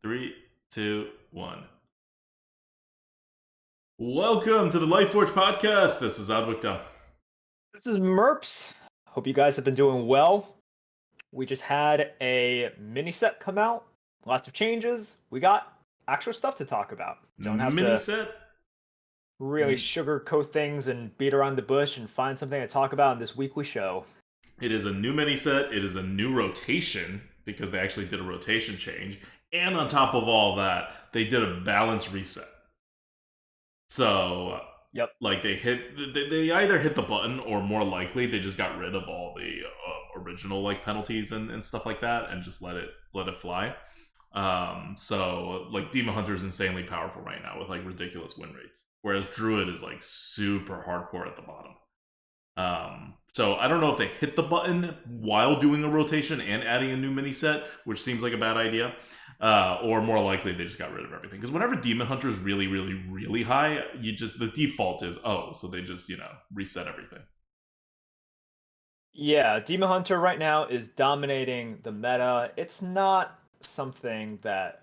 3, 2, 1. Welcome to the Lightforge podcast. This is ADWCTA. This is Merps. Hope you guys have been doing well. We just had a mini set come out. Lots of changes. We got actual stuff to talk about. Don't have Mini to set. really sugarcoat things and beat around the bush and find something to talk about in this weekly show. It is a new mini set. It is a new rotation because they actually did a rotation change. And on top of all that, they did a balance reset. So, Yep. like they either hit the button or more likely they just got rid of all the original like penalties and stuff like that and just let it fly. So like Demon Hunter is insanely powerful right now with like ridiculous win rates, whereas Druid is like super hardcore at the bottom. So I don't know if they hit the button while doing a rotation and adding a new mini set, which seems like a bad idea, or more likely they just got rid of everything. Because whenever Demon Hunter is really, really, really high, the default is so they just reset everything. Yeah, Demon Hunter right now is dominating the meta. It's not something that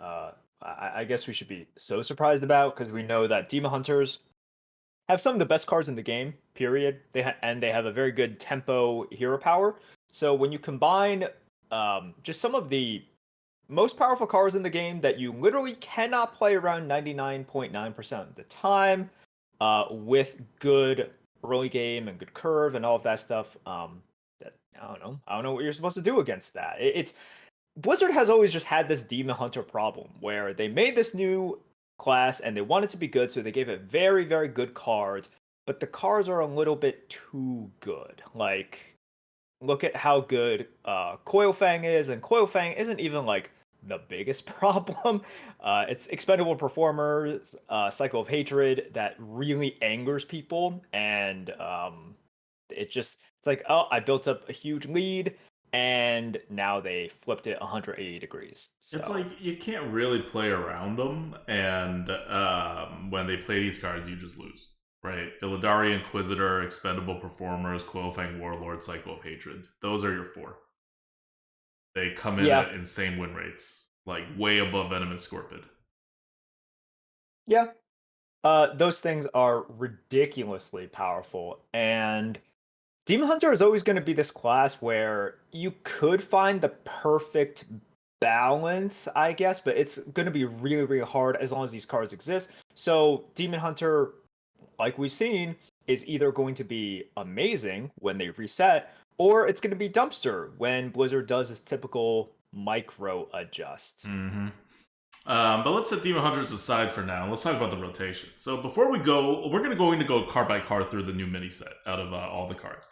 I guess we should be so surprised about because we know that Demon Hunters have some of the best cards in the game, period. They have a very good tempo hero power. So when you combine just some of the most powerful cards in the game that you literally cannot play around 99.9% of the time, with good early game and good curve and all of that stuff, that I don't know what you're supposed to do against that. It's Blizzard has always just had this Demon Hunter problem where they made this new class and they want it to be good, so they gave it very, very good cards, but the cards are a little bit too good. Like, look at how good Coilfang is, and Coilfang isn't even like the biggest problem. It's expendable performers, Cycle of Hatred that really angers people, and it's like, oh, I built up a huge lead and now they flipped it 180 degrees. So It's like you can't really play around them, and when they play these cards, you just lose. Right? Illidari Inquisitor, Expendable Performers, Quillfang Warlord, Cycle of Hatred. Those are your four. They come in yeah, at insane win rates, like way above Venom and Scorpid. yeah. Those things are ridiculously powerful, and Demon Hunter is always going to be this class where you could find the perfect balance, I guess, but it's going to be really, really hard as long as these cards exist. So Demon Hunter, like we've seen, is either going to be amazing when they reset, or it's going to be dumpster when Blizzard does its typical micro adjust. Mm-hmm. But let's set Demon Hunters aside for now. Let's talk about the rotation. So before we go, we're going to go card by card through the new mini set out of all the cards.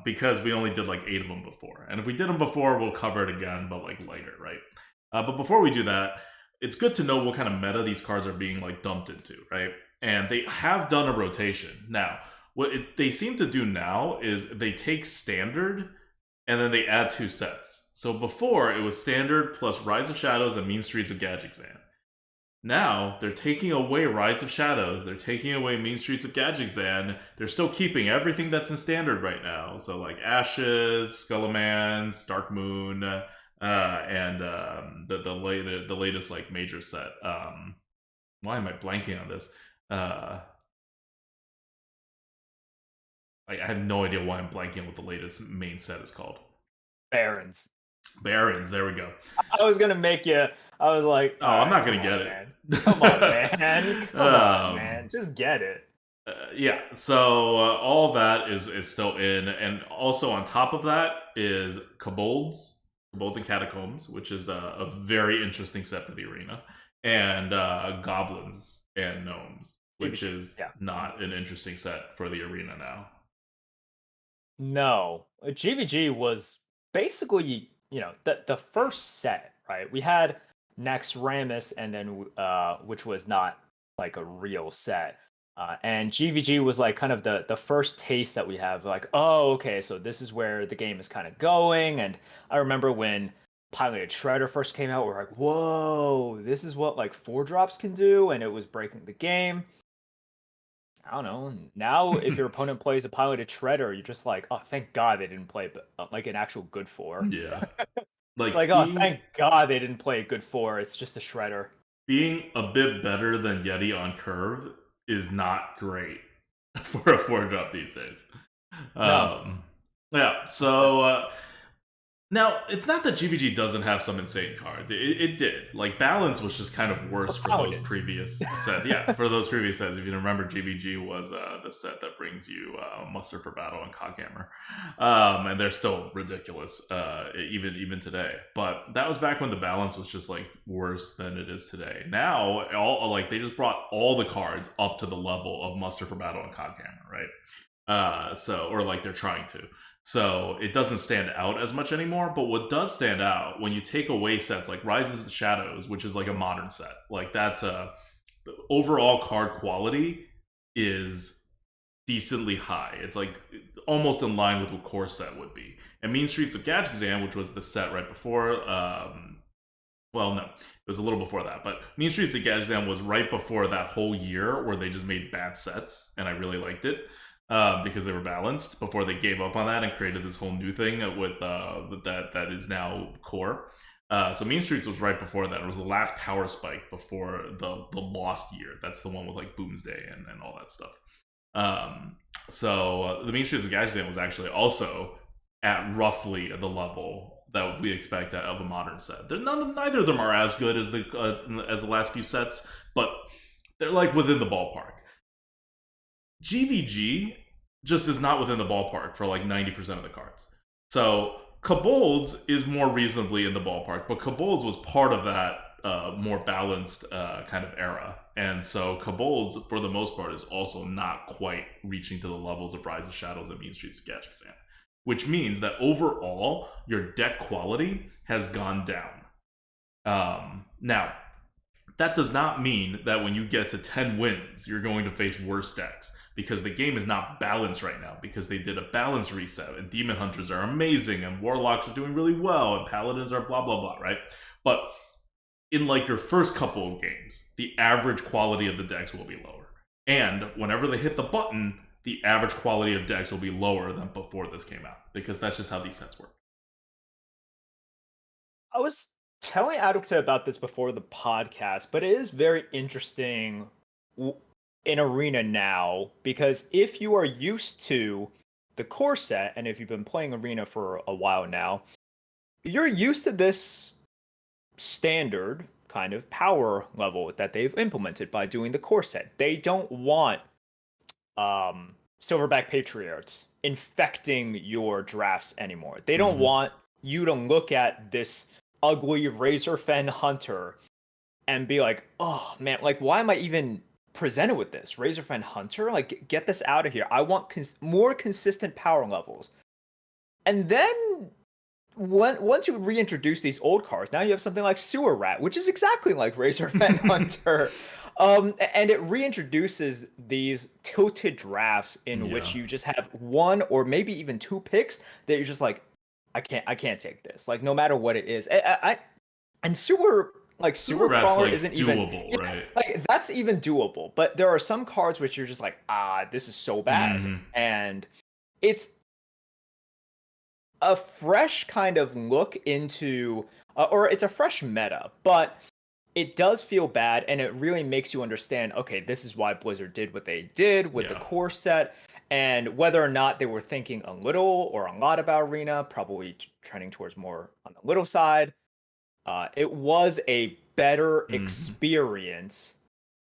Because we only did like 8 of them before. And if we did them before, we'll cover it again, but like later, right? But before we do that, it's good to know what kind of meta these cards are being like dumped into, right? And they have done a rotation. Now, they seem to do now is they take standard and then they add 2 sets. So before, it was standard plus Rise of Shadows and Mean Streets of Gadgetzan. Now, they're taking away Rise of Shadows, they're taking away Mean Streets of Gadgetzan, they're still keeping everything that's in standard right now. So like Ashes, Skullamans, Dark Moon, and the latest like major set. Why am I blanking on this? I have no idea why I'm blanking on what the latest main set is called. Barons. Barons, there we go. I was gonna make you. I was like, Oh, I'm not gonna get it. Man. Come on, man. Come on, man. Just get it. Yeah, so all that is still in, and also on top of that is Kobolds and Catacombs, which is a very interesting set for the arena, and Goblins and Gnomes, which is not an interesting set for the arena now. No, GVG was basically, the first set, right? We had Next Ramus, and then which was not like a real set. And GVG was like kind of the first taste that we have, like, oh, okay, so this is where the game is kind of going. And I remember when Piloted Shredder first came out, we're like, whoa, this is what like 4-drops can do, and it was breaking the game. I don't know. Now, if your opponent plays a Piloted Shredder, you're just like, oh, thank God they didn't play like an actual good 4. Yeah. It's Like like, oh, thank God they didn't play a good 4. It's just a shredder. being a bit better than Yeti on curve is not great for a 4-drop these days. No. Yeah, so now it's not that GVG doesn't have some insane cards. It did. Like Balance was just kind of worse for those Paladin. previous sets. Yeah, for those previous sets. If you remember, GVG was the set that brings you Muster for Battle and Cockhammer, and they're still ridiculous even today. But that was back when the Balance was just like worse than it is today. Now, all like they just brought all the cards up to the level of Muster for Battle and Cockhammer, right? Or like they're trying to. So it doesn't stand out as much anymore. But what does stand out when you take away sets like Rise of the Shadows, which is like a modern set, like that's the overall card quality is decently high. It's like almost in line with what core set would be. And Mean Streets of Gadgetzan, which was the set right before, well, no, it was a little before that. But Mean Streets of Gadgetzan was right before that whole year where they just made bad sets, and I really liked it. Because they were balanced before they gave up on that and created this whole new thing with that is now core. So Mean Streets was right before that. It was the last power spike before the lost year. That's the one with like Boomsday and all that stuff. So the Mean Streets of Gadgetzan was actually also at roughly the level that we expect of a modern set. Neither of them are as good as the last few sets, but they're like within the ballpark. GVG just is not within the ballpark for like 90% of the cards. So Kobolds is more reasonably in the ballpark, but Kobolds was part of that more balanced kind of era. And so Kobolds, for the most part, is also not quite reaching to the levels of Rise of Shadows and Mean Streets of Gadgetzan, which means that overall, your deck quality has gone down. Now, that does not mean that when you get to 10 wins, you're going to face worse decks. Because the game is not balanced right now, because they did a balance reset, and Demon Hunters are amazing, and Warlocks are doing really well, and Paladins are blah, blah, blah, right? But in like your first couple of games, the average quality of the decks will be lower. And whenever they hit the button, the average quality of decks will be lower than before this came out, because that's just how these sets work. I was telling ADWCTA about this before the podcast, but it is very interesting in Arena now, because if you are used to the core set, and if you've been playing Arena for a while now, you're used to this standard kind of power level that they've implemented by doing the core set. They don't want Silverback Patriarchs infecting your drafts anymore. They don't want you to look at this ugly Razorfen Hunter and be like, oh man, like why am I even presented with this Razorfen Hunter? Like, get this out of here. I want more consistent power levels. And then once you reintroduce these old cards, now you have something like Sewer Rat, which is exactly like Razorfen Hunter. And it reintroduces these tilted drafts in which you just have one or maybe even two picks that you're just like, I can't take this. Like, no matter what it is. And Sewer Crawler like isn't doable, even right? Like that's even doable. But there are some cards which you're just like, this is so bad. And it's a fresh kind of look into, or it's a fresh meta, but it does feel bad, and it really makes you understand, okay, this is why Blizzard did what they did with the core set, and whether or not they were thinking a little or a lot about Arena, probably trending towards more on the little side. It was a better experience,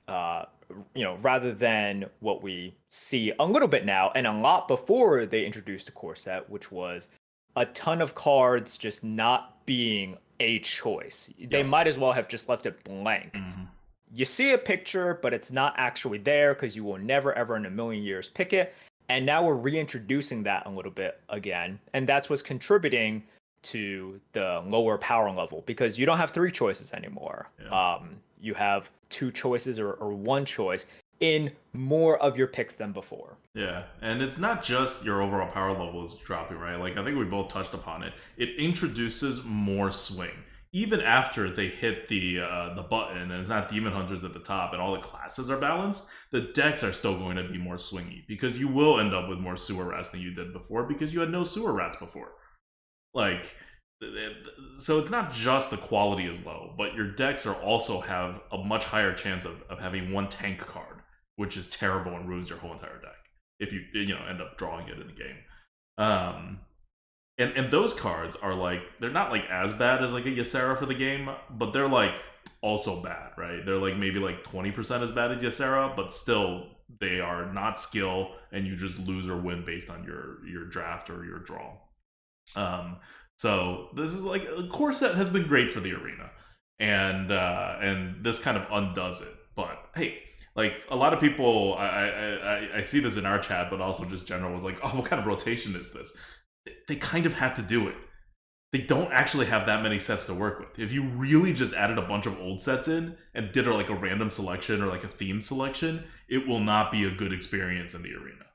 rather than what we see a little bit now, and a lot before they introduced the core set, which was a ton of cards just not being a choice. They might as well have just left it blank. You see a picture, but it's not actually there because you will never, ever in a million years pick it. And now we're reintroducing that a little bit again. And that's what's contributing to the lower power level, because you don't have three choices anymore. You have two choices or one choice in more of your picks than before. Yeah, and it's not just your overall power level is dropping, right? Like, I think we both touched upon it. It introduces more swing. Even after they hit the button, and it's not Demon Hunters at the top, and all the classes are balanced, the decks are still going to be more swingy, because you will end up with more Sewer Rats than you did before, because you had no Sewer Rats before. Like, so it's not just the quality is low, but your decks are also have a much higher chance of having one tank card, which is terrible and ruins your whole entire deck if you end up drawing it in the game. And those cards are like, they're not like as bad as like a Ysera for the game, but they're like also bad, right? They're like maybe like 20% as bad as Ysera, but still they are not skill, and you just lose or win based on your draft or your draw. So this is like, a core set has been great for the arena, and this kind of undoes it. But hey, like a lot of people, I see this in our chat, but also just general was like, oh, what kind of rotation is this? They kind of had to do it. They don't actually have that many sets to work with. If you really just added a bunch of old sets in and did like a random selection or like a theme selection, it will not be a good experience in the arena.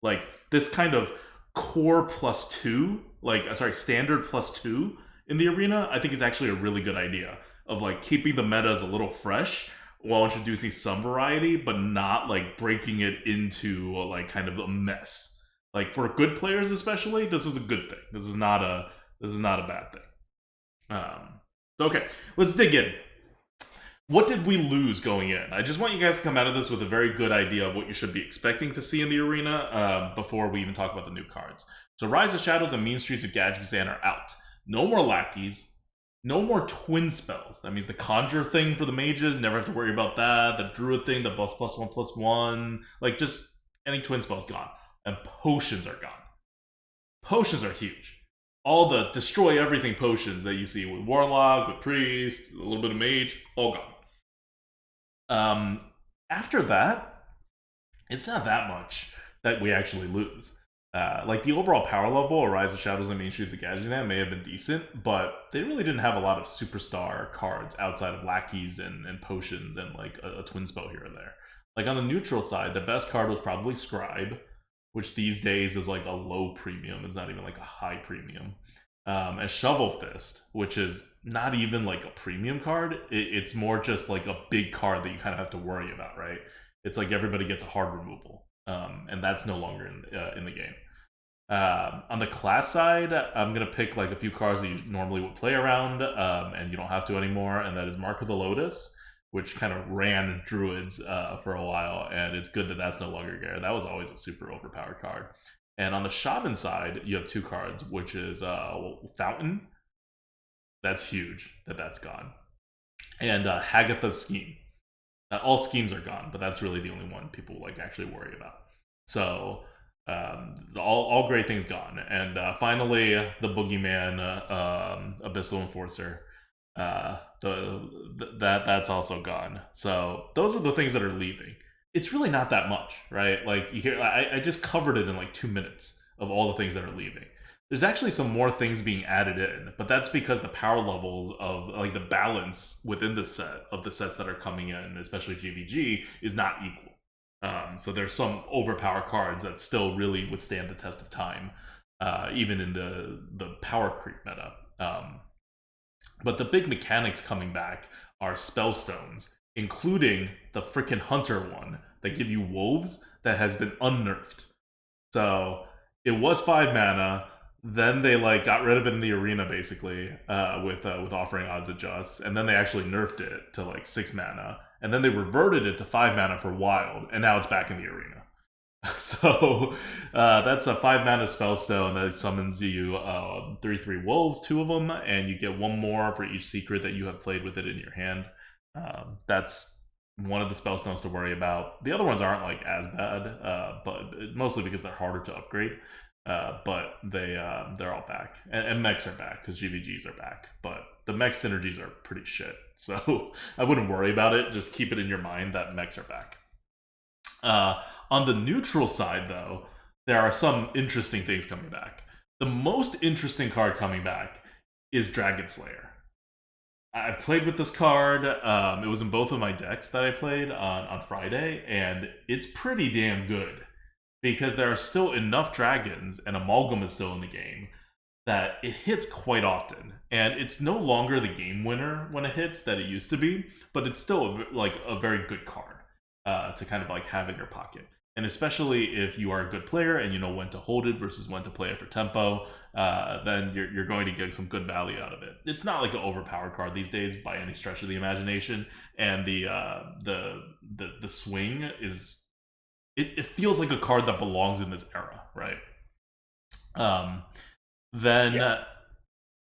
Like this kind of core +2, standard +2 in the arena, I think is actually a really good idea of like keeping the metas a little fresh while introducing some variety, but not like breaking it into like kind of a mess. Like for good players especially, this is a good thing. This is not a bad thing. So okay, let's dig in. What did we lose going in? I just want you guys to come out of this with a very good idea of what you should be expecting to see in the arena before we even talk about the new cards. So Rise of Shadows and Mean Streets of Gadgetzan are out. No more lackeys. No more twin spells. That means the Conjure thing for the mages, never have to worry about that. The Druid thing, the +1/+1. Like just any twin spells gone. And potions are gone. Potions are huge. All the destroy everything potions that you see with Warlock, with Priest, a little bit of Mage, all gone. After that, it's not that much that we actually lose. Like the overall power level of Rise of Shadows and Mean Streets of Gadgetzan may have been decent, but they really didn't have a lot of superstar cards outside of lackeys and potions and like a twin spell here or there. Like on the neutral side, the best card was probably Scribe, which these days is like a low premium. It's not even like a high premium. And Shovel Fist, which is not even like a premium card. It's more just like a big card that you kind of have to worry about, right? It's like everybody gets a hard removal. And that's no longer in the game. On the class side, I'm going to pick like a few cards that you normally would play around, and you don't have to anymore, and that is Mark of the Lotus, which kind of ran Druids for a while, and it's good that that's no longer there. That was always a super overpowered card. And on the Shaman side, you have two cards, which is Fountain. That's huge that that's gone. And Hagatha's Scheme. All schemes are gone, but that's really the only one people like actually worry about. So all great things gone. And finally, the Boogeyman, Abyssal Enforcer. That's also gone. So those are the things that are leaving. It's really not that much, right? Like you hear, I just covered it in like 2 minutes of all the things that are leaving. There's actually some more things being added in, but that's because the power levels of like the balance within the set of the sets that are coming in, especially GVG, is not equal. So there's some overpower cards that still really withstand the test of time, even in the power creep meta. But the big mechanics coming back are spellstones, including the freaking hunter one that give you wolves that has been unnerfed. So it was 5 mana, then they like got rid of it in the arena basically with offering odds adjust, and then they actually nerfed it to like 6 mana, and then they reverted it to 5 mana for wild, and now it's back in the arena. So that's a 5 mana spellstone that summons you 3/3 wolves, 2 of them, and you get 1 more for each secret that you have played with it in your hand. That's one of the spellstones to worry about. The other ones aren't like as bad, but mostly because they're harder to upgrade. But they're all back, and mechs are back because GVGs are back. But the mech synergies are pretty shit, so I wouldn't worry about it. Just keep it in your mind that mechs are back. On the neutral side, though, there are some interesting things coming back. The most interesting card coming back is Dragon Slayer. I've played with this card. It was in both of my decks that I played on Friday, and it's pretty damn good because there are still enough dragons, and Amalgam is still in the game, that it hits quite often. And it's no longer the game winner when it hits that it used to be, but it's still like a very good card to kind of like have in your pocket. And especially if you are a good player and you know when to hold it versus when to play it for tempo, then you're going to get some good value out of it. It's not like an overpowered card these days by any stretch of the imagination, and the swing is it feels like a card that belongs in this era, right? Um, then Yeah.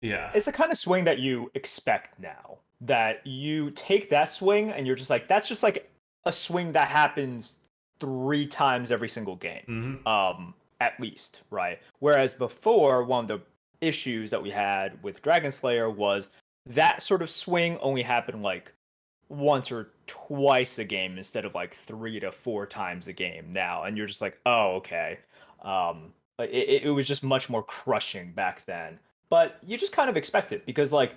yeah. It's the kind of swing that you expect now. That you take that swing and you're just like, that's just like a swing that happens 3 times every single game. Hmm. At least, right? Whereas before, one of the issues that we had with Dragon Slayer was that sort of swing only happened like once or twice a game instead of like 3 to 4 times a game now. And you're just like, oh, okay. It was just much more crushing back then. But you just kind of expect it because like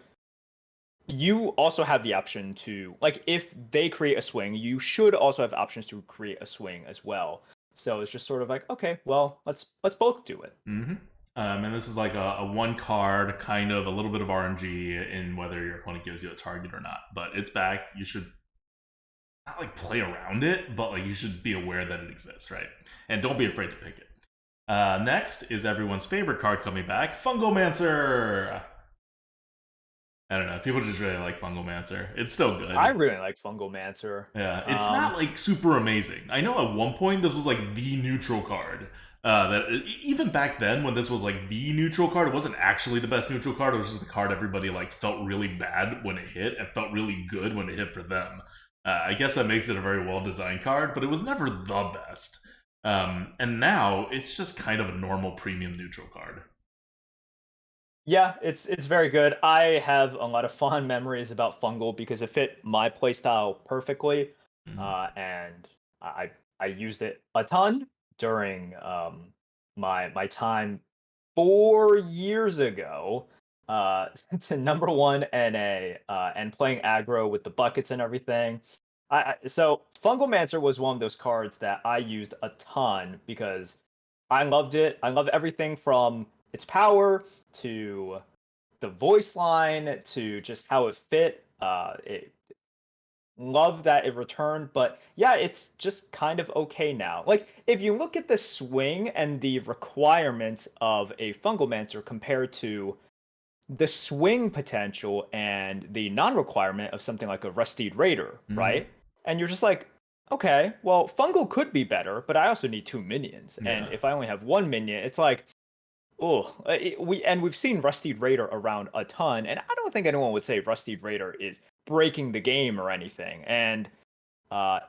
you also have the option to like if they create a swing, you should also have options to create a swing as well. So it's just sort of like, okay, well, let's both do it. Hmm. And this is like a one card, kind of a little bit of RNG in whether your opponent gives you a target or not. But it's back. You should not like play around it, but like you should be aware that it exists, right? And don't be afraid to pick it. Next is everyone's favorite card coming back, Fungomancer. I don't know. People just really like Fungomancer. It's still good. I really like Fungomancer. Yeah, it's not like super amazing. I know at one point this was like the neutral card. Even back then, when this was like the neutral card, it wasn't actually the best neutral card. It was just the card everybody like felt really bad when it hit and felt really good when it hit for them. I guess that makes it a very well designed card, but it was never the best. And now it's just kind of a normal premium neutral card. Yeah, it's very good. I have a lot of fond memories about Fungal because it fit my playstyle perfectly, Mhm. and I used it a ton during my time 4 years ago to number one NA and playing aggro with the buckets and everything. So Fungalmancer was one of those cards that I used a ton because I loved it. I love everything from its power to the voice line to just how it fit. It love that it returned, but yeah, it's just kind of okay now. Like if you look at the swing and the requirements of a Fungalmancer compared to the swing potential and the non-requirement of something like a Rusted Raider, Mhm. right? And you're just like, okay, well, Fungal could be better, but I also need 2 minions, and Yeah. if I only have 1 minion, it's like, oh, we've seen Rusted Raider around a ton, and I don't think anyone would say Rusted Raider is breaking the game or anything. And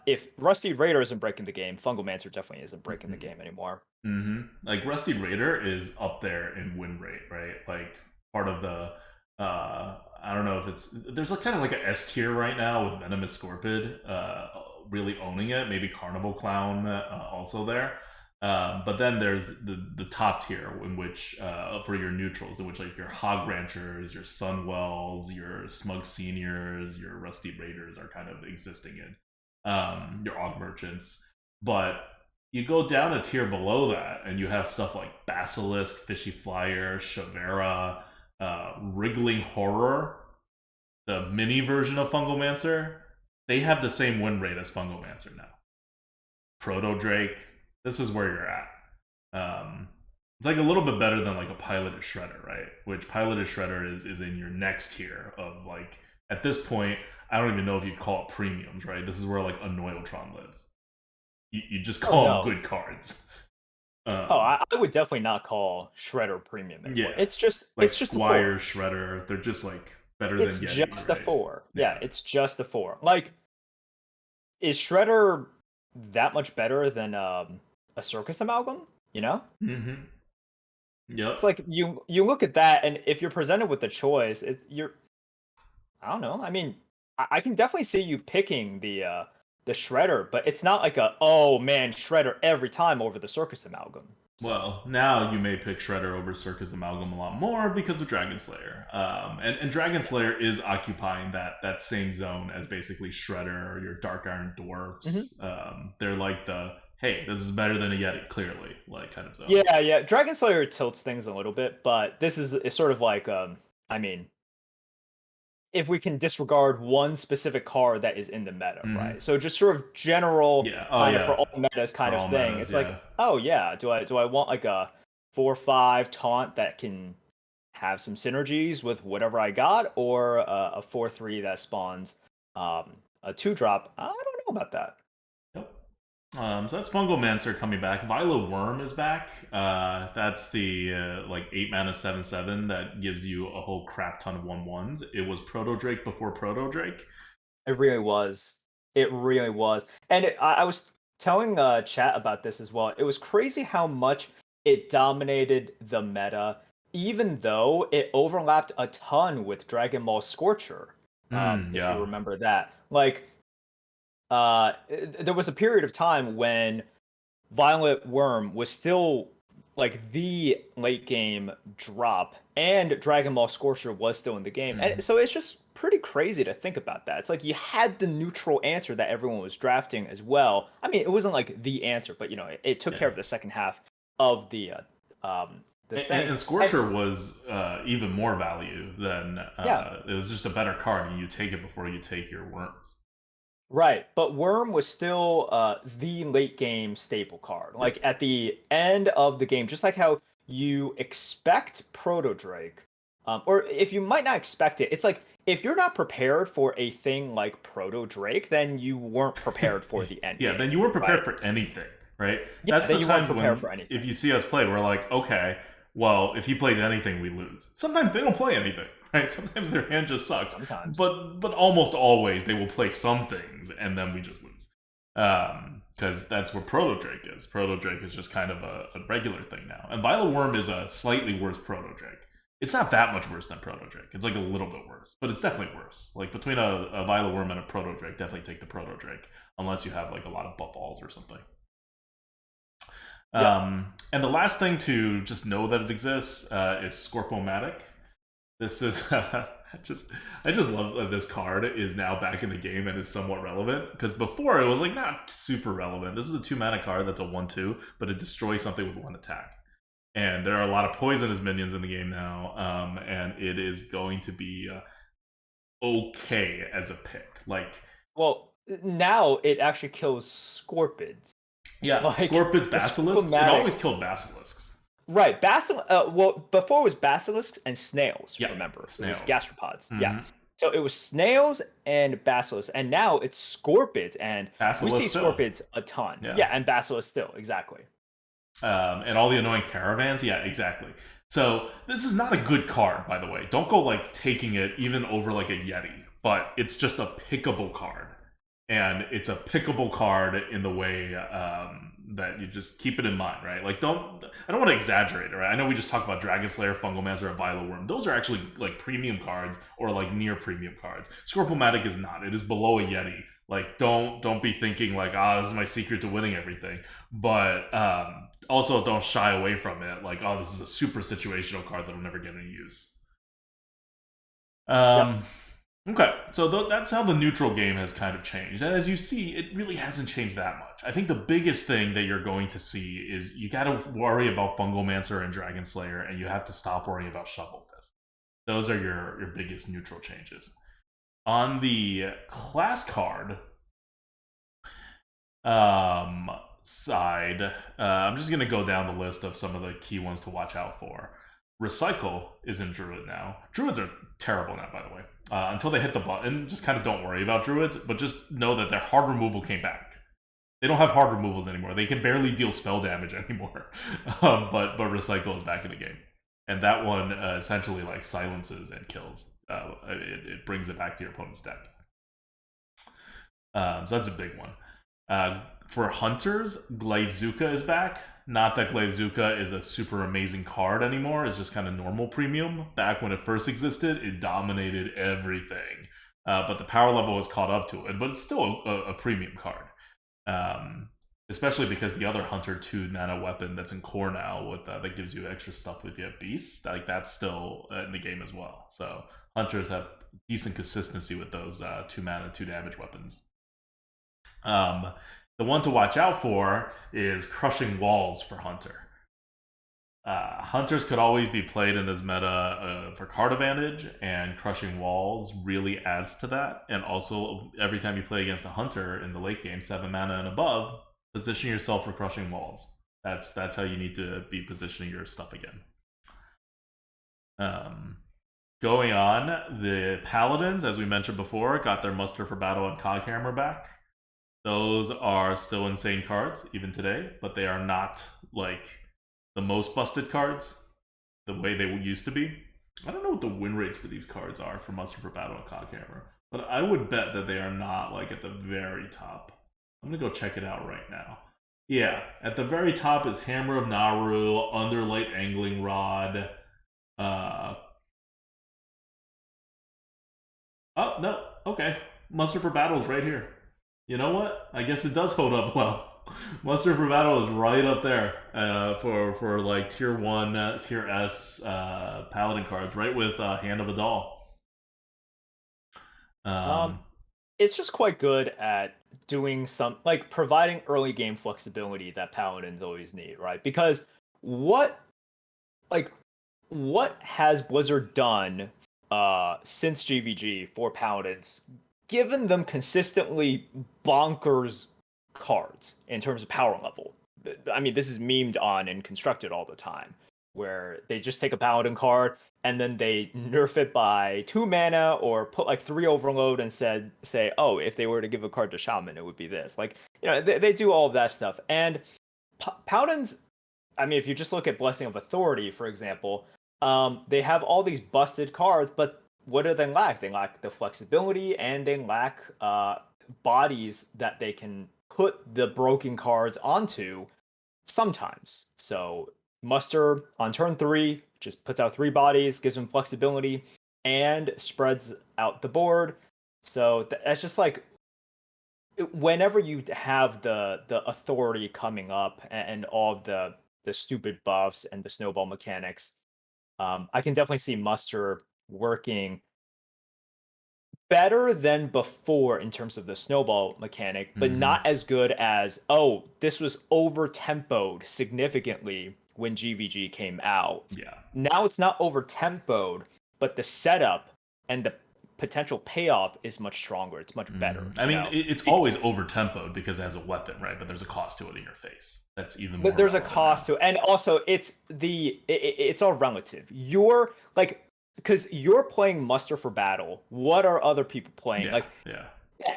if Rusted Raider isn't breaking the game, Fungalmancer definitely isn't breaking the Mhm. game anymore. Like Rusty Raider is up there in win rate, right? Like part of the I don't know if it's there's a kind of like a S tier right now with Venomous Scorpid really owning it. Maybe Carnival Clown also there. But then there's the top tier in which for your neutrals, in which like your Hog Ranchers, your Sunwells, your Smug Seniors, your Rusty Raiders are kind of existing in. Your Og Merchants, but you go down a tier below that and you have stuff like Basilisk, Fishy Flyer, Shavera, Wriggling Horror, the mini version of Fungomancer. They have the same win rate as Fungomancer now. Proto Drake, this is where you're at. It's like a little bit better than like a Piloted Shredder, right? Which Piloted Shredder is in your next tier of like, at this point, I don't even know if you'd call it premiums, right? This is where like a Noiltron lives. You just Oh call them no. good cards. Oh, Um, I would definitely not call Shredder premium anymore. yeah, It's just like it's just a Squire, four. Shredder, they're just like better It's than Yeti, just a right? four. Yeah, Yeah. it's just a four. Like, is Shredder that much better than a circus amalgam? You know? Mm-hmm. Yep. It's like you look at that, and if you're presented with the choice, it's you're I don't know. I mean, I can definitely see you picking the Shredder, but it's not like a oh man Shredder every time over the circus amalgam. So Well, now you may pick Shredder over Circus Amalgam a lot more because of Dragon Slayer. And Dragon yeah. Slayer is occupying that same zone as basically Shredder or your Dark Iron Hmm. Dwarfs. They're like the, hey, this is better than a Yeti, clearly, like kind of zone. Yeah, yeah. Dragon Slayer tilts things a little bit, but this is it's sort of like I mean, if we can disregard one specific card that is in the meta, Mhm. right? So just sort of general Yeah. kind of for all metas kind For of all thing. metas, It's yeah. like, oh yeah, do I want like a 4/5 taunt that can have some synergies with whatever I got, or a 4/3 that spawns a 2-drop? I don't know about that. Yep. So that's Fungomancer coming back. Violet Worm is back. That's the like 8 mana 7/7 that gives you a whole crap ton of 1/1s. It was Proto Drake before Proto Drake. It really was. It really was. And I was telling chat about this as well. It was crazy how much it dominated the meta, even though it overlapped a ton with Dragon Ball Scorcher. If you Yeah. remember that. Like, there was a period of time when Violet Worm was still like the late game drop, and Dragon Ball Scorcher was still in the game. And so it's just pretty crazy to think about that. It's like you had the neutral answer that everyone was drafting as well. I mean, it wasn't like the answer, but it took care of the second half of the thing. And Scorcher was even more value than it was just a better card, and you take it before you take your worms. Right, but Worm was still the late game staple card. Like at the end of the game, just like how you expect Proto Drake, or if you might not expect it, it's like if you're not prepared for a thing like Proto Drake, then you weren't prepared for the end. Yeah, game, then you weren't prepared right? for anything, right? Yeah, That's then the you weren't time prepared when, for anything. if you see us play, we're like, okay, well, if he plays anything, we lose. Sometimes they don't play anything, right? Sometimes their hand just sucks. Sometimes. But almost always they will play some things, and then we just lose. Because that's what Proto Drake is. Proto Drake is just kind of a regular thing now. And Violet Worm is a slightly worse Proto Drake. It's not that much worse than Proto Drake. It's like a little bit worse, but it's definitely worse. Like between a Violet Worm and a Proto Drake, definitely take the Proto Drake, unless you have like a lot of buff alls or something. And the last thing to just know that it exists is Scorp-O-Matic. This is I just love that this card is now back in the game and is somewhat relevant, because before it was like not super relevant. This is a 2-mana card that's a 1/2, but it destroys something with 1 attack. And there are a lot of poisonous minions in the game now, and it is going to be okay as a pick. Like, well, now it actually kills Scorpids. Yeah, like, Scorpids, Basilisks. It always killed Basilisks. Right, well, before it was Basilisks and Snails. Yeah, remember, snails. It was Gastropods. Yeah, so it was Snails and Basilisks, and now it's Scorpids, and Basilisk we see Scorpids a ton. Yeah, and Basilisks still, exactly. And all the annoying caravans. Yeah, exactly. So this is not a good card, by the way. Don't go like taking it even over like a Yeti, but it's just a pickable card. And it's a pickable card in the way that you just keep it in mind, right? Like, I don't want to exaggerate it, right? I know we just talked about Dragon Slayer, Fungomancer, and Violet Worm. Those are actually like premium cards or like near premium cards. Scorp-O-Matic is not. It is below a Yeti. Like, don't be thinking like, this is my secret to winning everything. But also don't shy away from it. Like, this is a super situational card that I'm never going to use. Okay, so that's how the neutral game has kind of changed. And as you see, it really hasn't changed that much. I think the biggest thing that you're going to see is you got to worry about Fungomancer and Dragon Slayer, and you have to stop worrying about Shovel Fist. Those are your biggest neutral changes. On the class card side, I'm just going to go down the list of some of the key ones to watch out for. Recycle is in Druid now. Druids are terrible now, by the way. Until they hit the button, just kind of don't worry about Druids, but just know that their hard removal came back. They don't have hard removals anymore. They can barely deal spell damage anymore. But Recycle is back in the game. And that one essentially like silences and kills. It brings it back to your opponent's deck. So that's a big one. For Hunters, Glaivezuka is back. Not that Glaivezuka is a super amazing card anymore. It's just kind of normal premium. Back when it first existed, it dominated everything. But the power level has caught up to it. But it's still a premium card. Especially because the other Hunter 2 nano weapon that's in core now with that gives you extra stuff with you have Beasts. Like, that's still in the game as well. So Hunters have decent consistency with those 2 mana, 2 damage weapons. The one to watch out for is Crushing Walls for Hunter. Hunters could always be played in this meta for card advantage, and Crushing Walls really adds to that. And also, every time you play against a Hunter in the late game, 7 mana and above, position yourself for Crushing Walls. That's how you need to be positioning your stuff again. Going on, the Paladins, as we mentioned before, got their Muster for Battle and Coghammer back. Those are still insane cards, even today, but they are not, like, the most busted cards the way they used to be. I don't know what the win rates for these cards are for Muster for Battle and Coghammer, but I would bet that they are not, like, at the very top. I'm gonna go check it out right now. Yeah, at the very top is Hammer of Naru, Underlight Angling Rod. Oh, no. Okay. Muster for Battle is right here. You know what? I guess it does hold up well. Muster for Battle is right up there for like tier 1, tier S Paladin cards, right with Hand of a Doll. It's just quite good at doing some, like, providing early game flexibility that Paladins always need, right? Because what has Blizzard done since GVG for Paladins, given them consistently bonkers cards in terms of power level? I mean, this is memed on and constructed all the time, where they just take a Paladin card and then they nerf it by 2 mana or put like 3 overload and say, oh, if they were to give a card to Shaman, it would be this. Like, you know, they do all of that stuff. And Paladins, I mean, if you just look at Blessing of Authority, for example, they have all these busted cards, but what do they lack? They lack the flexibility, and they lack bodies that they can put the broken cards onto sometimes. So Muster on turn 3 just puts out 3 bodies, gives them flexibility, and spreads out the board. So that's just like, whenever you have the authority coming up and all of the stupid buffs and the snowball mechanics, I can definitely see Muster working better than before in terms of the snowball mechanic, but not as good as, oh, this was over tempoed significantly when GVG came out. Yeah. Now it's not over tempoed, but the setup and the potential payoff is much stronger. It's much better. I mean, it's always over tempoed because it has a weapon, right? But there's a cost to it in your face. That's even more. But there's a cost to it, and also it's all relative. You're like, because you're playing Muster for Battle. What are other people playing?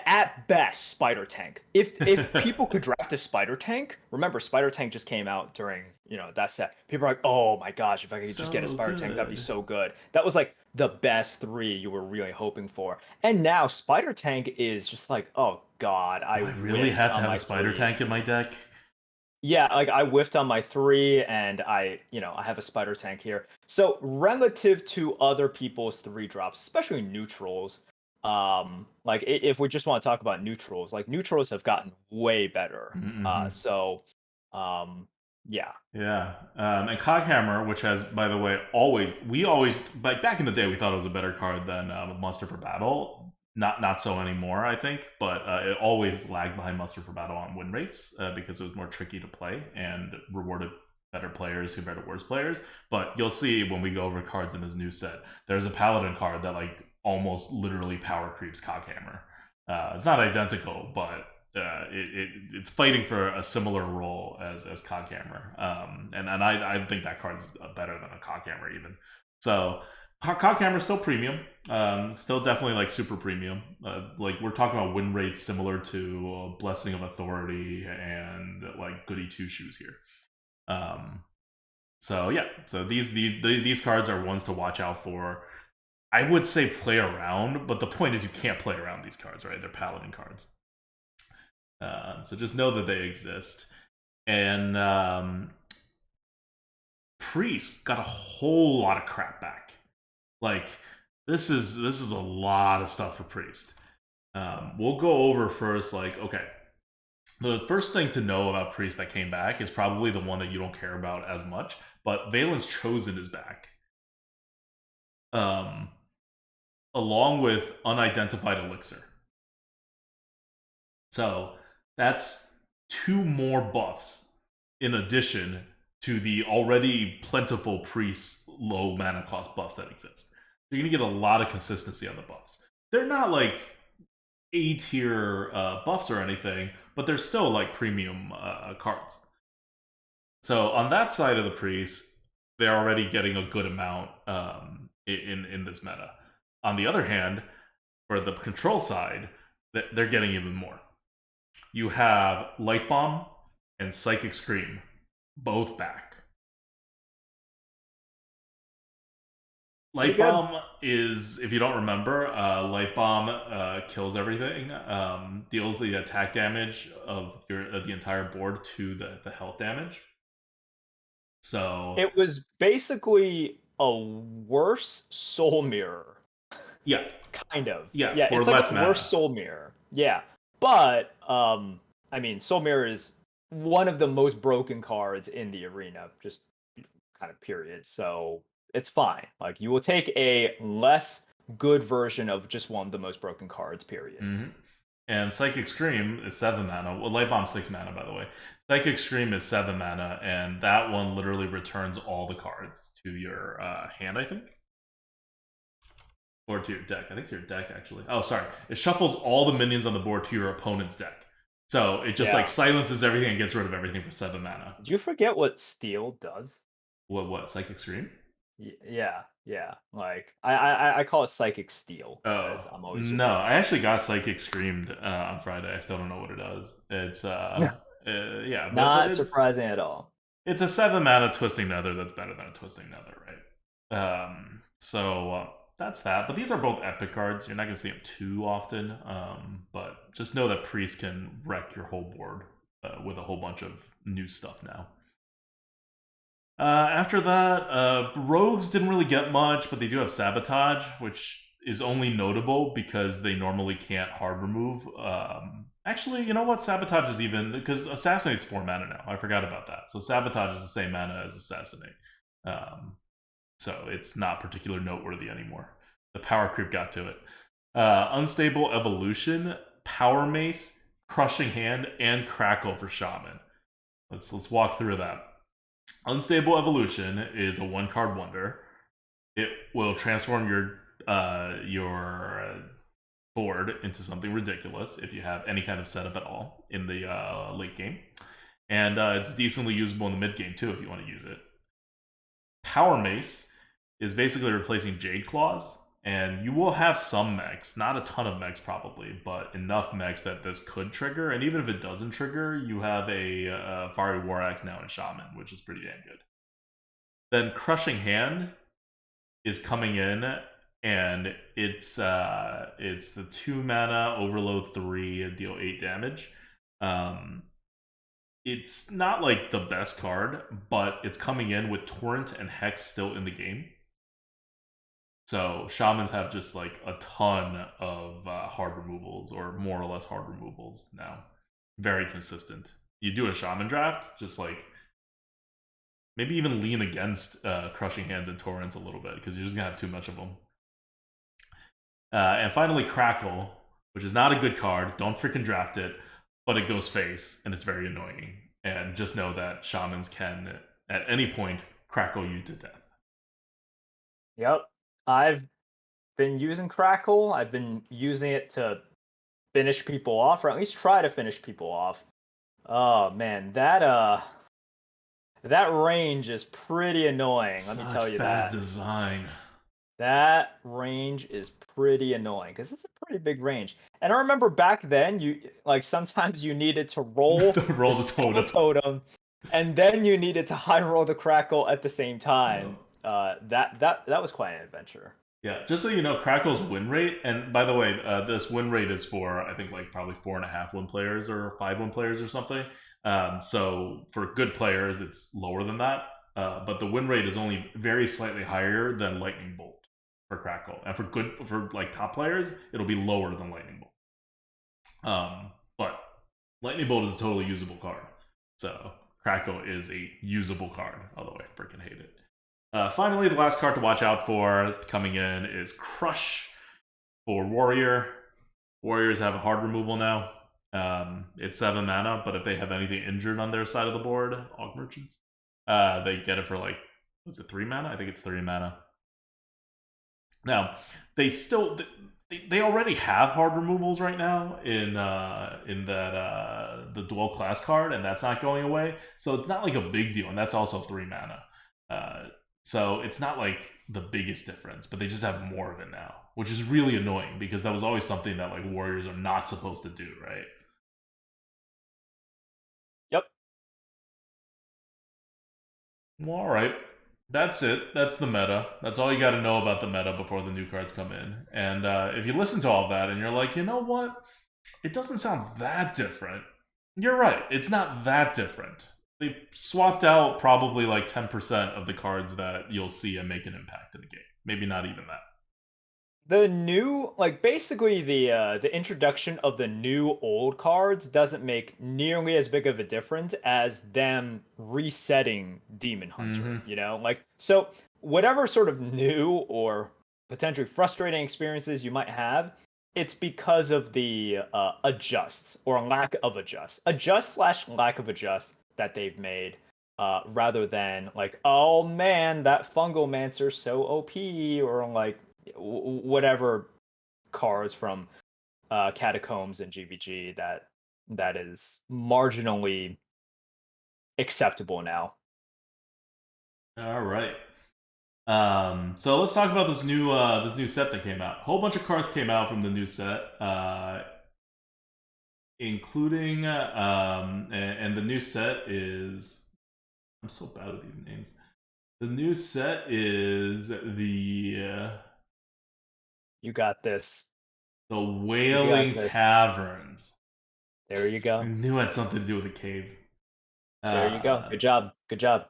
At best, Spider Tank. If people could draft a Spider Tank, remember Spider Tank just came out during that set. People are like, oh my gosh, if I could just get a Spider Tank, that'd be so good. That was like the best 3 you were really hoping for. And now Spider Tank is just like, oh god, I really have to have a Spider Tank in my deck. Yeah, like I whiffed on my 3, and I have a Spider Tank here. So relative to other people's 3 drops, especially neutrals, like if we just want to talk about neutrals, like neutrals have gotten way better. Yeah. And Coghammer, which has, by the way, we always like back in the day, we thought it was a better card than Muster for Battle. Not so anymore, I think, but it always lagged behind Muster for Battle on win rates because it was more tricky to play and rewarded better players compared to worse players. But you'll see when we go over cards in this new set, there's a Paladin card that like almost literally power creeps Coghammer. It's not identical, but it's fighting for a similar role as Coghammer. And I think that card is better than a Coghammer even. So Coghammer is still premium, still definitely like super premium. Like we're talking about win rates similar to Blessing of Authority and like Goody Two Shoes here. So these cards are ones to watch out for. I would say play around, but the point is you can't play around these cards, right? They're Paladin cards. So just know that they exist. And Priest got a whole lot of crap back. Like this is a lot of stuff for Priest. We'll go over first. Like, okay, the first thing to know about Priest that came back is probably the one that you don't care about as much. But Valen's Chosen is back, along with Unidentified Elixir. So that's 2 more buffs in addition to the already plentiful priest low mana cost buffs that exist. So you're gonna get a lot of consistency on the buffs. They're not like A tier buffs or anything, but they're still like premium cards. So on that side of the priest, they're already getting a good amount in this meta. On the other hand, for the control side, they're getting even more. You have Light Bomb and Psychic Scream, both back. Light Bomb is, if you don't remember, Light Bomb kills everything, deals the attack damage of the entire board to the health damage. So it was basically a worse Soul Mirror. Yeah. Kind of. Yeah, Yeah, for it's less like a mana. worse Soul Mirror. Yeah. But I mean, Soul Mirror is one of the most broken cards in the arena, just kind of period. So it's fine. Like you will take a less good version of just one of the most broken cards, period. Mm-hmm. And Psychic Scream is 7 mana. Well, Light Bomb's 6 mana, by the way. Psychic Scream is 7 mana, and that one literally returns all the cards to your hand, I think. Or to your deck. I think to your deck, actually. Oh, sorry. It shuffles all the minions on the board to your opponent's deck. So it just like silences everything and gets rid of everything for 7 mana. Did you forget what Steel does? What? Psychic Scream? Yeah. Like I call it Psychic Steel. Oh, I'm always just no. like, I actually got Psychic Screamed on Friday. I still don't know what it does. It's yeah, not surprising at all. It's a 7 mana Twisting Nether that's better than a Twisting Nether, right? So that's that. But these are both epic cards. You're not gonna see them too often. But just know that Priest can wreck your whole board with a whole bunch of new stuff now. After that, Rogues didn't really get much, but they do have Sabotage, which is only notable because they normally can't hard remove. Actually, you know what? Sabotage is even, because Assassinate's 4 mana now. I forgot about that. So Sabotage is the same mana as Assassinate. So it's not particularly noteworthy anymore. The power creep got to it. Unstable Evolution, Power Mace, Crushing Hand, and Crackle for Shaman. Let's walk through that. Unstable Evolution is a 1-card wonder. It will transform your board into something ridiculous if you have any kind of setup at all in the late game. And it's decently usable in the mid game too if you want to use it. Power Mace is basically replacing Jade Claws, and you will have some mechs, not a ton of mechs probably, but enough mechs that this could trigger. And even if it doesn't trigger, you have a Fiery War Axe now in Shaman, which is pretty damn good. Then Crushing Hand is coming in, and it's the 2 mana overload 3 deal 8 damage. It's not like the best card, but it's coming in with Torrent and Hex still in the game. So Shamans have just like a ton of hard removals, or more or less hard removals now. Very consistent. You do a Shaman draft, just like maybe even lean against Crushing Hands and Torrents a little bit, because you're just gonna have too much of them. And finally, Crackle, which is not a good card. Don't freaking draft it, but it goes face, and it's very annoying. And just know that Shamans can, at any point, crackle you to death. Yep. I've been using Crackle. I've been using it to finish people off, or at least try to finish people off. Oh man, that range is pretty annoying. Let me tell you that. Bad design. That range is pretty annoying because it's a pretty big range. And I remember back then, you like sometimes you needed to roll the totem, and then you needed to high roll the Crackle at the same time. That was quite an adventure. Yeah, just so you know, Crackle's win rate, and by the way, this win rate is for I think like probably 4.5 win players or 5 win players or something. So for good players, it's lower than that. But the win rate is only very slightly higher than Lightning Bolt for Crackle, and for like top players, it'll be lower than Lightning Bolt. But Lightning Bolt is a totally usable card, so Crackle is a usable card. Although I freaking hate it. Finally, the last card to watch out for coming in is Crush for Warrior. Warriors have a hard removal now. It's 7 mana, but if they have anything injured on their side of the board, Aug Merchants, They get it for like, was it 3 mana? I think it's 3 mana. Now, they still they already have hard removals right now in that the dual class card, and that's not going away. So it's not like a big deal, and that's also 3 mana. So it's not like the biggest difference, but they just have more of it now, which is really annoying because that was always something that like warriors are not supposed to do, right? Yep. Well, all right. That's it. That's the meta. That's all you got to know about the meta before the new cards come in. And if you listen to all that and you're like, you know what? It doesn't sound that different. You're right. It's not that different. They swapped out probably like 10% of the cards that you'll see and make an impact in the game. Maybe not even that. The new, like basically the introduction of the new old cards doesn't make nearly as big of a difference as them resetting Demon Hunter, you know? Like, so whatever sort of new or potentially frustrating experiences you might have, it's because of the adjusts or lack of adjust slash lack of adjust that they've made, rather than like, oh man, that Fungomancer's so OP, or like whatever cards from Catacombs and GVG that is marginally acceptable now. All right. So let's talk about this new set that came out. A whole bunch of cards came out from the new set, including and the new set is, I'm so bad with these names. The new set is the You got this. The Whaling Caverns. There you go. I knew it had something to do with a cave. There you go. Good job. Good job.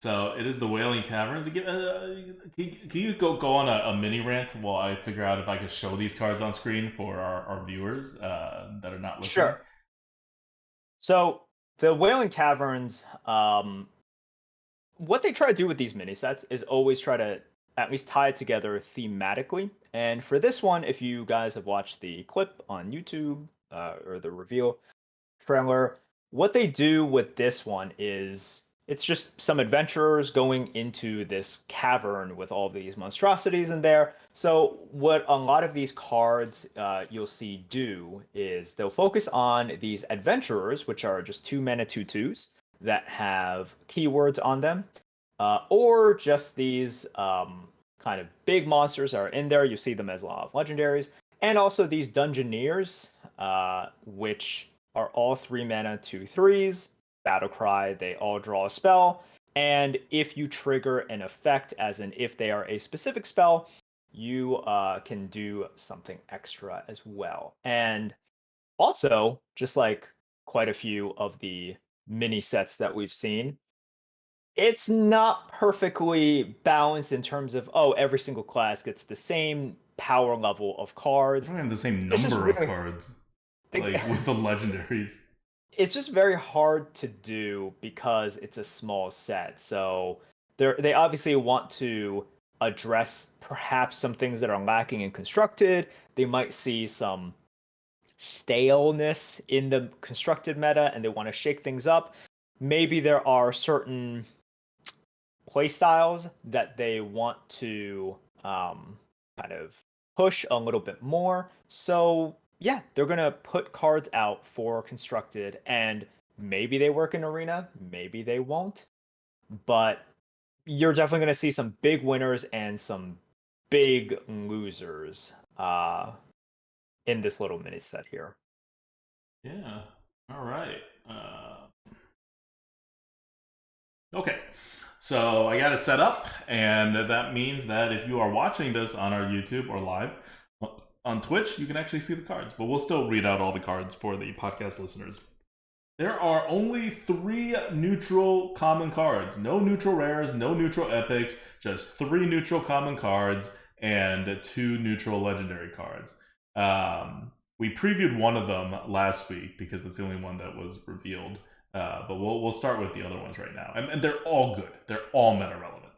So it is the Whaling Caverns. Can you go on a mini rant while I figure out if I can show these cards on screen for our viewers that are not listening? Sure. So the Whaling Caverns, what they try to do with these mini sets is always try to at least tie it together thematically. And for this one, if you guys have watched the clip on YouTube or the reveal trailer, what they do with this one is it's just some adventurers going into this cavern with all these monstrosities in there. So what a lot of these cards you'll see do is they'll focus on these adventurers, which are just 2 mana 2/2s that have keywords on them, or just these kind of big monsters are in there. You see them as a lot of legendaries, and also these Dungeoneers, which are all 3 mana 2/3s. Battle Cry, they all draw a spell, and if you trigger an effect, as in if they are a specific spell, you can do something extra as well. And also, just like quite a few of the mini sets that we've seen, it's not perfectly balanced in terms of, oh, every single class gets the same power level of cards. I don't have the same number of cards, like with the legendaries. It's just very hard to do because it's a small set. So they obviously want to address perhaps some things that are lacking in constructed. They might see some staleness in the constructed meta and they want to shake things up. Maybe there are certain playstyles that they want to kind of push a little bit more. So yeah, they're gonna put cards out for constructed, and maybe they work in arena, maybe they won't. But you're definitely gonna see some big winners and some big losers in this little mini set here. Yeah. All right. Okay. So I got it set up, and that means that if you are watching this on our YouTube or live on Twitch, you can actually see the cards, but we'll still read out all the cards for the podcast listeners. There are only 3 neutral common cards. No neutral rares, no neutral epics, just 3 neutral common cards and 2 neutral legendary cards. We previewed one of them last week because it's the only one that was revealed. But we'll start with the other ones right now. And they're all good. They're all meta relevant.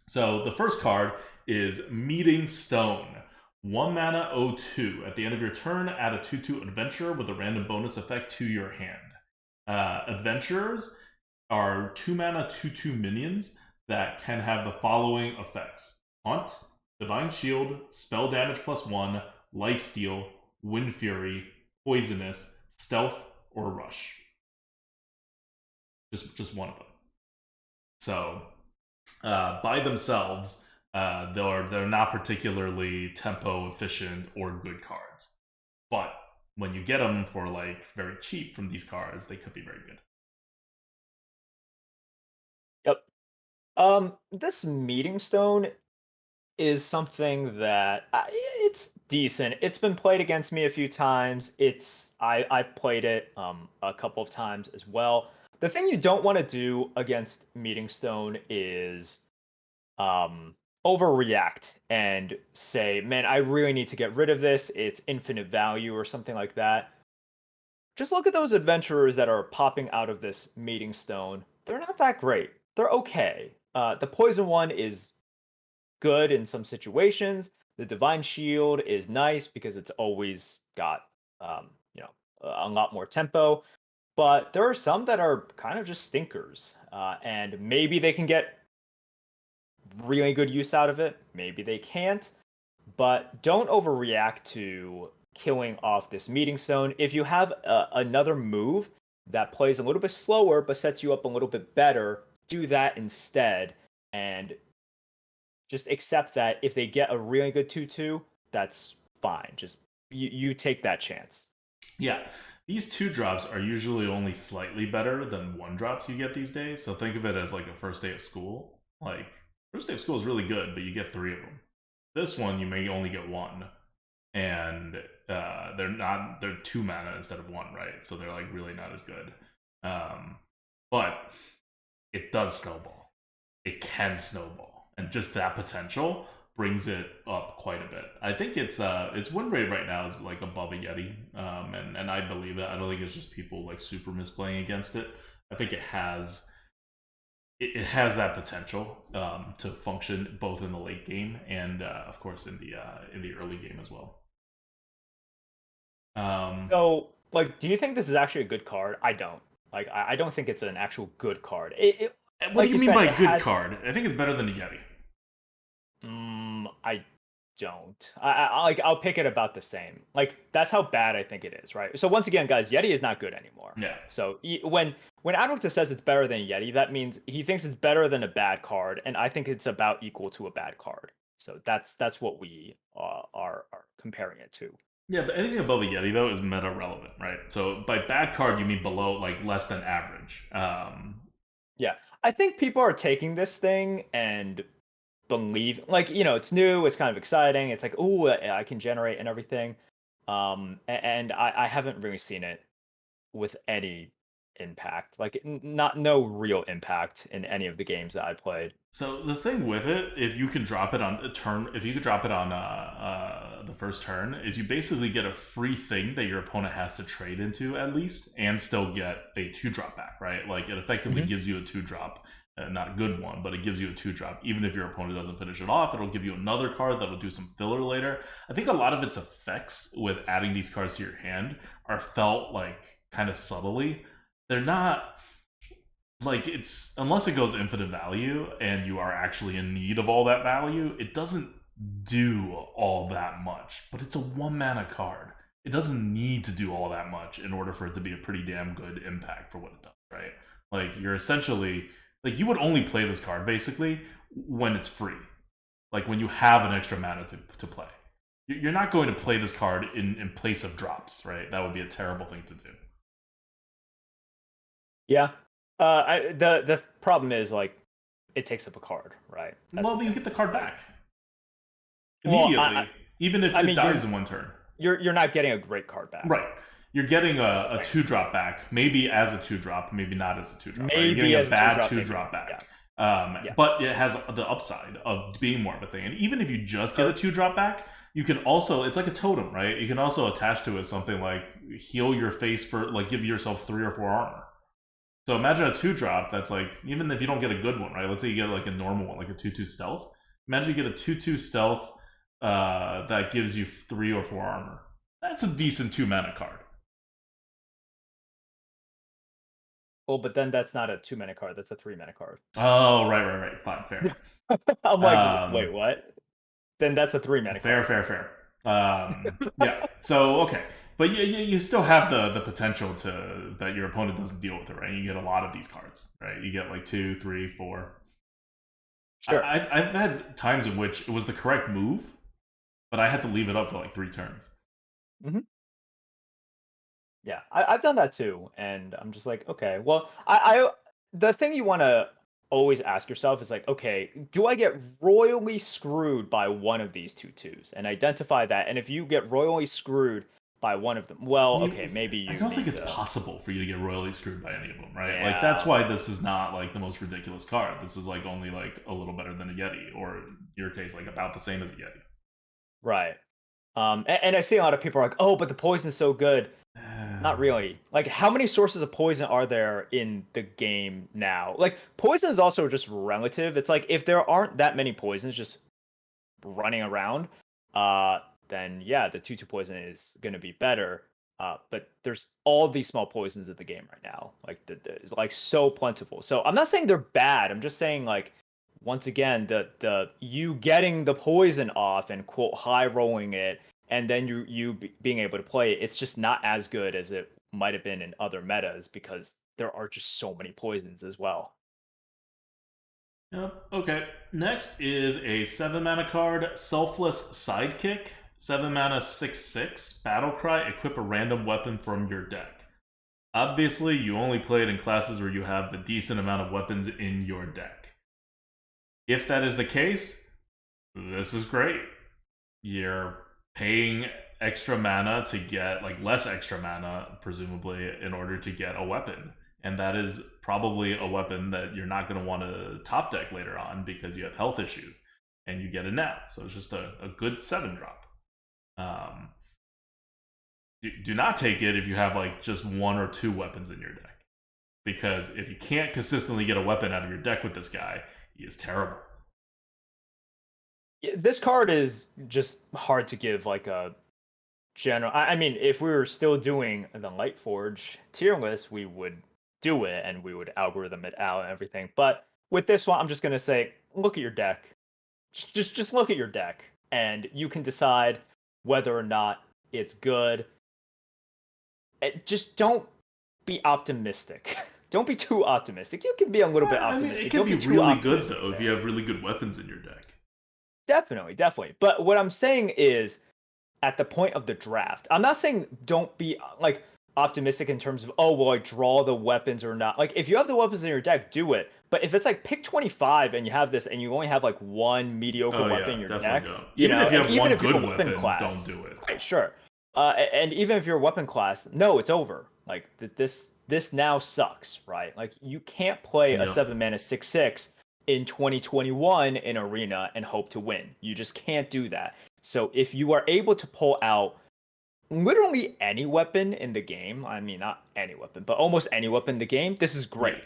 So the first card is Meeting Stone. 1 mana 0/2. At the end of your turn, add a 2/2 adventurer with a random bonus effect to your hand. Adventurers, are 2 mana 2/2 minions that can have the following effects: Taunt, Divine Shield, Spell Damage +1, Lifesteal, Wind Fury, Poisonous, Stealth, or Rush. Just one of them. So by themselves, they're not particularly tempo efficient or good cards. But when you get them for like very cheap from these cards, they could be very good. Yep. This Meeting Stone is something that it's decent. It's been played against me a few times. I've played it a couple of times as well. The thing you don't want to do against Meeting Stone is overreact and say, "Man, I really need to get rid of this. It's infinite value," or something like that. Just look at those adventurers that are popping out of this Meeting Stone. They're not that great. They're okay. The poison one is good in some situations. The Divine Shield is nice because it's always got um, you know a lot more tempo. But there are some that are kind of just stinkers, and maybe they can get really good use out of it. Maybe they can't. But don't overreact to killing off this Meeting Stone. If you have another move that plays a little bit slower but sets you up a little bit better, do that instead. And just accept that if they get a really good 2/2, that's fine. Just you take that chance. Yeah, these 2 drops are usually only slightly better than 1 drops you get these days. So think of it as like a first day of school. Like, first day of school is really good, but you get 3 of them. This one, you may only get 1. And they're 2 mana instead of 1, right? So they're like really not as good. But it does snowball. It can snowball. And just that potential brings it up quite a bit. I think its win rate right now is like above a Yeti, and I believe it. I don't think it's just people like super misplaying against it. I think it has that potential to function both in the late game and of course in the early game as well. So, like, do you think this is actually a good card? I don't. Like, I don't think it's an actual good card. What Like do you you mean said, by it good has. card? I think it's better than a Yeti. I don't. Like I'll pick it about the same. Like that's how bad I think it is, right? So once again, guys, Yeti is not good anymore. Yeah. So when ADWCTA says it's better than Yeti, that means he thinks it's better than a bad card, and I think it's about equal to a bad card. So that's what we are comparing it to. Yeah, but anything above a Yeti though is meta relevant, right? So by bad card you mean below, like less than average. Yeah, I think people are taking this thing and believe, like, it's new, it's kind of exciting, it's like, oh, I can generate and everything, and I haven't really seen it with any impact, like no real impact in any of the games that I played. So the thing with it, if you can drop it on a turn, if you could drop it on the first turn, is you basically get a free thing that your opponent has to trade into at least, and still get a 2 drop back, right? Like it effectively gives you a 2 drop, not a good one, but it gives you a 2 drop. Even if your opponent doesn't finish it off, it'll give you another card that'll do some filler later. I think a lot of its effects with adding these cards to your hand are felt like kind of subtly. They're not like, it's, unless it goes infinite value and you are actually in need of all that value, it doesn't do all that much. But it's a 1 mana card. It doesn't need to do all that much in order for it to be a pretty damn good impact for what it does, right? Like, you're essentially, like, you would only play this card basically when it's free, like when you have an extra mana to play. You're not going to play this card in place of drops, right? That would be a terrible thing to do. Yeah. The problem is, like, it takes up a card, right? Well, you get the card back Well, immediately, even if it dies in 1 turn. You're not getting a great card back. Right. You're getting a 2 drop back, maybe as a 2 drop, maybe not as a 2 drop. Right? You're getting a bad 2 drop back. Yeah. But it has the upside of being more of a thing. And even if you just get a 2 drop back, you can also, it's like a totem, right? You can also attach to it something like heal your face for, like, give yourself 3 or 4 armor. So imagine a 2 drop that's like, even if you don't get a good one, right? Let's say you get like a normal one, like a 2/2 stealth. Imagine you get a 2/2 stealth that gives you 3 or 4 armor. That's a decent 2 mana card. Well, but then that's not a 2-mana card. That's a 3-mana card. Oh, right. Fine, fair. I'm like, wait, Um, what? Then that's a 3-mana fair, card. fair. Yeah. So okay, but you still have the potential to that your opponent doesn't deal with it, right? You get a lot of these cards, right? You get like 2, 3, 4. Sure. I've had times in which it was the correct move, but I had to leave it up for like 3 turns. Hmm. Yeah, I've done that too, and I'm just like, okay, well, I the thing you want to always ask yourself is like, okay, do I get royally screwed by one of these two twos, and identify that, and if you get royally screwed by one of them, well, okay, maybe I you don't think need it's to. possible for you to get royally screwed by any of them, right? Like that's Yeah, why this is not like the most ridiculous card. This is like only like a little better than a Yeti, or in your case, like about the same as a Yeti. right. And I see a lot of people are like, oh, but the poison's so good. Not really. Like, how many sources of poison are there in the game now? Like, poison is also just relative. It's like if there aren't that many poisons just running around, uh, then yeah, the 2/2 poison is gonna be better. But there's all these small poisons in the game right now. Like, it's like so plentiful. So I'm not saying they're bad. I'm just saying like, once again, the you getting the poison off and quote high rolling it, and then being able to play it, it's just not as good as it might have been in other metas because there are just so many poisons as well. Yep. Okay. Next is a 7-mana card, Selfless Sidekick. 7-mana 6/6. Battlecry. Equip a random weapon from your deck. Obviously, you only play it in classes where you have a decent amount of weapons in your deck. If that is the case, this is great. You're paying extra mana to get, like, less extra mana, presumably, in order to get a weapon. And that is probably a weapon that you're not going to want to top deck later on because you have health issues. And you get it now. So it's just a good 7-drop. Do not take it if you have, like, just 1 or 2 weapons in your deck. Because if you can't consistently get a weapon out of your deck with this guy, he is terrible. This card is just hard to give like a general. I mean, if we were still doing the Lightforge tier list, we would do it and we would algorithm it out and everything. But with this one, I'm just gonna say, look at your deck. Just look at your deck, and you can decide whether or not it's good. Just don't be optimistic. Don't be too optimistic. You can be a little bit I mean, optimistic. it can Don't be be too really good, optimistic though, if you there. have really good weapons in your deck. Definitely. But what I'm saying is, at the point of the draft, I'm not saying don't be like optimistic in terms of, oh, well, I draw the weapons or not. Like, if you have the weapons in your deck, do it. But if it's like pick 25 and you have this and you only have like one mediocre Oh, weapon yeah, in your definitely deck, don't. you Even know, if you and have even one if you're good a weapon weapon, class, don't do it. right, sure. And even if you're a weapon class, no, it's over. Like, this now sucks, right? Like, you can't play a Yep. 7-mana 6/6 in 2021 in Arena and hope to win. You just can't do that. So if you are able to pull out literally any weapon in the game, I mean, not any weapon, but almost any weapon in the game, this is Yeah. great.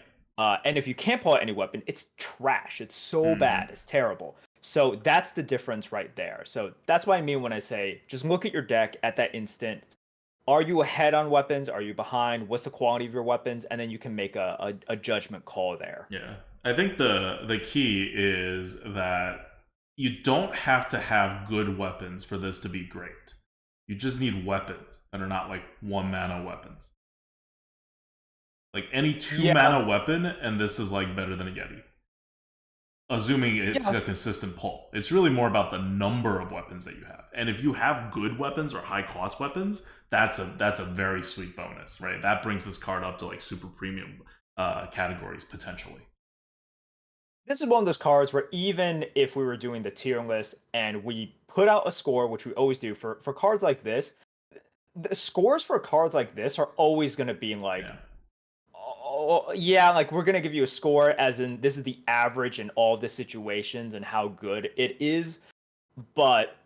And if you can't pull out any weapon, it's trash. It's so Mm-hmm. bad. It's terrible. So that's the difference right there. So that's what I mean when I say just look at your deck at that instant. Are you ahead on weapons? Are you behind? What's the quality of your weapons? And then you can make a judgment call there. Yeah. I think the key is that you don't have to have good weapons for this to be great. You just need weapons that are not like 1-mana weapons. Like any 2 Yeah, mana weapon, and this is like better than a Yeti. Assuming it's yeah. a consistent pull. It's really more about the number of weapons that you have. And if you have good weapons or high cost weapons, that's a very sweet bonus, right? That brings this card up to like super premium categories potentially. This is one of those cards where even if we were doing the tier list and we put out a score, which we always do for cards like this, the scores for cards like this are always going to be like, Yeah. oh, yeah, like we're going to give you a score as in this is the average in all the situations and how good it is. But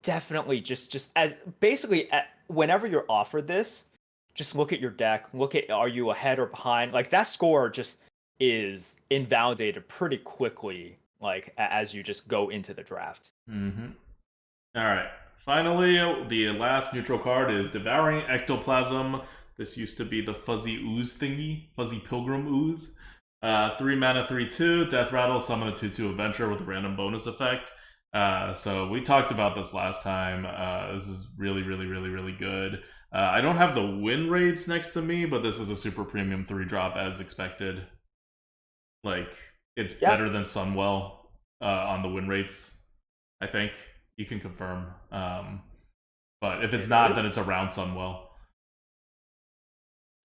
definitely just as basically whenever you're offered this, just look at your deck, look at are you ahead or behind. Like that score just is invalidated pretty quickly, like as you just go into the draft. Mm-hmm. All right. Finally, the last neutral card is Devouring Ectoplasm. This used to be the Fuzzy Ooze thingy, Fuzzy Pilgrim Ooze. 3 mana, 3/2, Death Rattle, summon a 2/2 Adventure with a random bonus effect. So we talked about this last time. This is really, really, really, really good. I don't have the win rates next to me, but this is a super premium 3-drop as expected. Like, it's better than Sunwell on the win rates, I think. You can confirm. But if it's not, then it's around Sunwell.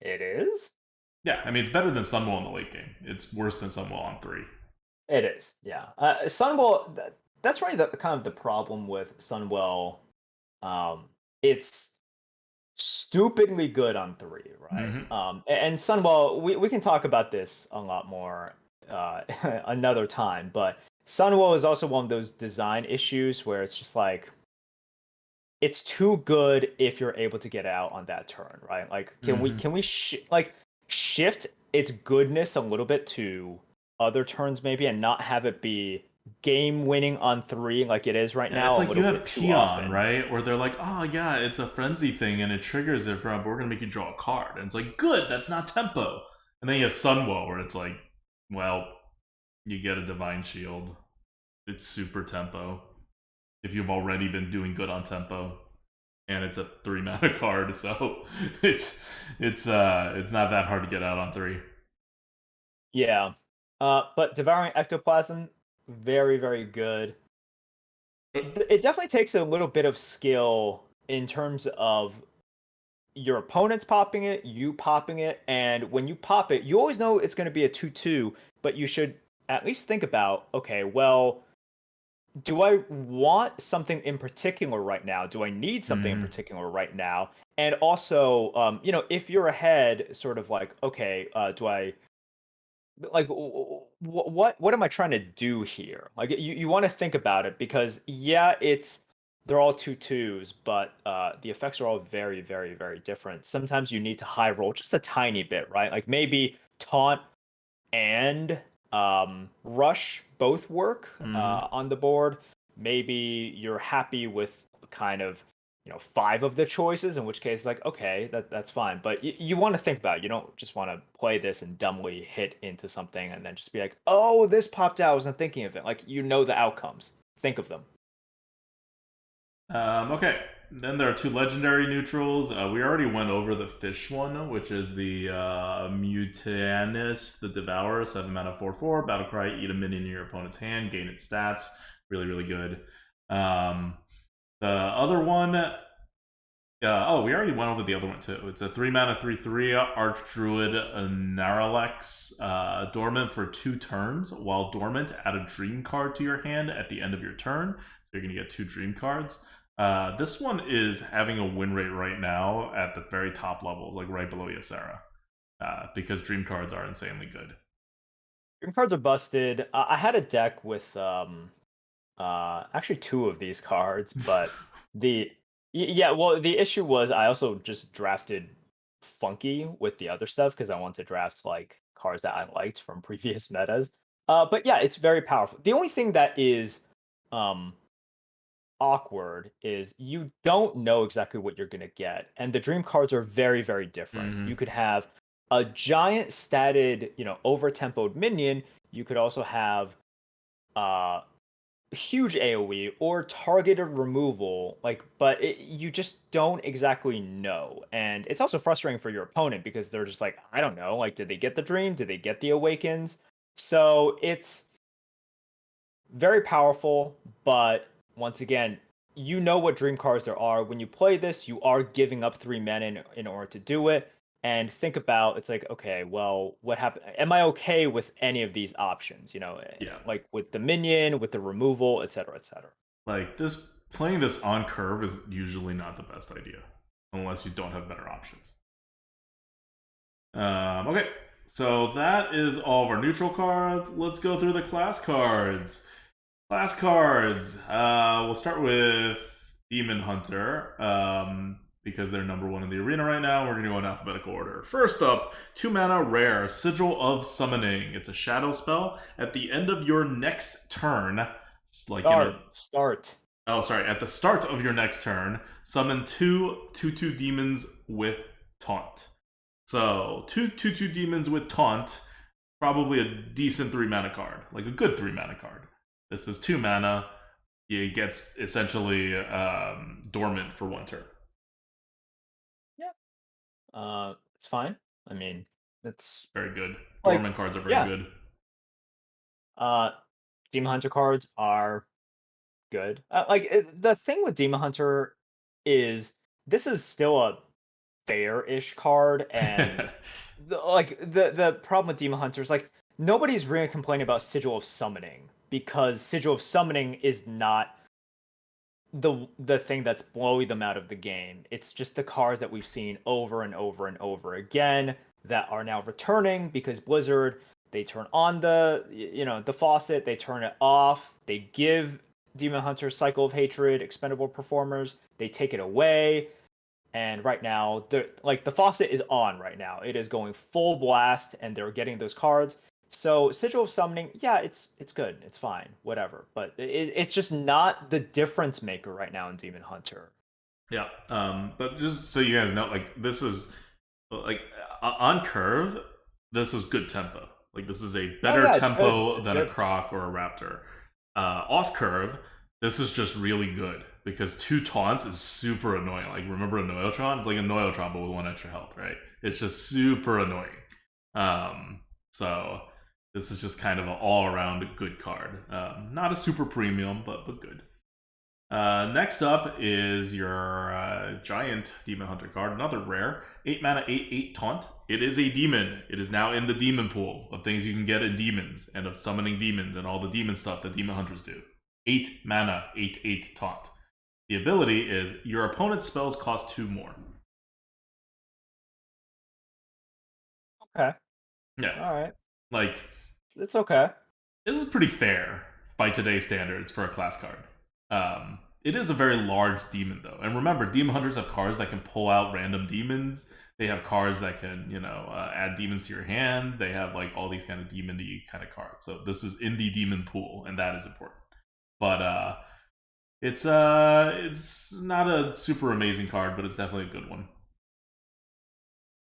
It is? Yeah, I mean, it's better than Sunwell in the late game. It's worse than Sunwell on 3. It is, yeah. Sunwell, that's really kind of the problem with Sunwell. It's stupidly good on 3, right? Mm-hmm. And Sunwell, we can talk about this a lot more another time, but Sunwell is also one of those design issues where it's just like, it's too good if you're able to get out on that turn, right? Like, can we shift its goodness a little bit to other turns maybe, and not have it be game winning on 3 like it is right now? It's like you have Peon, right? Where they're like, oh yeah, it's a frenzy thing and it triggers it from, but we're gonna make you draw a card. And it's like, good, that's not tempo. And then you have Sunwell where it's like, well, you get a Divine Shield. It's super tempo. If you've already been doing good on tempo. And it's a 3 mana card, so it's not that hard to get out on 3. Yeah. But Devouring Ectoplasm, very, very good. It definitely takes a little bit of skill in terms of your opponents popping it, you popping it, and when you pop it, you always know it's going to be a 2/2, but you should at least think about, okay, well, do I want something in particular right now? Do I need something in particular right now? And also, if you're ahead, sort of like, okay, do I like what am I trying to do here? Like, you want to think about it, because they're all 2/2s, but the effects are all very, very, very different. Sometimes you need to high roll just a tiny bit, right? Like maybe taunt and rush both work on the board. Maybe you're happy with kind of 5 of the choices, in which case, like, okay, that's fine. But you want to think about it. You don't just want to play this and dumbly hit into something and then just be like, oh, this popped out, I wasn't thinking of it. Like, the outcomes, think of them. Okay, then there are 2 legendary neutrals. We already went over the fish one, which is the Mutanus the Devourer, 7 mana 4/4, battlecry, eat a minion in your opponent's hand, gain its stats. Really, really good. The other one, we already went over the other one too. It's a 3 mana 3/3 Archdruid Naralex, dormant for 2 turns. While dormant, add a dream card to your hand at the end of your turn. So you're going to get 2 dream cards. This one is having a win rate right now at the very top levels, like right below Ysera, because dream cards are insanely good. Dream cards are busted. I had a deck with actually 2 of these cards, but the issue was I also just drafted funky with the other stuff because I wanted to draft like cards that I liked from previous metas. But yeah, it's very powerful. The only thing that is awkward is you don't know exactly what you're going to get, and the dream cards are very, very different. You could have a giant statted, over tempoed minion. You could also have huge AoE or targeted removal, but you just don't exactly know. And it's also frustrating for your opponent because they're just like, I don't know, like, did they get the dream? Did they get the awakens? So it's very powerful, but once again, you know what dream cards there are. When you play this, you are giving up 3 mana in order to do it. And think about, it's like, okay, well, what happened? Am I okay with any of these options? Like with the minion, with the removal, etc., etc. Like playing this on curve is usually not the best idea, unless you don't have better options. Okay, so that is all of our neutral cards. Let's go through the class cards. Class cards. We'll start with Demon Hunter. Because they're number 1 in the arena right now, we're going to go in alphabetical order. First up, 2 mana rare, Sigil of Summoning. It's a shadow spell. At the end of your next turn, Start. Oh, sorry. At the start of your next turn, summon 2/2 demons with taunt. So 2/2 demons with taunt, probably a decent 3 mana card, like a good 3 mana card. This is 2 mana. It gets essentially dormant for 1 turn. It's fine. I mean, it's Very good. like, Dormant cards are very yeah. good. Uh, Demon Hunter cards are good. The thing with Demon Hunter is this is still a fair-ish card, and the problem with Demon Hunter is like nobody's really complaining about Sigil of Summoning because Sigil of Summoning is not the thing that's blowing them out of the game. It's just the cards that we've seen over and over and over again that are now returning because Blizzard, they turn on the faucet, they turn it off, they give Demon Hunter Cycle of Hatred, Expendable Performers, they take it away, and right now the faucet is on right now. It is going full blast, and they're getting those cards. So Sigil of Summoning, yeah, it's good, it's fine, whatever. But it's just not the difference maker right now in Demon Hunter. Yeah. But just so you guys know, like this is like on curve, this is good tempo. Like this is a Oh better yeah, it's good. tempo It's than a good. Croc or a Raptor. Off curve, this is just really good because 2 taunts is super annoying. Like remember a Noyotron? It's like a Noyotron but with 1 extra health, right? It's just super annoying. So this is just kind of an all-around good card. Not a super premium, but good. Next up is your giant Demon Hunter card, another rare. 8 mana, 8/8 taunt. It is a demon. It is now in the demon pool of things you can get in demons and of summoning demons and all the demon stuff that demon hunters do. 8 mana, 8/8 taunt. The ability is your opponent's spells cost 2 more. Okay. Yeah. All right. Like, It's okay. this is pretty fair by today's standards for a class card. It is a very large demon, though. And remember, demon hunters have cards that can pull out random demons. They have cards that can, add demons to your hand. They have like all these kind of demon-y kind of cards. So this is in the demon pool, and that is important. But it's not a super amazing card, but it's definitely a good one.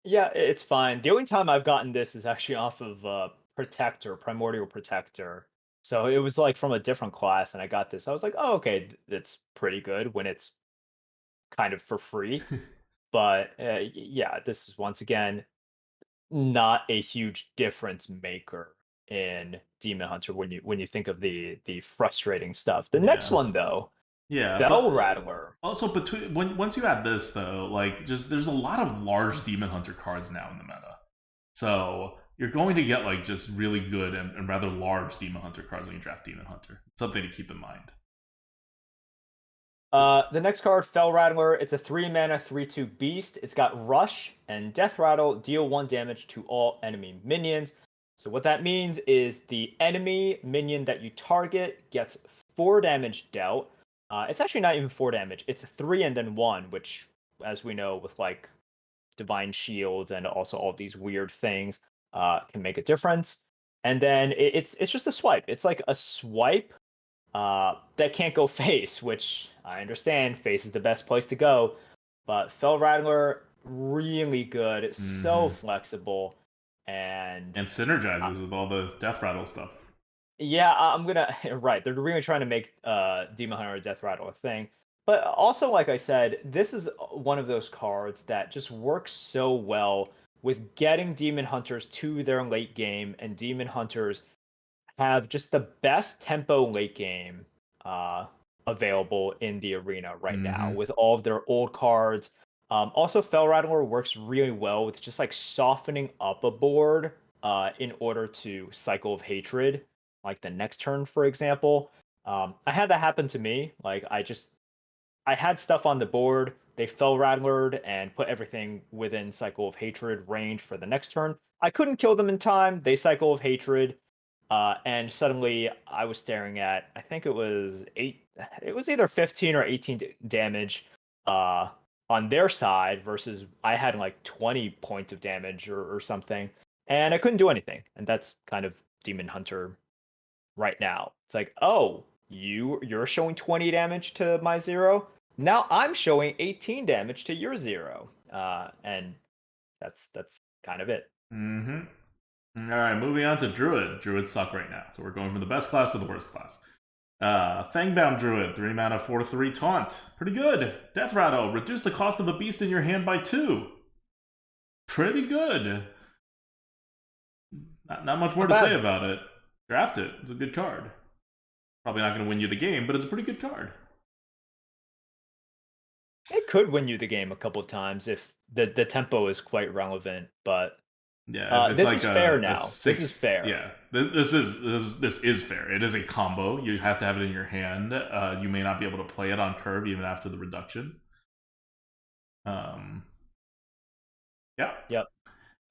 Yeah, it's fine. The only time I've gotten this is actually off of Protector, Primordial Protector. So it was like from a different class, and I got this. I was like, oh, okay, that's pretty good when it's kind of for free. But yeah, this is once again not a huge difference maker in Demon Hunter when you think of the frustrating stuff. The next Yeah. one though, Yeah, but Bell Rattler. also once you add this though, like just there's a lot of large demon hunter cards now in the meta, so you're going to get like just really good and rather large demon hunter cards when you draft demon hunter. Something to keep in mind. The next card, Fell Rattler. It's a 3 mana 3/2 beast. It's got Rush and Death Rattle. Deal 1 damage to all enemy minions. So what that means is the enemy minion that you target gets 4 damage dealt. It's actually not even 4 damage. It's 3 and then 1, which, as we know, with like divine shields and also all these weird things, can make a difference. And then it's just a swipe. It's like a swipe that can't go face, which I understand. Face is the best place to go, but Fell Rattler really good. It's so flexible, and And synergizes with all the death rattle stuff. yeah, I'm gonna right. They're really trying to make Demon Hunter or Death Rattle a thing, but also like I said, this is one of those cards that just works so well with getting Demon Hunters to their late game, and Demon Hunters have just the best tempo late game available in the arena right now with all of their old cards. Also, Fell Rattler works really well with just like softening up a board in order to Cycle of Hatred, like the next turn, for example. I had that happen to me. Like I had stuff on the board. They Fell Rattlered and put everything within Cycle of Hatred range for the next turn. I couldn't kill them in time. They Cycle of Hatred. And suddenly I was staring at, I think it was it was either 15 or 18 damage on their side versus I had like 20 points of damage or something. And I couldn't do anything. And that's kind of Demon Hunter right now. It's like, oh, you're showing 20 damage to my 0. Now I'm showing 18 damage to your 0. And That's kind of it. Mm-hmm. Alright, moving on to Druid. Druids suck right now, so we're going from the best class to the worst class. Fangbound Druid, 3 mana, 4/3 taunt. Pretty good. Death Rattle, reduce the cost of a beast in your hand by 2. Pretty good. Not much more to say about it. Draft it. It's a good card. Probably not going to win you the game, but it's a pretty good card. It could win you the game a couple of times if the tempo is quite relevant, but yeah, this is fair now. This is fair. Yeah, this is fair. It is a combo. You have to have it in your hand. You may not be able to play it on curve even after the reduction. Yeah. Yep.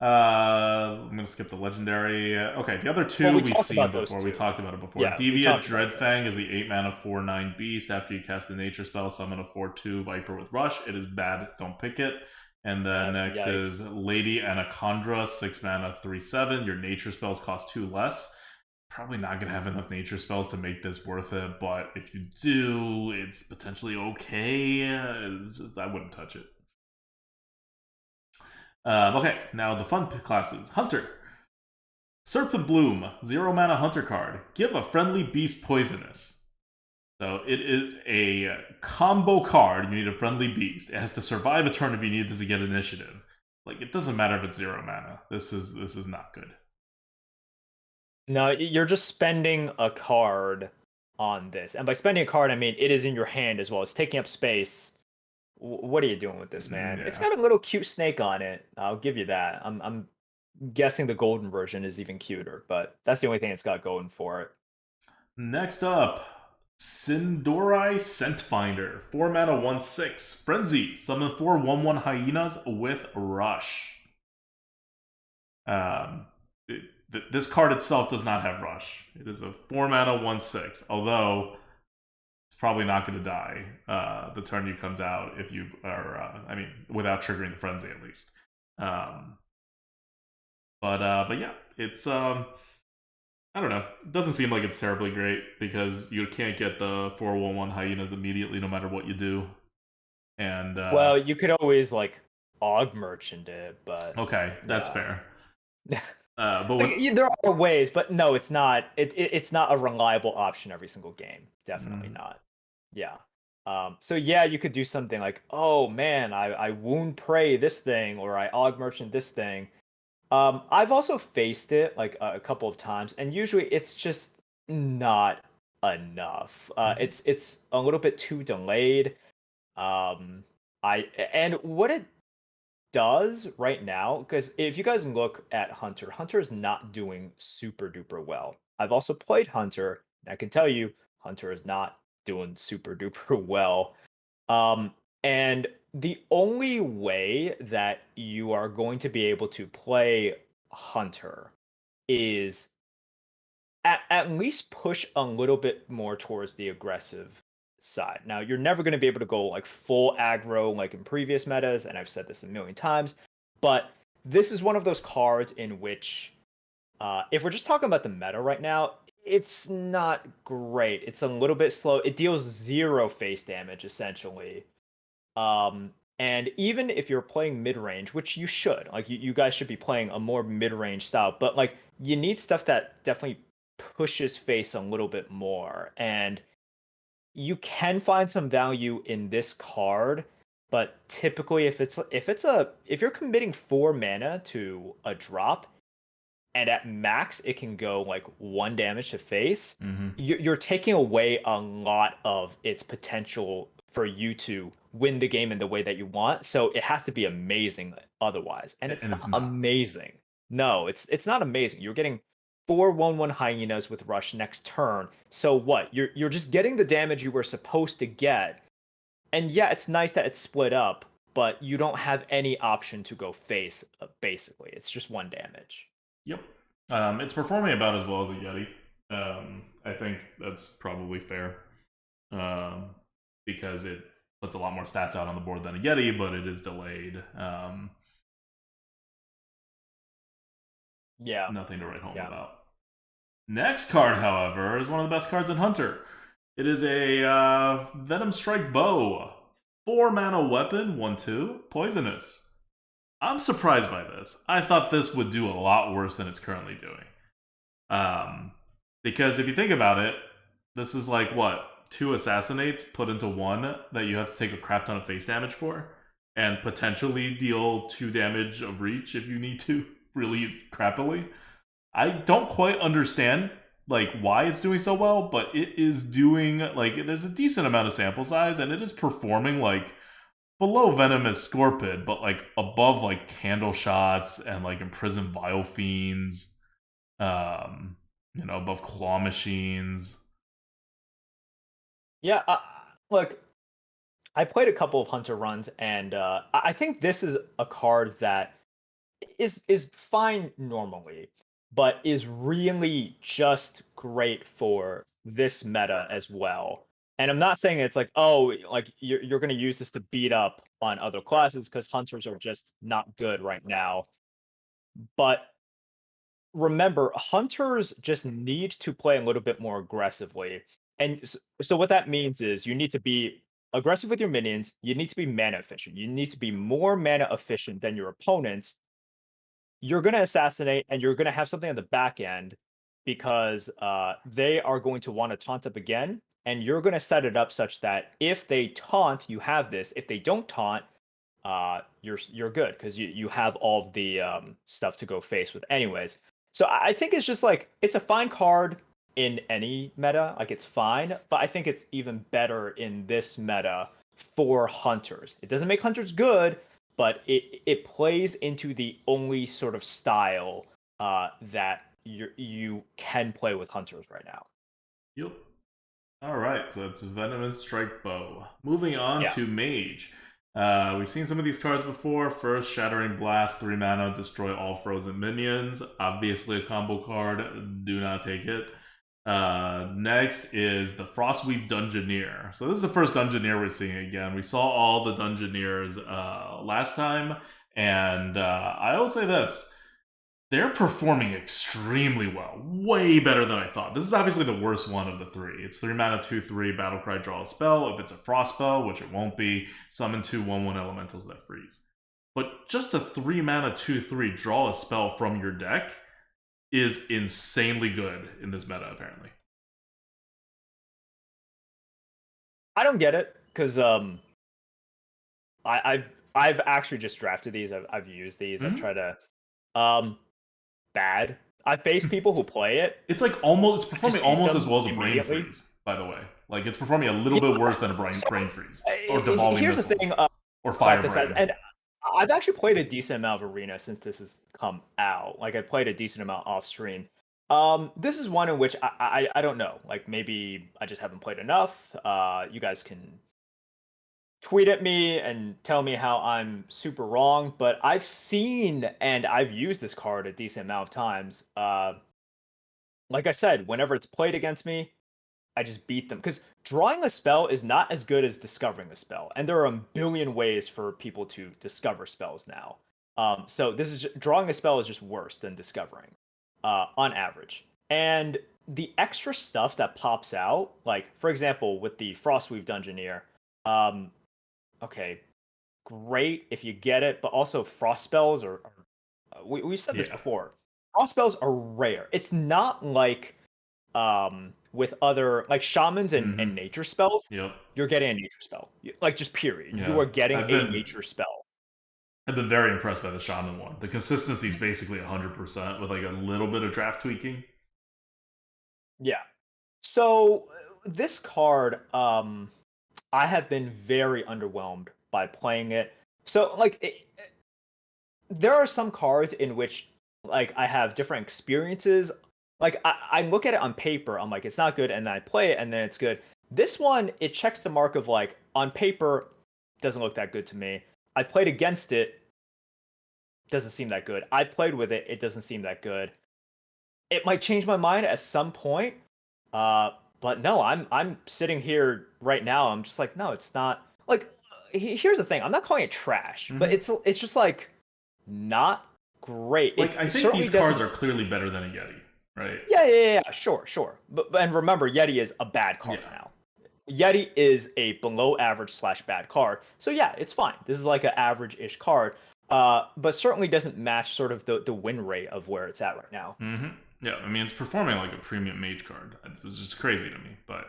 I'm gonna skip the legendary. Okay, the other two we've seen before. We talked about it before. Yeah, Deviant Dreadfang is the 8 mana 4/9 beast. After you cast a nature spell, summon a 4/2 Viper with Rush. It is bad. Don't pick it. And then next is Lady Anacondra, 6 mana 3/7. Your nature spells cost 2 less. Probably not gonna have enough nature spells to make this worth it, but if you do, it's potentially okay. I wouldn't touch it. Okay, now the fun classes. Hunter. Serpent Bloom, 0 mana Hunter card. Give a friendly beast poisonous. So it is a combo card. You need a friendly beast. It has to survive a turn if you need this to get initiative. Like, it doesn't matter if it's 0 mana. This is not good. No, you're just spending a card on this. And by spending a card, I mean it is in your hand as well. It's taking up space. What are you doing with this, man? Yeah. It's got a little cute snake on it. I'll give you that. I'm guessing the golden version is even cuter, but that's the only thing it's got going for it. Next up, Sindora Scentfinder. 4 mana 1/6. Frenzy. Summon 4 1/1 hyenas with Rush. This card itself does not have Rush. It is a 4 mana 1/6. Although it's probably not going to die the turn you comes out if you are, without triggering the Frenzy at least. But yeah, it's I don't know. It doesn't seem like it's terribly great because you can't get the 4/1/1 hyenas immediately no matter what you do. And well, you could always like Og Merchant it, but okay, that's fair. But like, there are ways, but no, it's not. It's not a reliable option every single game. Definitely not. Yeah. So yeah, you could do something like, oh man, I wound prey this thing, or I Og Merchant this thing. I've also faced it like a couple of times, and usually it's just not enough. It's a little bit too delayed. And what it does right now, because if you guys look at Hunter is not doing super duper well. I've also played Hunter, and I can tell you, Hunter is not doing super duper well. And the only way that you are going to be able to play Hunter is at least push a little bit more towards the aggressive side. Now, you're never going to be able to go like full aggro like in previous metas, and I've said this a million times, but this is one of those cards in which, if we're just talking about the meta right now, it's not great. It's a little bit slow. It deals 0 face damage, essentially. And even if you're playing mid-range, which you should, like you guys should be playing a more mid-range style, but like you need stuff that definitely pushes face a little bit more. And you can find some value in this card, but typically if you're committing 4 mana to a drop, and at max it can go like 1 damage to face, you're taking away a lot of its potential for you to win the game in the way that you want. So it has to be amazing otherwise, and it's not amazing. No, it's not amazing. You're getting 4 1/1 hyenas with Rush next turn. So what? You're just getting the damage you were supposed to get. And yeah, it's nice that it's split up, but you don't have any option to go face, basically. It's just 1 damage. Yep. It's performing about as well as a Yeti. I think that's probably fair. Because it puts a lot more stats out on the board than a Yeti, but it is delayed. Yeah. Nothing to write home about. Next card, however, is one of the best cards in Hunter. It is a Venom Strike Bow. 4 mana weapon, 1/2, poisonous. I'm surprised by this. I thought this would do a lot worse than it's currently doing. Because if you think about it, this is like what? 2 assassinates put into 1 that you have to take a crap ton of face damage for, and potentially deal 2 damage of reach if you need to, really crappily. I don't quite understand like why it's doing so well, but it is doing like there's a decent amount of sample size, and it is performing like below Venomous Scorpid, but like above like Candle Shots and like Imprisoned Vile Fiends, above Claw Machines. Yeah, look, I played a couple of Hunter runs, and I think this is a card that is fine normally, but is really just great for this meta as well. And I'm not saying it's like, oh, like you're going to use this to beat up on other classes because hunters are just not good right now. But remember, hunters just need to play a little bit more aggressively. And so what that means is you need to be aggressive with your minions. You need to be mana efficient. You need to be more mana efficient than your opponents. You're going to assassinate, and you're going to have something on the back end because they are going to want to taunt up again, and you're going to set it up such that if they taunt, you have this. If they don't taunt, you're good because you have all of the stuff to go face with anyways. So I think it's just like it's a fine card in any meta, like it's fine, but I think it's even better in this meta for hunters. It doesn't make hunters good, but it plays into the only sort of style that you can play with hunters right now. Yep. All right, so it's Venomous Strike Bow. Moving on to Mage. We've seen some of these cards before. First, Shattering Blast, 3 mana, destroy all frozen minions. Obviously a combo card. Do not take it. Next is the Frostweed Dungeoneer. So this is the first Dungeoneer we're seeing again. We saw all the Dungeoneers last time, and I will say this. They're performing extremely well. Way better than I thought. This is obviously the worst one of the 3. It's 3 mana, 2/3, Battlecry, draw a spell. If it's a frost spell, which it won't be, summon 2 1/1 elementals that freeze. But just a 3 mana, 2/3, draw a spell from your deck is insanely good in this meta, apparently. I don't get it, because I've actually just drafted these. I've used these. I've tried to bad. I face people who play it. It's like it's performing almost as well as a Brain Freeze, by the way. Like it's performing a little bit worse than a Brain Freeze or Devolving Here's Missiles, the thing, or Fire Brain. And I've actually played a decent amount of Arena since this has come out. Like I played a decent amount off stream. This is one in which I don't know. Like maybe I just haven't played enough. You guys can tweet at me and tell me how I'm super wrong, but I've seen and I've used this card a decent amount of times. Like I said, whenever it's played against me, I just beat them because drawing a spell is not as good as discovering a spell, and there are a billion ways for people to discover spells now. So this is drawing a spell is just worse than discovering, on average. And the extra stuff that pops out, like for example with the Frostweed Dungeoneer, okay, great if you get it, but also frost spells are we said this before. Frost spells are rare. It's not like with other like shamans and nature spells. Yep. You're getting a nature spell. Like just period. You are getting a nature spell. I've been very impressed by the shaman one. The consistency is basically 100% with like a little bit of draft tweaking. Yeah. So this card, I have been very underwhelmed by playing it. So like there are some cards in which like I have different experiences. Like I look at it on paper, I'm like, it's not good, and then I play it and then it's good. This one, it checks the mark of like on paper, doesn't look that good to me. I played against it, doesn't seem that good. I played with it, it doesn't seem that good. It might change my mind at some point. But no, I'm sitting here right now, I'm just like, no, it's not. Like here's the thing, I'm not calling it trash, but it's just like not great. Like I think these cards are clearly better than a Yeti. Right. Yeah. Sure. But and remember, Yeti is a bad card now. Yeti is a below average / bad card. So yeah, it's fine. This is like an average-ish card. but certainly doesn't match sort of the win rate of where it's at right now. Mm-hmm. Yeah, I mean, it's performing like a premium mage card. It was just crazy to me, but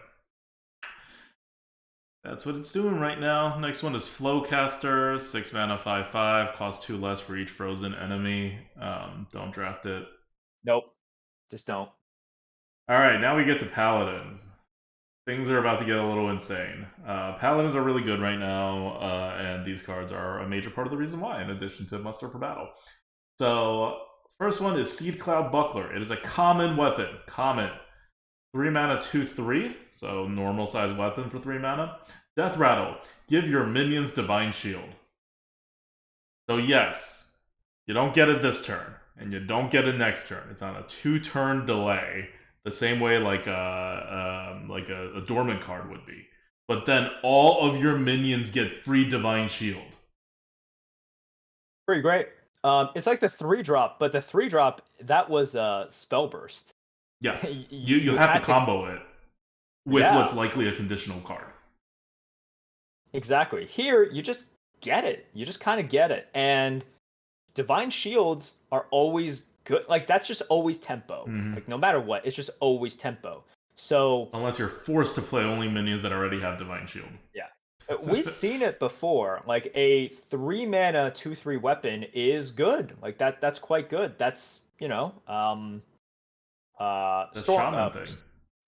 that's what it's doing right now. Next one is Flowcaster, 6 mana, 5/5, costs 2 less for each frozen enemy. Don't draft it. Nope, just don't. All right, now we get to Paladins. Things are about to get a little insane. Paladins are really good right now, and these cards are a major part of the reason why, in addition to Muster for Battle. So, first one is Seed Cloud Buckler. It is a common weapon. Common. 3 mana, 2/3. So, normal size weapon for 3 mana. Death Rattle. Give your minions Divine Shield. So, yes, you don't get it this turn, and you don't get it next turn. It's on a 2-turn delay, the same way like a dormant card would be. But then all of your minions get free Divine Shield. Pretty great. It's like the 3-drop, but the 3-drop, that was a spell burst. Yeah, you have to combo it with what's likely a conditional card. Exactly. Here, you just get it. You just kind of get it. And Divine Shields are always good. Like, that's just always tempo. Mm-hmm. Like, no matter what, it's just always tempo. So unless you're forced to play only minions that already have Divine Shield. Yeah. We've seen it before. Like, a 3 mana 2/3 weapon is good. Like, that's quite good. That's, the Storm Shaman thing.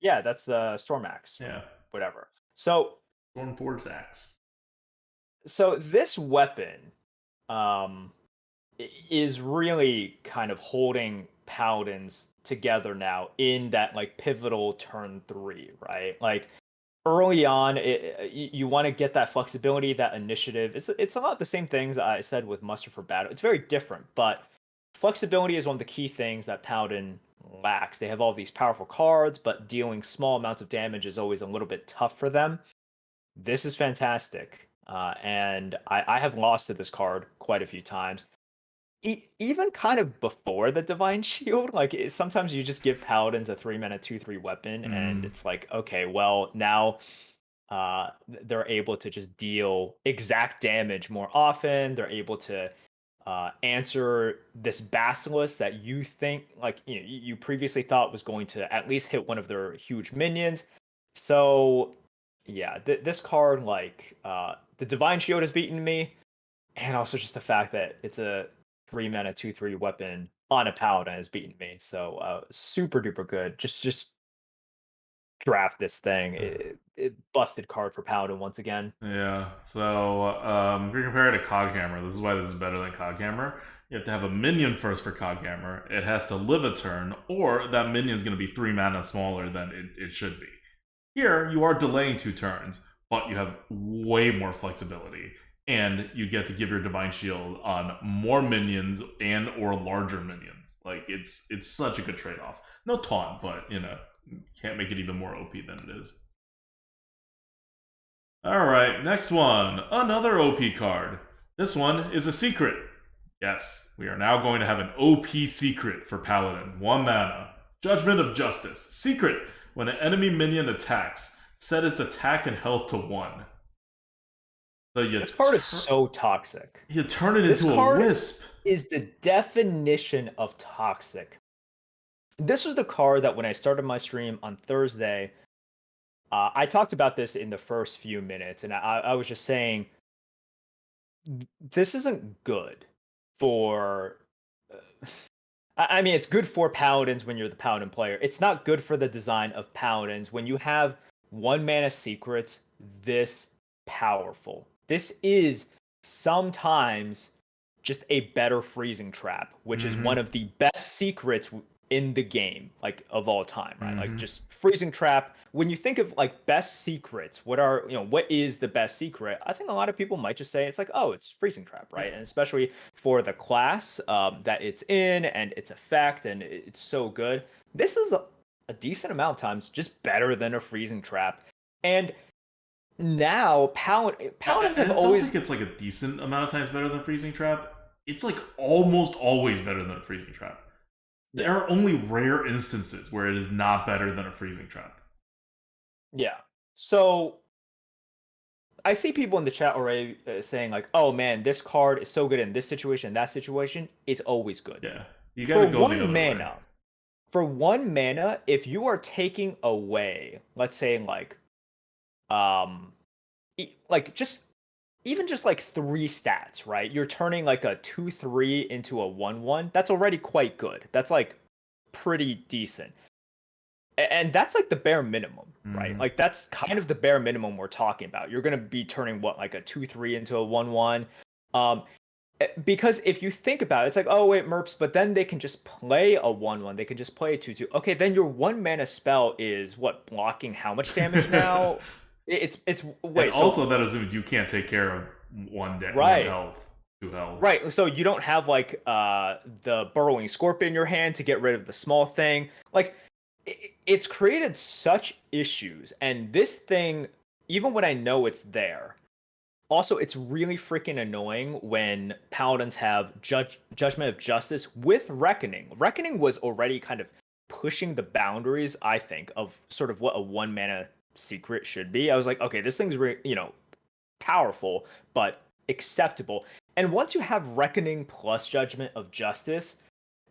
Yeah, that's the Stormax. Yeah. Whatever. So Stormforged Axe. So this weapon is really kind of holding Paladins together now in that like pivotal turn 3, right? Like early on, you want to get that flexibility, that initiative. It's a lot of the same things I said with Muster for Battle. It's very different, but flexibility is one of the key things that Paladin lacks. They have all these powerful cards, but dealing small amounts of damage is always a little bit tough for them. This is fantastic. And I have lost to this card quite a few times. Even kind of before the Divine Shield, like sometimes you just give Paladins a 3 mana 2/3 weapon, and it's like, okay, well now they're able to just deal exact damage more often. They're able to answer this Basilisk that you think, like you previously thought was going to at least hit one of their huge minions. So yeah, this card, like the Divine Shield has beaten me, and also just the fact that it's a 3 mana 2/3 weapon on a Paladin has beaten me. So super duper good. Just draft this thing. It busted card for Paladin once again. Yeah. So if you compare it to Coghammer, this is why this is better than Coghammer. You have to have a minion first for Coghammer. It has to live a turn, or that minion is going to be 3 mana smaller than it should be. Here, you are delaying 2 turns, but you have way more flexibility, and you get to give your Divine Shield on more minions and or larger minions. Like, it's such a good trade-off. No taunt, but, can't make it even more OP than it is. Alright, next one. Another OP card. This one is a secret. Yes, we are now going to have an OP secret for Paladin. 1 mana. Judgment of Justice. Secret. When an enemy minion attacks, set its attack and health to 1. So this card is so toxic. You turn it into a wisp. Is the definition of toxic. This was the card that when I started my stream on Thursday, I talked about this in the first few minutes, and I was just saying, this isn't good for... I mean, it's good for Paladins when you're the Paladin player. It's not good for the design of Paladins when you have 1 mana secrets this powerful. This is sometimes just a better freezing trap, which is one of the best secrets in the game, like of all time, right? Like just freezing trap. When you think of like best secrets, what is the best secret? I think a lot of people might just say it's like, oh, it's freezing trap, right? And especially for the class that it's in and its effect, and it's so good. This is a decent amount of times just better than a freezing trap. And now Paladins have always... I don't think it's like a decent amount of times better than freezing trap. It's like almost always better than a freezing trap. There are only rare instances where it is not better than a freezing trap. Yeah. So I see people in the chat already saying like, "Oh man, this card is so good in this situation, that situation. It's always good." Yeah, you got For to go the one other way. mana, for one mana, if you are taking away, let's say like, um, like just even just like 3 stats, right? You're turning like a 2/3 into a 1/1. That's already quite good. That's like pretty decent. And that's like the bare minimum, right? Mm-hmm. Like that's kind of the bare minimum we're talking about. You're gonna be turning what, like a 2/3 into a 1/1. Um, because if you think about it, it's like, oh wait, Merps, but then they can just play a 1/1. They can just play a 2/2. Okay, then your 1 mana spell is what, blocking how much damage now? It's And wait, so also that assumes you can't take care of one right. health, 2 health. Right, so you don't have like the burrowing scorpion in your hand to get rid of the small thing. Like it's created such issues, and this thing, even when I know it's there, also it's really freaking annoying when paladins have judgment of justice with reckoning. Reckoning was already kind of pushing the boundaries, I think, of sort of what a 1 mana secret should be. I was like, okay, this thing's powerful, but acceptable. And once you have reckoning plus judgment of justice,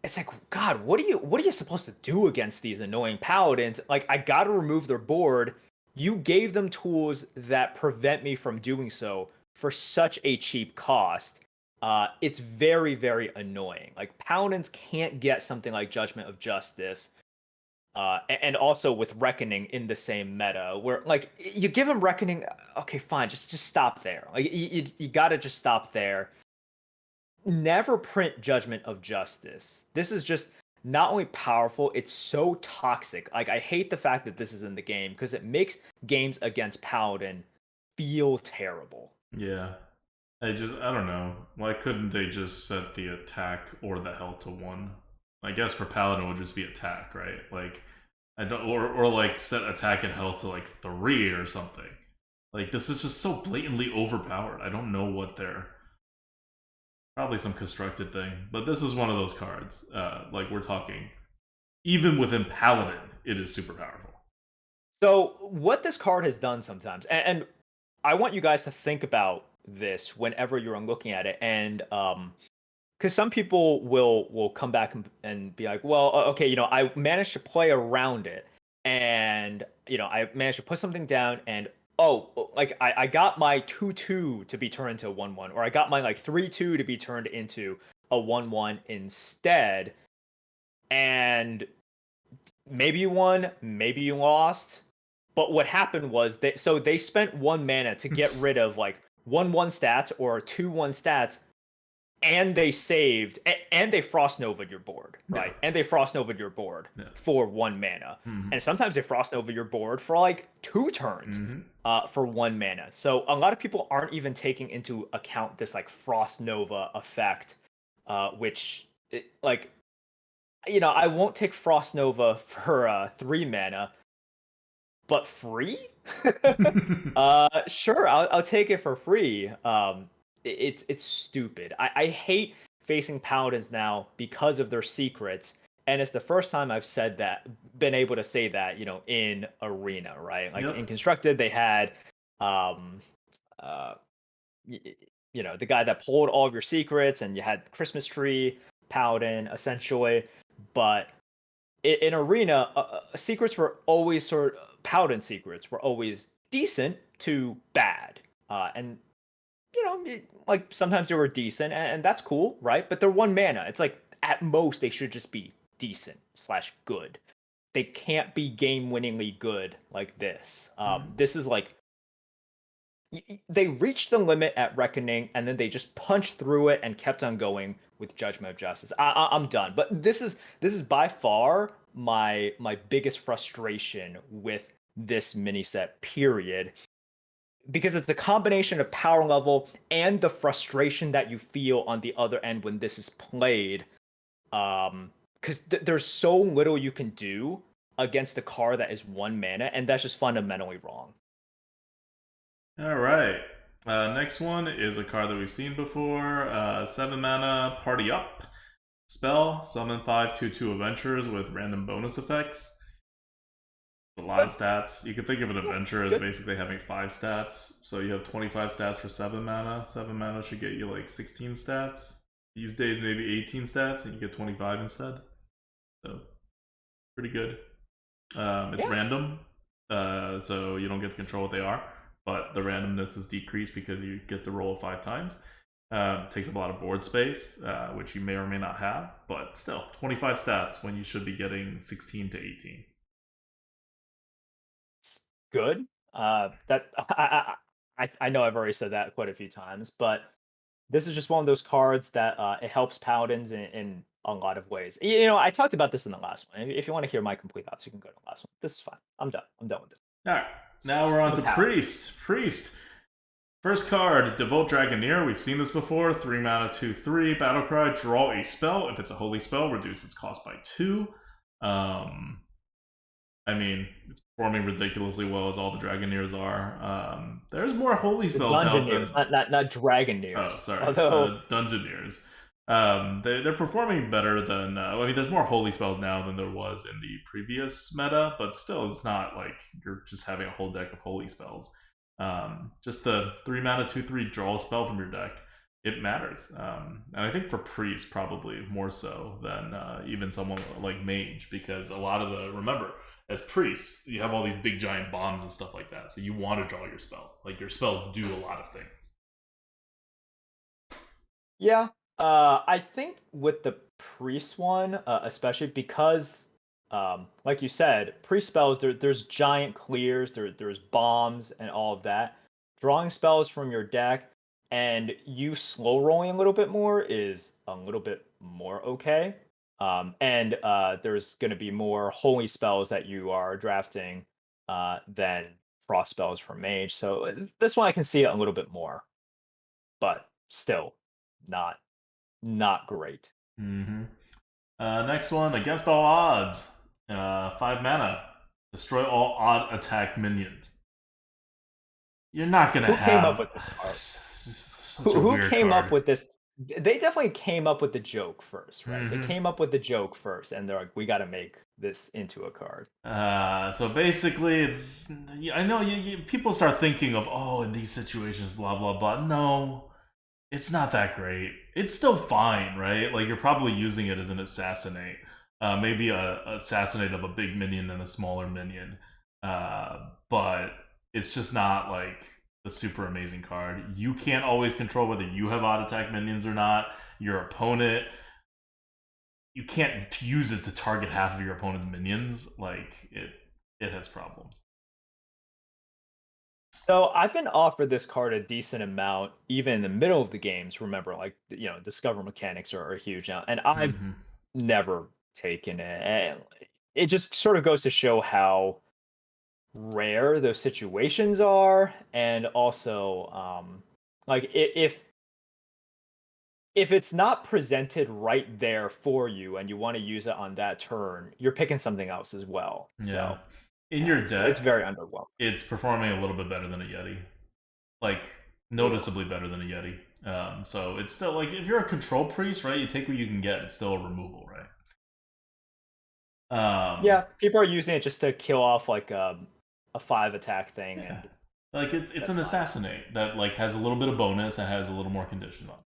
it's like, God, what are you supposed to do against these annoying paladins? Like, I gotta remove their board. You gave them tools that prevent me from doing so for such a cheap cost. It's very, very annoying. Like, paladins can't get something like judgment of justice, and also with reckoning in the same meta, where like you give them reckoning, okay, fine, just stop there. Like you gotta just stop there. Never print judgment of justice. This is just not only powerful, it's so toxic. Like I hate the fact that this is in the game because it makes games against paladin feel terrible. Yeah. I don't know. Why couldn't they just set the attack or the health to 1? I guess for Paladin it would just be attack, right? Like I don't or like set attack and health to like 3 or something. Like this is just so blatantly overpowered. I don't know what they're probably some constructed thing, but this is one of those cards. Like we're talking even within Paladin, it is super powerful. So what this card has done sometimes, and I want you guys to think about this whenever you're looking at it, and because some people will come back and be like, well, okay, I managed to play around it, and I managed to put something down, and like I got my 2/2 to be turned into a 1/1, or I got my like 3/2 to be turned into a 1/1 instead, and maybe you won, maybe you lost. But what happened was they spent 1 mana to get rid of like 1/1 stats or 2/1 stats, and they saved and they frost nova'd your board, right? Yeah. And they frost nova'd your board for 1 mana. Mm-hmm. And sometimes they frost nova your board for like 2 turns for 1 mana. So a lot of people aren't even taking into account this like frost nova effect, which I won't take frost nova for 3 mana, but free? Sure, I'll take it for free. It's stupid. I hate facing paladins now because of their secrets, and it's the first time I've been able to say that, in arena, right? Like in constructed, they had, the guy that pulled all of your secrets, and you had Christmas tree paladin essentially, but in arena, secrets were always paladin secrets were always decent to bad, and like sometimes they were decent, and that's cool, right? But they're 1 mana. It's like at most they should just be decent / good. They can't be game-winningly good like this. This is like they reached the limit at reckoning, and then they just punched through it and kept on going with judgment of justice. I'm done. But this is by far my biggest frustration with this mini set, period, because it's a combination of power level and the frustration that you feel on the other end when this is played, because there's so little you can do against a card that is 1 mana, and that's just fundamentally wrong. All right. Next one is a card that we've seen before. 7 mana, Party Up. Spell, summon 5/2/2 adventurers with random bonus effects. a lot of stats. You can think of an adventure as Good. basically having 5 stats. So you have 25 stats for 7 mana. 7 mana should get you like 16 stats. These days, maybe 18 stats, and you get 25 instead. So, pretty good. It's Yeah. random, so you don't get to control what they are. But the randomness is decreased because you get to roll 5 times. Takes up a lot of board space, which you may or may not have. But still, 25 stats when you should be getting 16 to 18. It's good. That I know I've already said that quite a few times, but this is just one of those cards that it helps Paladins in a lot of ways. You know, I talked about this in the last one. If you want to hear my complete thoughts, you can go to the last one. This is fine. I'm done. I'm done with this. Alright, now we're on The to Paladin. Priest. Priest. First card, Devout Dragoneer. We've seen this before. 3 mana, 2/3. Battlecry, draw a spell. If it's a holy spell, reduce its cost by 2. I mean, it's performing ridiculously well as all the Dragoneers are. There's more holy The spells now than... Dungeoneers, not Dragoneers. Oh, sorry. Although Dungeoneers. They're performing better than... I mean, there's more holy spells now than there was in the previous meta, but still, it's not like you're just having a whole deck of holy spells. Just the 3 mana, 2/3 draw a spell from your deck. It matters. And I think for Priest, probably more so than even someone like Mage, because a lot of the... Remember, as priests, you have all these big giant bombs and stuff like that, so you want to draw your spells. Like, your spells do a lot of things. yeah, I think with the priest one, especially because, like you said, priest spells there's giant clears, there's bombs and all of that. Drawing spells from your deck and you slow rolling a little bit more is a little bit more okay. And there's going to be more holy spells that you are drafting than frost spells from mage. So this one I can see it a little bit more, but still not great. Mm-hmm. Next one, Against All Odds. 5 mana. Destroy all odd attack minions. You're not gonna Who came have... up with this card? Such a Who weird came card. up with this? They definitely came up with the joke first, right? They Mm-hmm. came up with the joke first, and they're like, "We got to make this into a card." So basically, it's... I know people start thinking of, oh, in these situations, blah, blah, blah. No, it's not that great. It's still fine, right? Like, you're probably using it as an assassinate. Maybe a assassinate of a big minion and a smaller minion. But it's just not, like, the super amazing card. You can't always control whether you have odd attack minions or not. Your opponent... You can't use it to target half of your opponent's minions. Like, it has problems. So I've been offered this card a decent amount, even in the middle of the games. Remember, like discover mechanics are huge now, and I've Mm-hmm. never taken it. And it just sort of goes to show how rare those situations are, and also like if it's not presented right there for you and you want to use it on that turn, you're picking something else as well. Yeah. So In yeah, your it's deck, very underwhelming. it's performing a little bit better than a Yeti. Like, noticeably better than a Yeti. So it's still, like, if you're a control priest, right, you take what you can get, it's still a removal, right? Yeah, people are using it just to kill off like a 5 attack thing, Yeah. and Like, it's that's an fine. assassinate that, like, has a little bit of bonus and has a little more condition on it.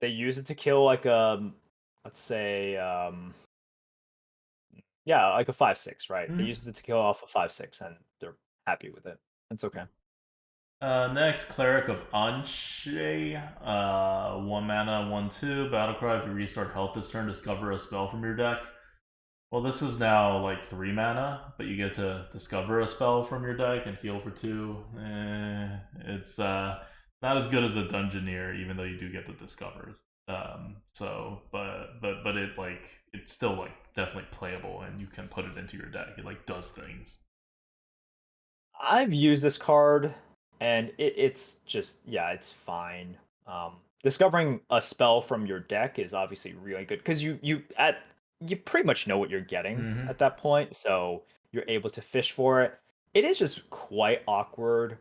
They use it to kill like let's say yeah, like a 5/6, right? They Mhm. use it to kill off a 5/6, and they're happy with it. It's okay. Next, Cleric of Unshay. 1 mana, 1/2. Battlecry, if you restart health this turn, discover a spell from your deck. Well, this is now like 3 mana, but you get to discover a spell from your deck and heal for 2. It's not as good as the Dungeoneer, even though you do get the discovers. But it, like, it's still, like, definitely playable, and you can put it into your deck. It, like, does things. I've used this card, and it's just it's fine. Discovering a spell from your deck is obviously really good because you pretty much know what you're getting Mm-hmm. at that point, so you're able to fish for it. It is just quite awkward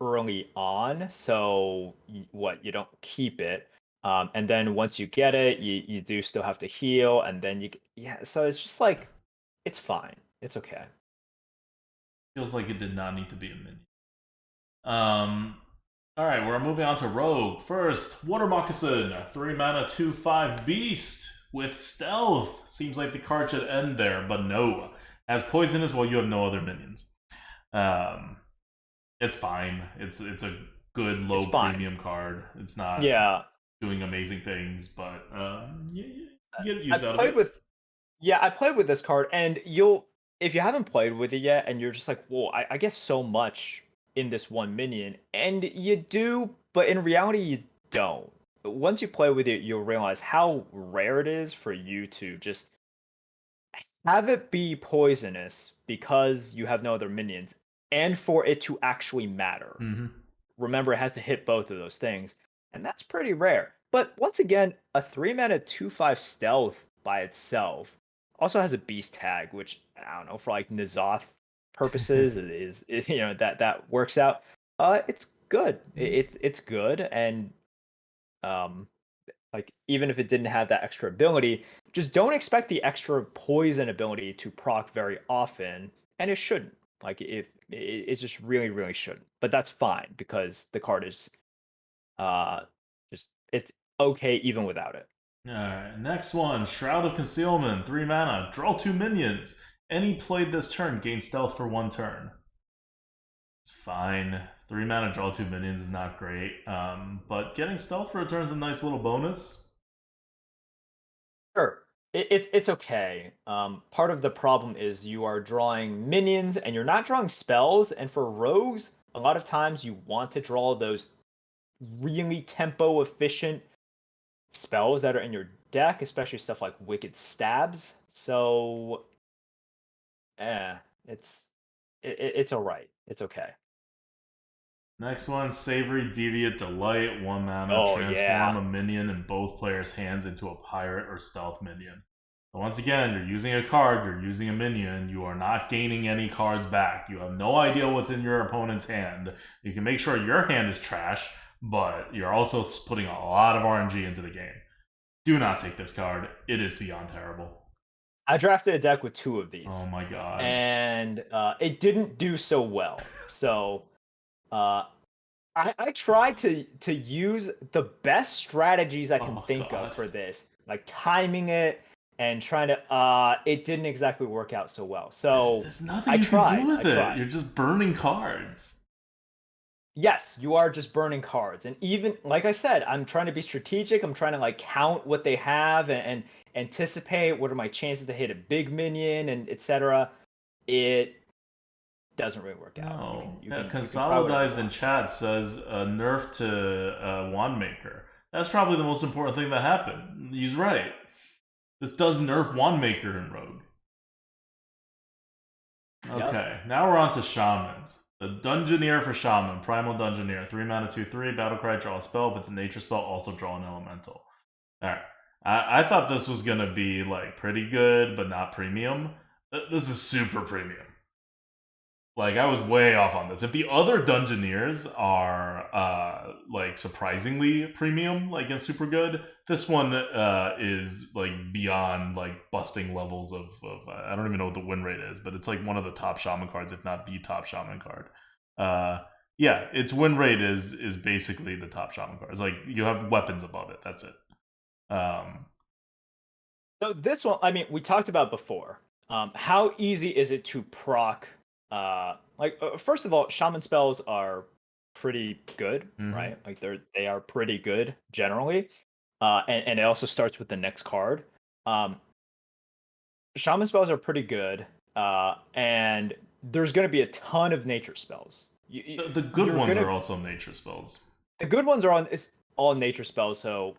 early on, so you don't keep it, and then once you get it, you do still have to heal, and then so it's just like it's fine. It's okay. Feels like it did not need to be a minion. All right, we're moving on to Rogue. First, Water Moccasin, a 3-mana 2/5 beast with stealth. Seems like the card should end there, but no. As poisonous while you have no other minions. It's fine. It's a good low premium card. It's not doing amazing things, but you get use out of it. I played with this card, and if you haven't played with it yet, and you're just like, whoa, I guess so much in this one minion, and you do, but in reality you don't. Once you play with it, you'll realize how rare it is for you to just have it be poisonous because you have no other minions, and for it to actually matter. Remember, it has to hit both of those things, and that's pretty rare. But once again, a 3-mana 2/5 stealth by itself also has a beast tag, which I don't know, for like N'Zoth purposes is that works out. It's good. It's good, and like even if it didn't have that extra ability, just don't expect the extra poison ability to proc very often, and it shouldn't. Like if it just really shouldn't. But that's fine because the card is just it's okay even without it. Alright, next one, Shroud of Concealment, 3 mana, draw 2 minions. Any played this turn gains stealth for 1 turn. It's fine. 3 mana, draw 2 minions is not great, but getting stealth for a turn is a nice little bonus. Sure. It's okay. Part of the problem is you are drawing minions and you're not drawing spells, and for rogues, a lot of times you want to draw those really tempo efficient spells that are in your deck, especially stuff like Wicked Stabs. So, it's alright. It's okay. Next one, Savory Deviant Delight, 1 mana, transform a minion in both players' hands into a pirate or stealth minion. So once again, you're using a card, you're using a minion, you are not gaining any cards back. You have no idea what's in your opponent's hand. You can make sure your hand is trash, but you're also putting a lot of RNG into the game. Do not take this card. It is beyond terrible. I drafted a deck with 2 of these. Oh my god. And it didn't do so well. So I tried to use the best strategies I can think of for this, like timing it and trying to. It didn't exactly work out so well. So there's nothing you can do with it. You're just burning cards. Yes, you are just burning cards, and even like I said, I'm trying to be strategic. I'm trying to like count what they have and anticipate what are my chances to hit a big minion and etc. It doesn't really work out. No. Consolidized in chat says a nerf to Wandmaker. That's probably the most important thing that happened. He's right. This does nerf Wandmaker in Rogue. Okay, now we're on to Shamans. The Dungeoneer for Shaman, Primal Dungeoneer, 3 mana 2/3, Battlecry, draw a spell. If it's a nature spell, also draw an elemental. Alright. I thought this was gonna be like pretty good, but not premium. This is super premium. Like, I was way off on this. If the other Dungeoneers are like surprisingly premium, like and super good, this one is like beyond like busting levels of I don't even know what the win rate is, but it's like one of the top Shaman cards, if not the top Shaman card. Yeah, its win rate is basically the top Shaman card. It's like you have weapons above it. That's it. So this one, I mean, we talked about before. How easy is it to proc? First of all, shaman spells are pretty good, right? Like they are pretty good generally, and it also starts with the next card. Shaman spells are pretty good, and there's going to be a ton of nature spells. The good ones are also nature spells. The good ones are all nature spells. So,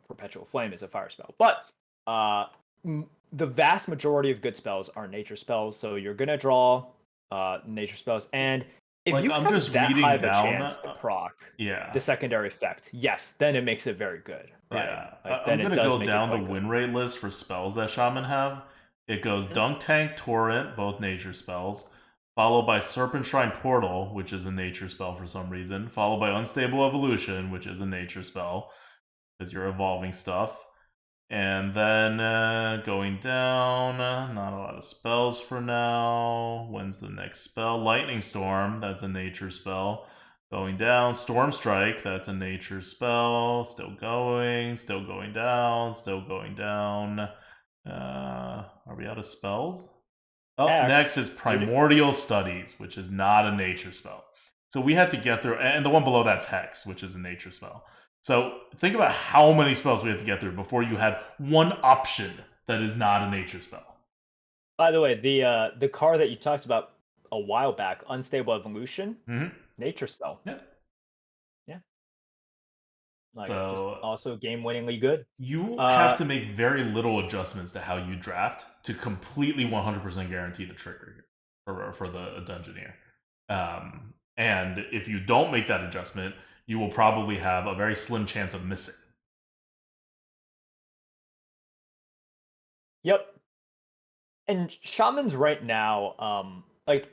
Perpetual Flame is a fire spell, but the vast majority of good spells are nature spells. So you're going to draw nature spells, and if like, you have just that high of a chance to proc the secondary effect, yes, then it makes it very good. Right? Yeah, like, I'm gonna go down the win rate list for spells that Shaman have. It goes Dunk Tank, Torrent, both nature spells, followed by Serpent Shrine Portal, which is a nature spell for some reason, followed by Unstable Evolution, which is a nature spell because you're evolving stuff, And then going down, not a lot of spells for now. When's the next spell? Lightning Storm, that's a nature spell. Going down, Storm Strike, that's a nature spell. Still going down, still going down. Are we out of spells? Up next is Primordial Studies, which is not a nature spell. So we had to get through, and the one below that's Hex, which is a nature spell. So think about how many spells we had to get through before you had one option that is not a nature spell. By the way, the card that you talked about a while back, Unstable Evolution, nature spell. Yeah. Like, so, just also game-winningly good. You have to make very little adjustments to how you draft to completely 100% guarantee the trigger for the Dungeoneer. And if you don't make that adjustment, you will probably have a very slim chance of missing. Yep. And Shamans right now, like,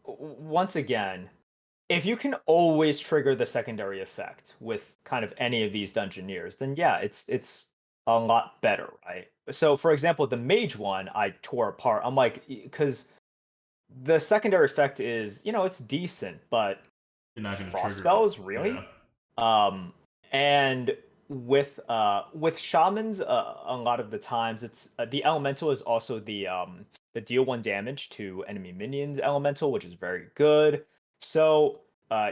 once again, if you can always trigger the secondary effect with kind of any of these Dungeoneers, then yeah, it's a lot better, right? So, for example, the Mage one I tore apart. I'm like, because the secondary effect is, it's decent, but you're not going to frost trigger spells, really? Yeah. And with Shamans, a lot of the times it's the Elemental is also the deal 1 damage to enemy minions elemental, which is very good. So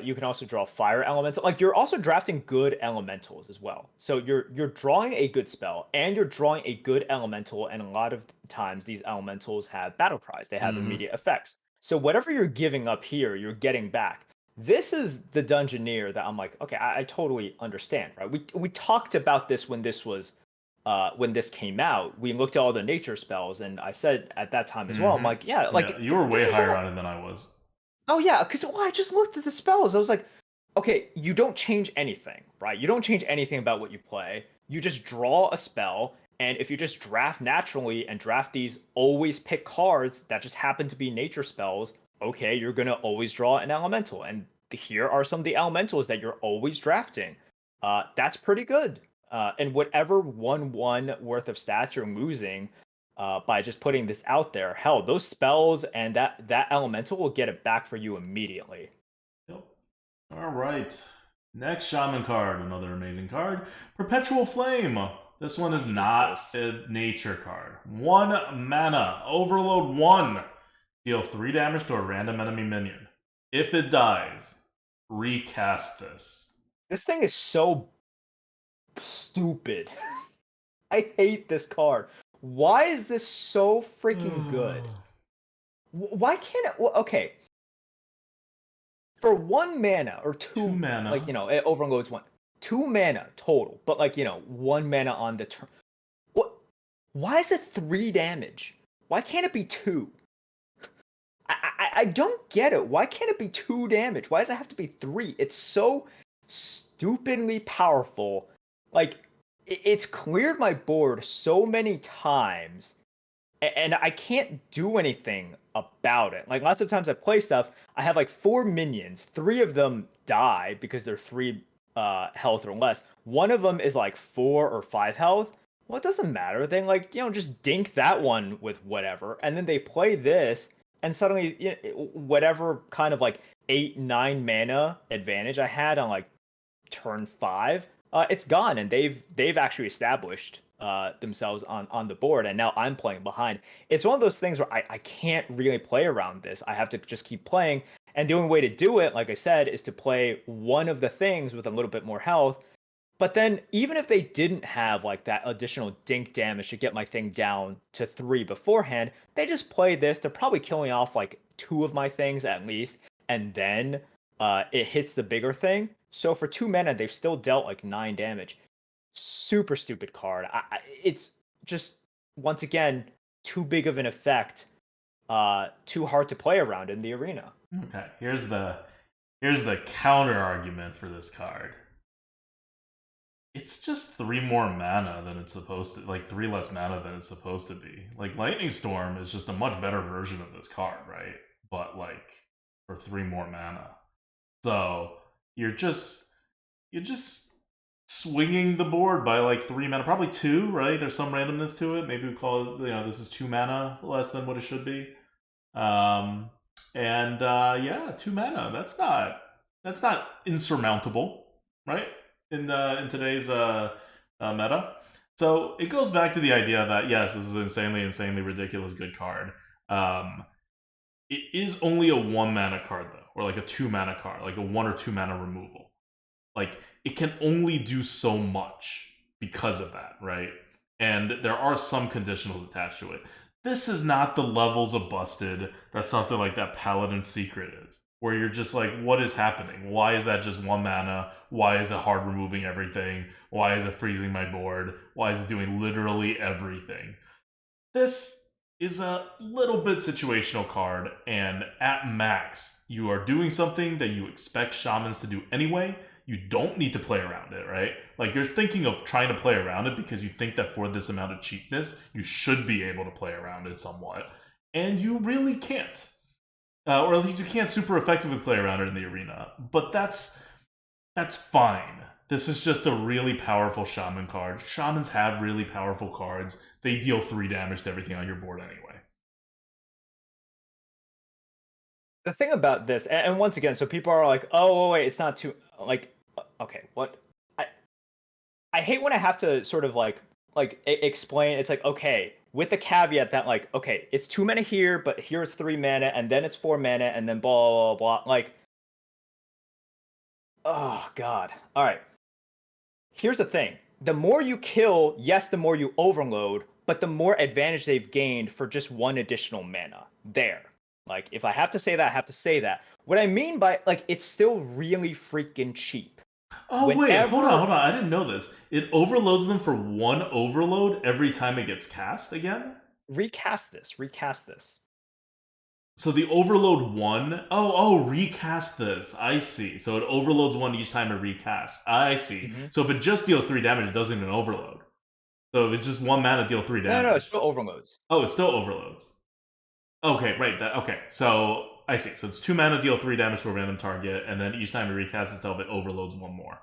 you can also draw fire elemental. Like, you're also drafting good elementals as well. So you're drawing a good spell and you're drawing a good elemental, and a lot of times these elementals have battle cries. They have immediate effects. So whatever you're giving up here, you're getting back. This is the Dungeoneer that I'm like, okay, I totally understand, right? We talked about this when this was when this came out. We looked at all the nature spells, and I said at that time as well, I'm like, yeah, like you were way higher on it than I was. Oh yeah, because I just looked at the spells. I was like, okay, you don't change anything, right? You don't change anything about what you play. You just draw a spell, and if you just draft naturally and draft these always pick cards that just happen to be nature spells, okay, you're gonna always draw an elemental. And here are some of the elementals that you're always drafting. That's pretty good. And whatever 1/1 worth of stats you're losing by just putting this out there, hell, those spells and that elemental will get it back for you immediately. Yep. All right. Next Shaman card, another amazing card. Perpetual Flame. This one is not a nature card. 1 mana. Overload 1. Deal 3 damage to a random enemy minion. If it dies, recast this. This thing is so stupid. I hate this card. Why is this so freaking good? Why can't it? Well, okay. For 1 mana or 2 mana, like, it overloads 1. 2 mana total, but 1 mana on the turn. What? Why is it 3 damage? Why can't it be 2? I don't get it. Why can't it be 2 damage? Why does it have to be 3? It's so stupidly powerful. Like, it's cleared my board so many times, and I can't do anything about it. Like, lots of times I play stuff, I have 4 minions. 3 of them die because they're 3 health or less. One of them is 4 or 5 health. Well, it doesn't matter. Then just dink that one with whatever, and then they play this, and suddenly whatever kind of 8-9 mana advantage I had on turn 5, it's gone, and they've actually established themselves on the board, and now I'm playing behind. It's one of those things where I can't really play around this. I have to just keep playing, and the only way to do it, like I said, is to play one of the things with a little bit more health. But then, even if they didn't have that additional dink damage to get my thing down to 3 beforehand, they just play this. They're probably killing off 2 of my things at least, and then it hits the bigger thing. So for 2 mana, they've still dealt 9 damage. Super stupid card. It's just, once again, too big of an effect. Too hard to play around in the arena. Okay, here's the counter argument for this card. It's just 3 more mana than it's supposed to, 3 less mana than it's supposed to be. Lightning Storm is just a much better version of this card, right? But for 3 more mana. So you're just swinging the board by like 3 mana, probably 2, right? There's some randomness to it. Maybe we call it, this is 2 mana less than what it should be. Um, and yeah, 2 mana. That's not insurmountable, right? In today's meta. So it goes back to the idea that yes, this is an insanely ridiculous good card. It is only a 1 mana card though, or like a 2 mana card, like a 1 or 2 mana removal. Like it can only do so much because of that, right? And there are some conditionals attached to it. This is not the levels of busted that something like that Paladin Secret is, where you're just like, what is happening? Why is that just 1 mana? Why is it hard removing everything? Why is it freezing my board? Why is it doing literally everything? This is a little bit situational card, and at max, you are doing something that you expect Shamans to do anyway. You don't need to play around it, right? Like, you're thinking of trying to play around it because you think that for this amount of cheapness, you should be able to play around it somewhat. And you really can't. Or at least you can't super effectively play around it in the arena. But that's fine. This is just a really powerful Shaman card. Shamans have really powerful cards. They deal 3 damage to everything on your board anyway. The thing about this, and once again, so people are like, oh, wait, it's not too, like, okay, what? I hate when I have to sort of like explain. It's like, okay, with the caveat that like, okay, it's 2 mana here, but here it's 3 mana, and then it's 4 mana, and then blah, blah, blah. Like, oh, God. All right. Here's the thing. The more you kill, yes, the more you overload, but the more advantage they've gained for just 1 additional mana. There. Like, if I have to say that, I have to say that. What I mean by, like, it's still really freaking cheap. Oh, wait, hold on. I didn't know this. It overloads them for 1 overload every time it gets cast again? Recast this. So the overload 1... Oh, recast this. I see. So it overloads 1 each time it recasts. I see. Mm-hmm. So if it just deals 3 damage, it doesn't even overload. So if it's just 1 mana, deal 3 damage. No, it still overloads. Oh, it still overloads. Okay, right. Okay, so I see. So it's 2 mana, deal 3 damage to a random target, and then each time it recasts itself, it overloads 1 more.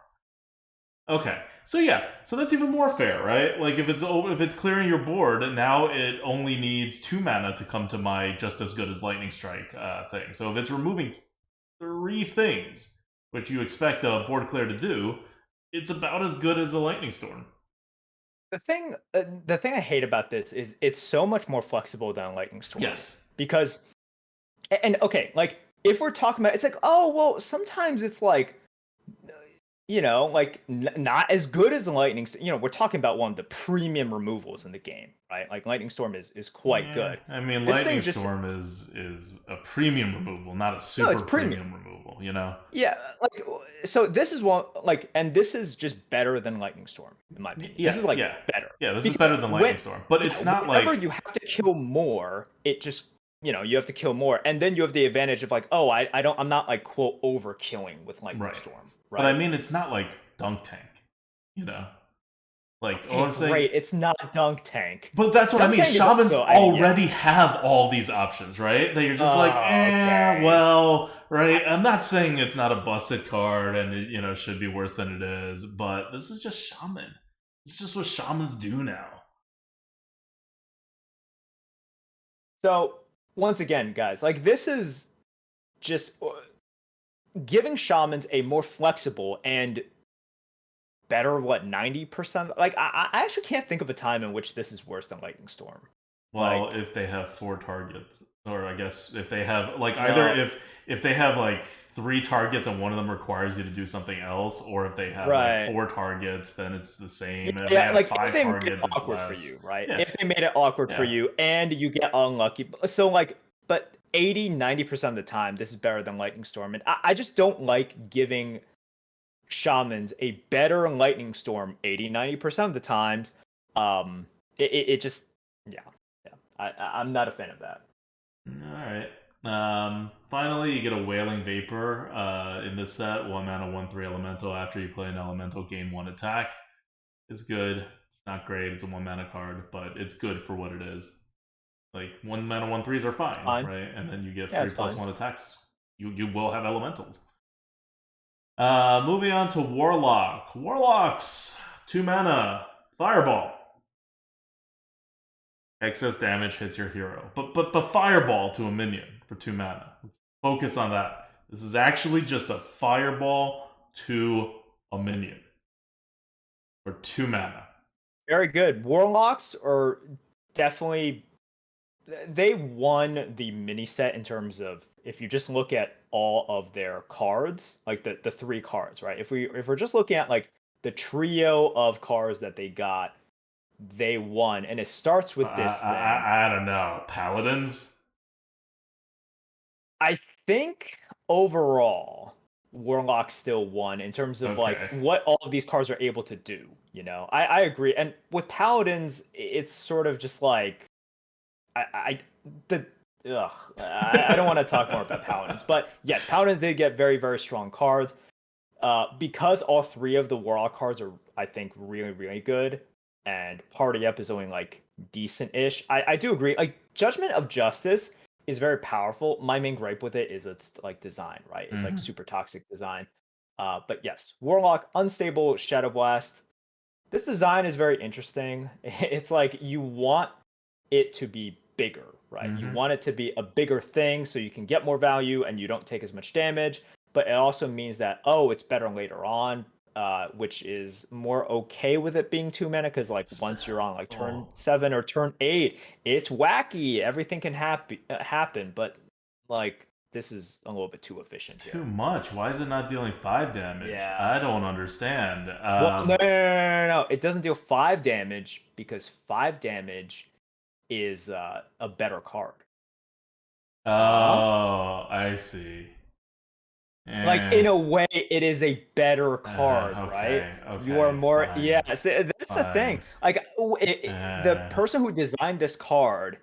Okay, so yeah, so that's even more fair, right? Like if it's clearing your board, now it only needs 2 mana to come to my just as good as lightning strike thing. So if it's removing 3 things, which you expect a board clear to do, it's about as good as a lightning storm. The thing I hate about this is it's so much more flexible than a lightning storm. Yes, because, and okay, like if we're talking about, it's like, oh well, sometimes it's like, like not as good as the lightning. We're talking about one of the premium removals in the game, right? Like lightning storm is quite good. I mean, this lightning storm is a premium removal, not a super premium removal. Yeah, like so this is one like, and this is just better than lightning storm in my opinion. This is like better. Yeah, this is better than lightning storm, but it's not like whenever you have to kill more, it just you have to kill more, and then you have the advantage of like, oh, I'm not like quote overkilling with lightning storm. Right. But I mean, it's not like Dunk Tank, Like, okay, I'm saying, great, it's not Dunk Tank. But that's what Dunk I mean. Shamans already have all these options, right? That you're just like, okay. Well, right? I'm not saying it's not a busted card and it, should be worse than it is, but this is just Shaman. It's just what Shamans do now. So, once again, guys, like, this is just giving Shamans a more flexible and better, 90%? Like, I actually can't think of a time in which this is worse than Lightning Storm. Well, like, if they have 4 targets, or I guess if they have, like, either if they have, like, 3 targets and one of them requires you to do something else, or if they have, like, 4 targets, then it's the same. If they have like, 5 if they targets, made it awkward it's less. for you, right? Yeah. If they made it awkward for you, and you get unlucky. So, like, but 80-90% of the time, this is better than Lightning Storm. And I just don't like giving Shamans a better Lightning Storm 80-90% of the times. It just, I'm not a fan of that. Alright. Finally, you get a Whaling Vapor in this set. 1 mana, 1/3 elemental. After you play an elemental, gain 1 attack. It's good. It's not great. It's a 1 mana card, but it's good for what it is. Like, 1 mana, 1/3s are fine, right? And then you get 3+1 attacks. You will have elementals. Moving on to Warlock. Warlocks, 2 mana, Fireball. Excess damage hits your hero. But Fireball to a minion for 2 mana. Let's focus on that. This is actually just a Fireball to a minion for 2 mana. Very good. Warlocks are definitely, they won the mini set in terms of, if you just look at all of their cards, like the 3 cards, right? If we're just looking at like the trio of cards that they got, they won, and it starts with this thing. I don't know. Paladins? I think overall, Warlock still won in terms of like Okay. what all of these cards are able to do. You know, I agree. And with Paladins, it's sort of just like I the I don't want to talk more about Paladins, but yes, Paladins did get very, very strong cards. Because all 3 of the Warlock cards are, I think, really, really good, and Party Up is only like decent-ish. I do agree. Like Judgment of Justice is very powerful. My main gripe with it is its like design, right? It's like super toxic design. But yes, Warlock, unstable Shadow Blast. This design is very interesting. It's like you want it to be bigger, right? You want it to be a bigger thing so you can get more value and you don't take as much damage. But it also means that, oh, it's better later on, which is more okay with it being 2 mana, because like once you're on like turn 7 or turn 8, it's wacky. Everything can happen, but like this is a little bit too efficient. It's too much. Why is it not dealing 5 damage? Yeah. I don't understand. Well, no. It doesn't deal 5 damage because 5 damage is a better card. Oh, I see. Like in a way, it is a better card, right? Okay, You are more, fine, yeah. So that's the thing. fine. Like the person who designed this card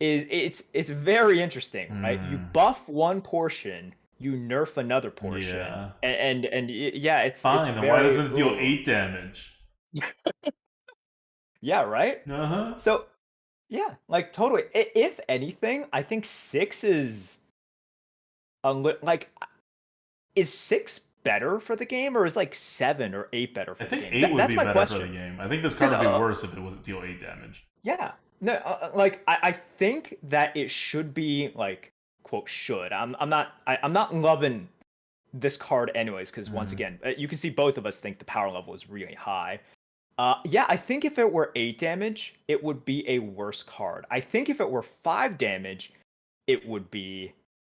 it's very interesting, right? You buff one portion, you nerf another portion, Yeah. and yeah, it's Fine. it's Then very, why doesn't it deal 8 damage? Yeah, right. Uh-huh. So yeah, like totally. If anything, I think 6 is like, is 6 better for the game, or is like 7 or 8 better for the game? I think 8 would That's be my better question. for the game. I think this card would be worse if it was deal 8 damage. Yeah. No, like I think that it should be like, quote, should. I'm not loving this card anyways, because once again, you can see both of us think the power level is really high. Yeah, I think if it were 8 damage, it would be a worse card. I think if it were 5 damage, it would be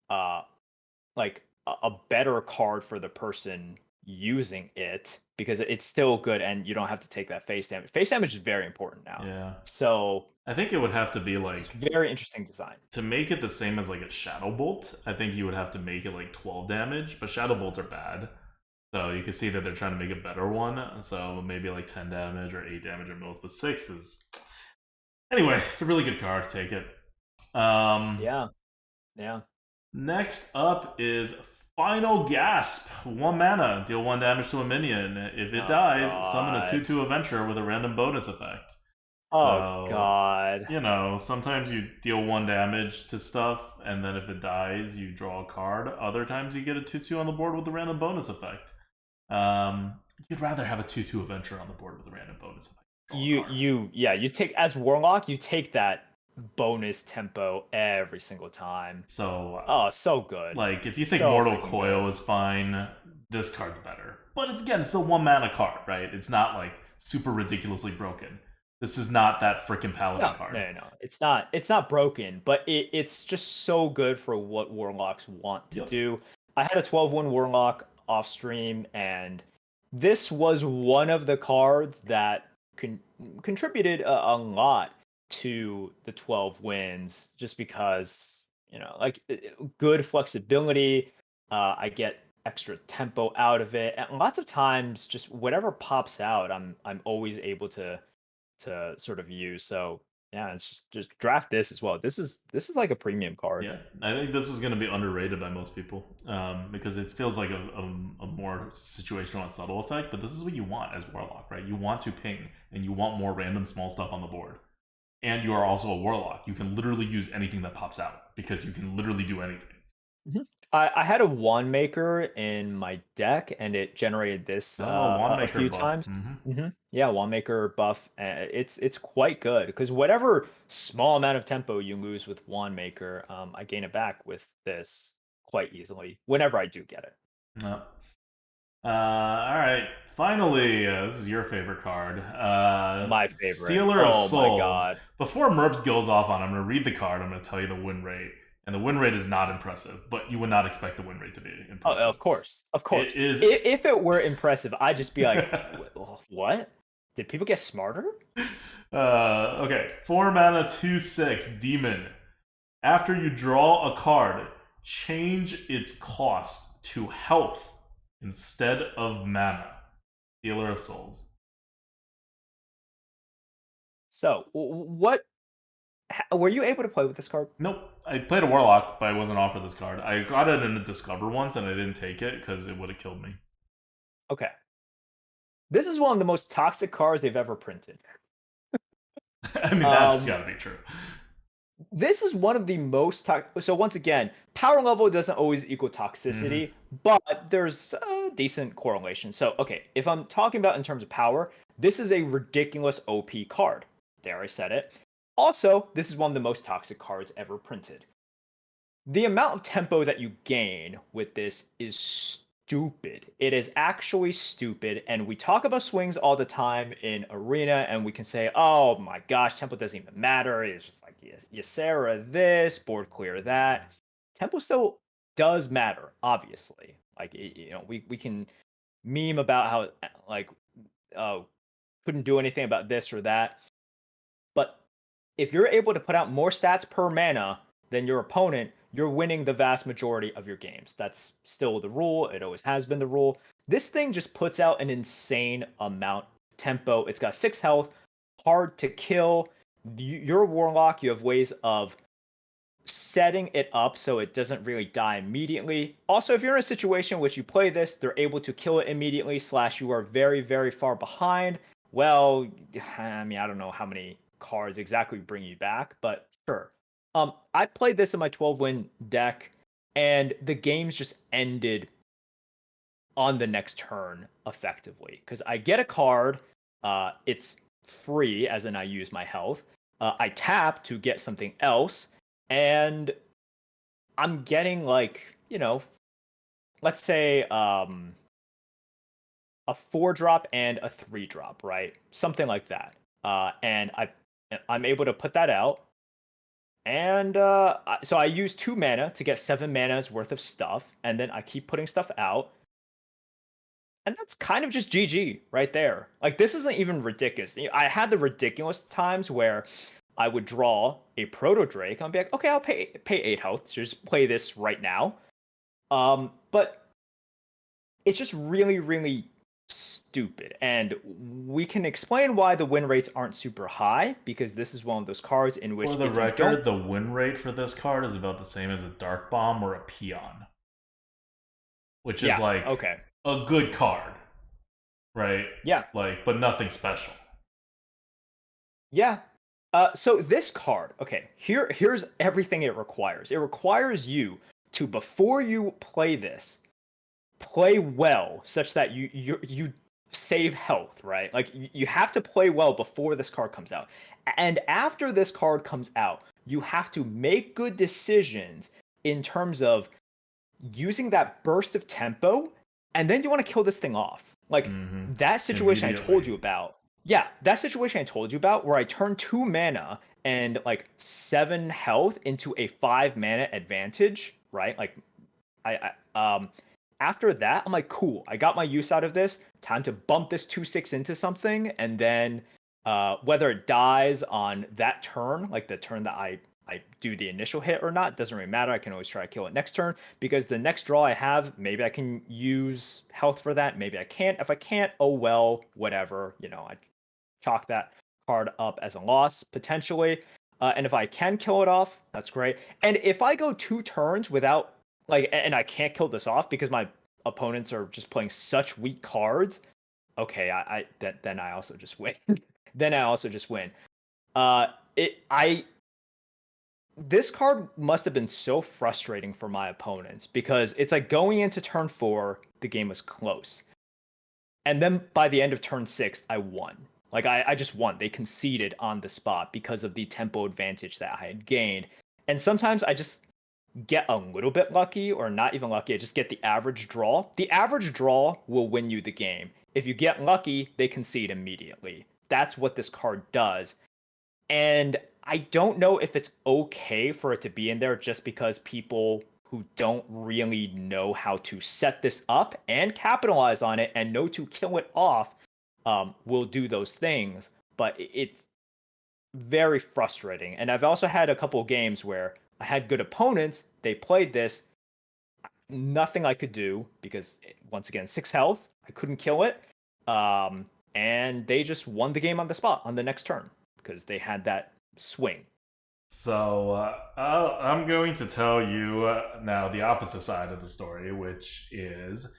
like a better card for the person using it, because it's still good and you don't have to take that face damage. Face damage is very important now. Yeah. So I think it would have to be like, very interesting design. To make it the same as like a Shadow Bolt, I think you would have to make it like 12 damage, but Shadow Bolts are bad. So you can see that they're trying to make a better one. So maybe like 10 damage or 8 damage or most, but 6 is... Anyway, it's a really good card. Take it. Yeah. Next up is Final Gasp. 1 mana. Deal 1 damage to a minion. If it dies, summon a 2/2 Adventurer with a random bonus effect. Oh, God. You know, sometimes you deal 1 damage to stuff, and then if it dies, you draw a card. Other times you get a 2/2 on the board with a random bonus effect. You'd rather have a 2/2 Adventurer on the board with a random bonus effect. You take, as Warlock, you take that bonus tempo every single time. So so good. Like, if you think So Mortal freaking Coil good. is fine, this card's better. But it's, again, still 1 mana card, right? It's not like super ridiculously broken. This is not that freaking Paladin card. No. It's not broken, but it's just so good for what Warlocks want to do. I had a 12-1 Warlock off stream, and this was one of the cards that contributed a lot to the 12 wins, just because, you know, like, good flexibility. I get extra tempo out of it, and lots of times, just whatever pops out, I'm always able to sort of use. So yeah, it's just draft this as well. This is like a premium card. Yeah, I think this is going to be underrated by most people, because it feels like a more situational and subtle effect, but this is what you want as Warlock, right? You want to ping, and you want more random small stuff on the board. And you are also a Warlock. You can literally use anything that pops out, because you can literally do anything. I had a wand maker in my deck, and it generated this Wand a Maker few buff. times. Yeah, wand maker buff. It's quite good because whatever small amount of tempo you lose with wand maker, I gain it back with this quite easily whenever I do get it. Yep. All right. Finally, this is your favorite card. My favorite. Stealer of Oh my Souls. god. Before Merps goes off on, I'm going to read the card. I'm going to tell you the win rate. And the win rate is not impressive, but you would not expect the win rate to be Oh, impressive. of course, of course. It is. If it were impressive, I'd just be like, what? Did people get smarter? Okay. 4 mana, 2/6 Demon. After you draw a card, change its cost to health instead of mana. Stealer of Souls. So, what were you able to play with this card? Nope. I played a Warlock, but I wasn't offered this card. I got it in a Discover once, and I didn't take it because it would have killed me. Okay. This is one of the most toxic cards they've ever printed. I mean, that's gotta be true. This is one of the most toxic. So once again, power level doesn't always equal toxicity, but there's a decent correlation. So, okay, if I'm talking about in terms of power, this is a ridiculous OP card. There, I said it. Also, this is one of the most toxic cards ever printed. The amount of tempo that you gain with this is stupid. It is actually stupid. And we talk about swings all the time in Arena, and we can say, oh my gosh, tempo doesn't even matter. It's just like Ysera this, board clear that. Tempo still does matter, obviously. Like, we can meme about how, like, couldn't do anything about this or that. But if you're able to put out more stats per mana than your opponent, you're winning the vast majority of your games. That's still the rule. It always has been the rule. This thing just puts out an insane amount of tempo. It's got 6 health, hard to kill. Your Warlock, you have ways of setting it up so it doesn't really die immediately. Also, if you're in a situation in which you play this, they're able to kill it immediately, / you are very, very far behind. Well, I mean, I don't know how many cards exactly bring you back, but sure. I played this in my 12-win deck, and the games just ended on the next turn effectively because I get a card. It's free, as in I use my health. I tap to get something else, and I'm getting let's say a 4-drop and a 3-drop, right? Something like that. And I'm able to put that out. And so I use 2 mana to get 7 mana's worth of stuff, and then I keep putting stuff out. And that's kind of just GG right there. Like, this isn't even ridiculous. I had the ridiculous times where I would draw a Proto Drake. I'd be like, okay, I'll pay 8 health to just play this right now. But it's just really, really stupid. And we can explain why the win rates aren't super high, because this is one of those cards in which, for the record, the win rate for this card is about the same as a Dark Bomb or a Peon, which is okay, a good card, right? Yeah, but nothing special. Yeah. So this card, okay, here's everything it requires. It requires you to, before you play this, play well, such that you save health, right? Like, you have to play well before this card comes out. And after this card comes out, you have to make good decisions in terms of using that burst of tempo, and then you want to kill this thing off. Like, that situation I told you about. Yeah, that situation I told you about, where I turned 2 mana and 7 health into a 5 mana advantage, right? Like, after that, I'm like, cool, I got my use out of this. Time to bump this 2/6 into something, and then whether it dies on that turn, like the turn that I do the initial hit or not, doesn't really matter. I can always try to kill it next turn, because the next draw I have, maybe I can use health for that, maybe I can't. If I can't, oh well, whatever. I chalk that card up as a loss, potentially. And if I can kill it off, that's great. And if I go 2 turns without, and I can't kill this off because my opponents are just playing such weak cards, okay, then I also just win. Then I also just win. this card must have been so frustrating for my opponents because it's like going into turn 4, the game was close. And then by the end of turn 6, I won. Like I just won. They conceded on the spot because of the tempo advantage that I had gained. And sometimes I just get a little bit lucky, or not even lucky. I just get the average draw. The average draw will win you the game. If you get lucky, they concede immediately. That's what this card does. And I don't know if it's okay for it to be in there just because people who don't really know how to set this up and capitalize on it and know to kill it off will do those things. But it's very frustrating. And I've also had a couple of games where I had good opponents. They played this. Nothing I could do because, once again, 6 health. I couldn't kill it. And they just won the game on the spot on the next turn because they had that swing. So I'm going to tell you now the opposite side of the story, which is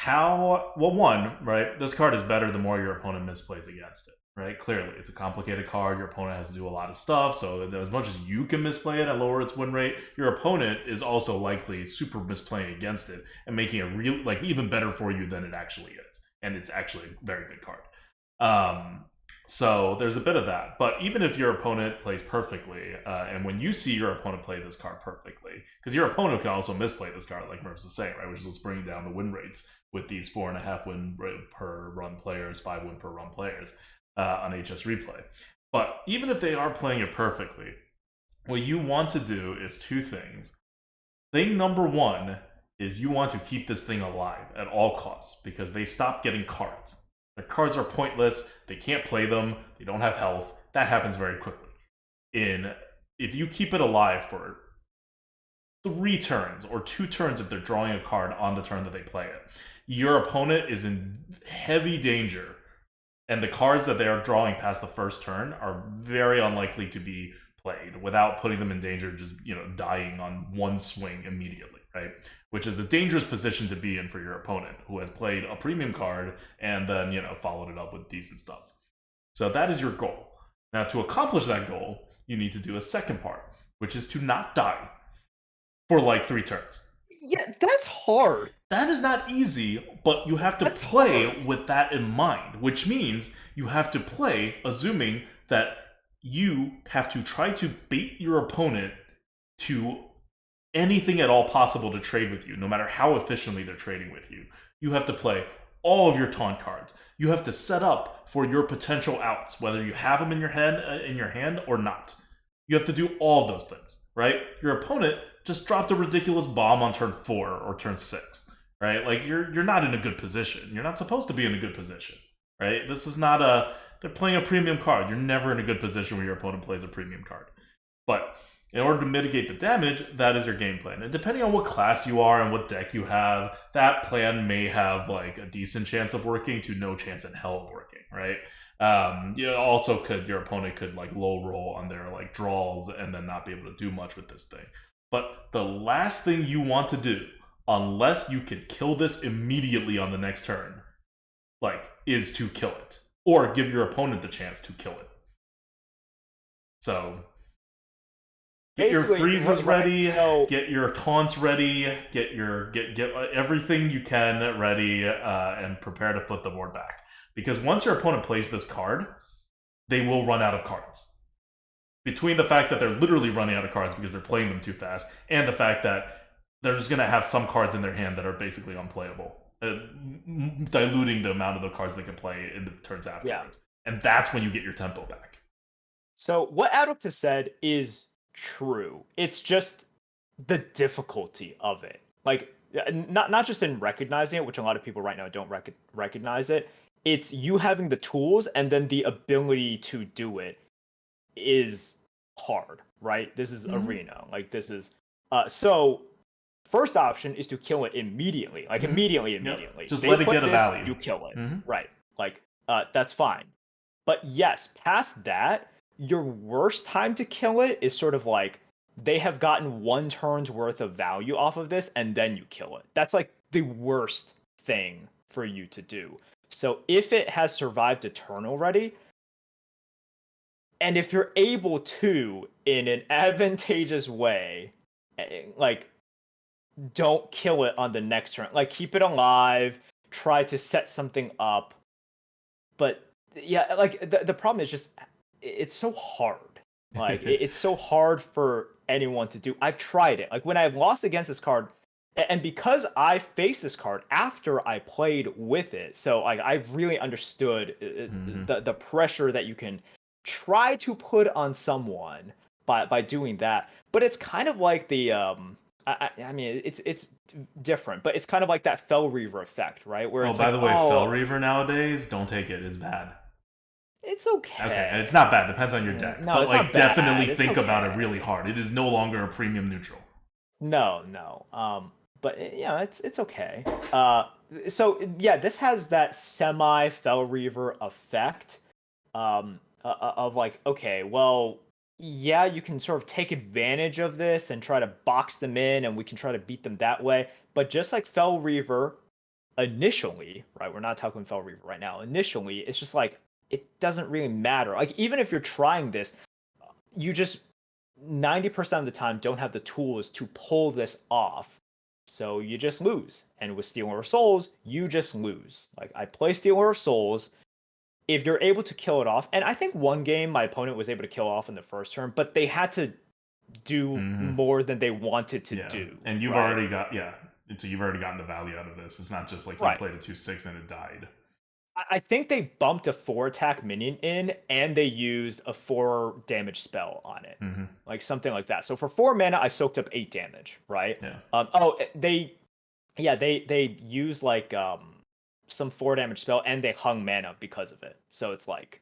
one, right? This card is better the more your opponent misplays against it, right? Clearly, it's a complicated card. Your opponent has to do a lot of stuff. So as much as you can misplay it and lower its win rate, your opponent is also likely super misplaying against it and making it even better for you than it actually is. And it's actually a very good card. So there's a bit of that. But even if your opponent plays perfectly, and when you see your opponent play this card perfectly, because your opponent can also misplay this card, like Merps was saying, right? Which is bringing down the win rates with these 4.5 win per run players, 5 win per run players on HS Replay. But even if they are playing it perfectly, what you want to do is 2 things. Thing number 1 is you want to keep this thing alive at all costs because they stop getting cards. The cards are pointless. They can't play them. They don't have health. That happens very quickly. If you keep it alive for 3 turns or 2 turns if they're drawing a card on the turn that they play it, your opponent is in heavy danger. And the cards that they are drawing past the first turn are very unlikely to be played without putting them in danger of just, dying on one swing immediately, right? Which is a dangerous position to be in for your opponent who has played a premium card and then, followed it up with decent stuff. So that is your goal. Now, to accomplish that goal, you need to do a second part, which is to not die for 3 turns. Yeah, that's hard. That is not easy, but you have to play with that in mind, which means you have to play assuming that you have to try to bait your opponent to anything at all possible to trade with you, no matter how efficiently they're trading with you. You have to play all of your taunt cards. You have to set up for your potential outs, whether you have them in your hand or not. You have to do all of those things, right? Your opponent just dropped a ridiculous bomb on turn 4 or turn 6, right? You're not in a good position. You're not supposed to be in a good position, right? This is not they're playing a premium card. You're never in a good position when your opponent plays a premium card. But in order to mitigate the damage, that is your game plan. And depending on what class you are and what deck you have, that plan may have a decent chance of working to no chance in hell of working, right? Your opponent could low roll on their draws and then not be able to do much with this thing. But the last thing you want to do, unless you can kill this immediately on the next turn, is to kill it. Or give your opponent the chance to kill it. So get your freezes ready, get your taunts ready, get everything you can ready, and prepare to flip the board back. Because once your opponent plays this card, they will run out of cards. Between the fact that they're literally running out of cards because they're playing them too fast, and the fact that they're just going to have some cards in their hand that are basically unplayable, diluting the amount of the cards they can play in the turns afterwards. Yeah. And that's when you get your tempo back. So what ADWCTA said is true. It's just the difficulty of it. Not just in recognizing it, which a lot of people right now don't recognize it. It's you having the tools and then the ability to do it is hard, right? This is arena. This is so first option is to kill it immediately. Immediately. Yep. Just let it get a value. You kill it. Right. That's fine. But yes, past that, your worst time to kill it is sort of they have gotten 1 turn's worth of value off of this and then you kill it. That's the worst thing for you to do. So if it has survived a turn already, And if you're able to, in an advantageous way, like, don't kill it on the next turn. Like, keep it alive, try to set something up. But yeah, like the problem is just it's so hard. Like it's so hard for anyone to do. I've tried it. Like when I've lost against this card, and because I faced this card after I played with it, so like I really understood the pressure that you can try to put on someone by doing that. But it's kind of like the I mean it's different, but it's kind of like that Fell Reaver effect, right? Where Oh, it's by like, the way, oh, Fell Reaver nowadays, don't take it. It's bad. it's okay. Okay, it's not bad. Depends on your deck. No, But it's like, not bad. definitely It's think about it okay. really hard. It is no longer a premium neutral. No. But yeah, it's okay. So yeah, this has that semi Fell Reaver effect. Of like, okay, well, yeah, you can sort of take advantage of this and try to box them in, and we can try to beat them that way. But just like Fell Reaver initially, right? We're not talking Fell Reaver right now. Initially, it's just like it doesn't really matter. Like even if you're trying this, you just 90% of the time don't have the tools to pull this off. So you just lose. And with Stealer of Souls, you just lose. Like I play Stealer of Souls. If you're able to kill it off, and I think one game my opponent was able to kill off in the first turn, but they had to do more than they wanted to do. And you've already got so you've already gotten the value out of this. It's not just like you played a 2/6 and it died. I think they bumped a 4 attack minion in, and they used a 4 damage spell on it, like something like that. So for 4 mana, I soaked up 8 damage, right? Yeah. They use like some 4 damage spell, and they hung mana because of it. So it's like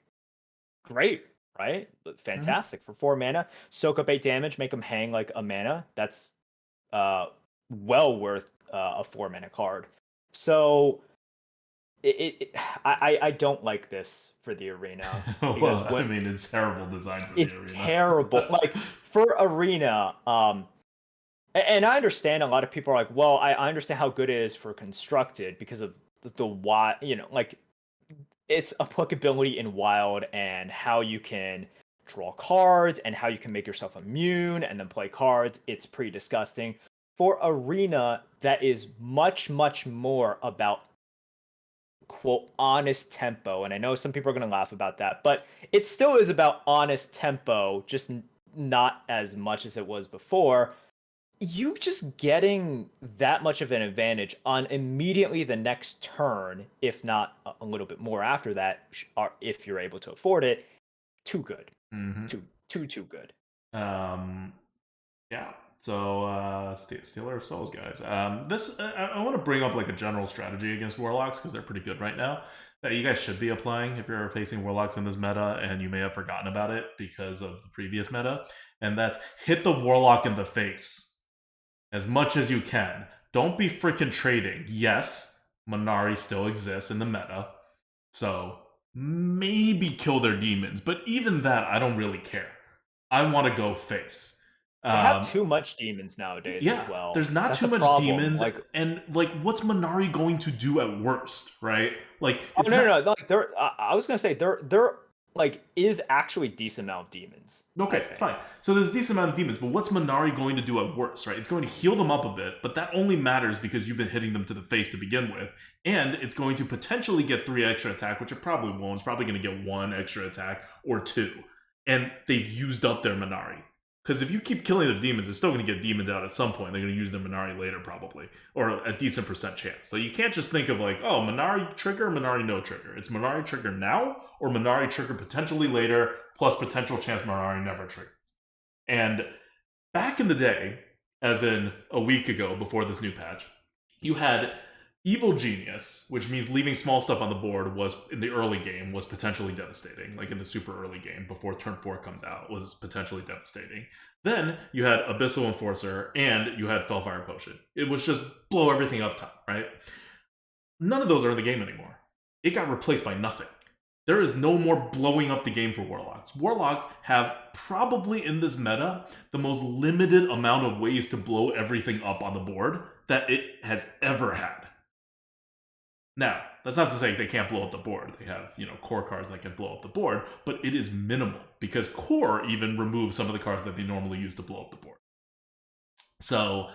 great, right? Fantastic for 4 mana, soak up 8 damage, make them hang like a mana. That's well worth a 4 mana card. So. I don't like this for the arena. Well, I mean, it's terrible design for the arena. It's terrible. Like for arena, and I understand a lot of people are like, well, I understand how good it is for constructed because of the why, like its applicability in wild and how you can draw cards and how you can make yourself immune and then play cards. It's pretty disgusting. For arena, that is much, much more about quote honest tempo, and I know some people are going to laugh about that, but it still is about honest tempo, just not as much as it was before. You just getting that much of an advantage on immediately the next turn, if not a little bit more after that, if you're able to afford it. Too good. Too good. Yeah. So, Stealer of Souls, guys. I want to bring up like a general strategy against Warlocks because they're pretty good right now that you guys should be applying if you're facing Warlocks in this meta and you may have forgotten about it because of the previous meta. And that's hit the Warlock in the face as much as you can. Don't be freaking trading. Yes, Manari still exists in the meta, so maybe kill their demons. But even that, I don't really care. I want to go face. They have too much demons nowadays as well. There's not too much demons, and like, what's Manari going to do at worst, right? Like, no. Like, I was gonna say there like is actually decent amount of demons. Okay, fine. So there's a decent amount of demons, but what's Manari going to do at worst, right? It's going to heal them up a bit, but that only matters because you've been hitting them to the face to begin with, and it's going to potentially get 3 extra attack, which it probably won't. It's probably going to get 1 extra attack or 2, and they've used up their Manari. Because if you keep killing the demons, they're still going to get demons out at some point. They're going to use their Manari later, probably. Or a decent % chance. So you can't just think of like, oh, Manari trigger, Manari no trigger. It's Manari trigger now, or Manari trigger potentially later, plus potential chance Manari never triggers. And back in the day, as in a week ago before this new patch, you had Evil Genius, which means leaving small stuff on the board was, in the early game, was potentially devastating. Like in the super early game, before turn 4 comes out, was potentially devastating. Then you had Abyssal Enforcer, and you had Fellfire Potion. It was just blow everything up top, right? None of those are in the game anymore. It got replaced by nothing. There is no more blowing up the game for Warlocks. Warlocks have probably in this meta the most limited amount of ways to blow everything up on the board that it has ever had. Now, that's not to say they can't blow up the board. They have, core cards that can blow up the board, but it is minimal because core even removes some of the cards that they normally use to blow up the board. So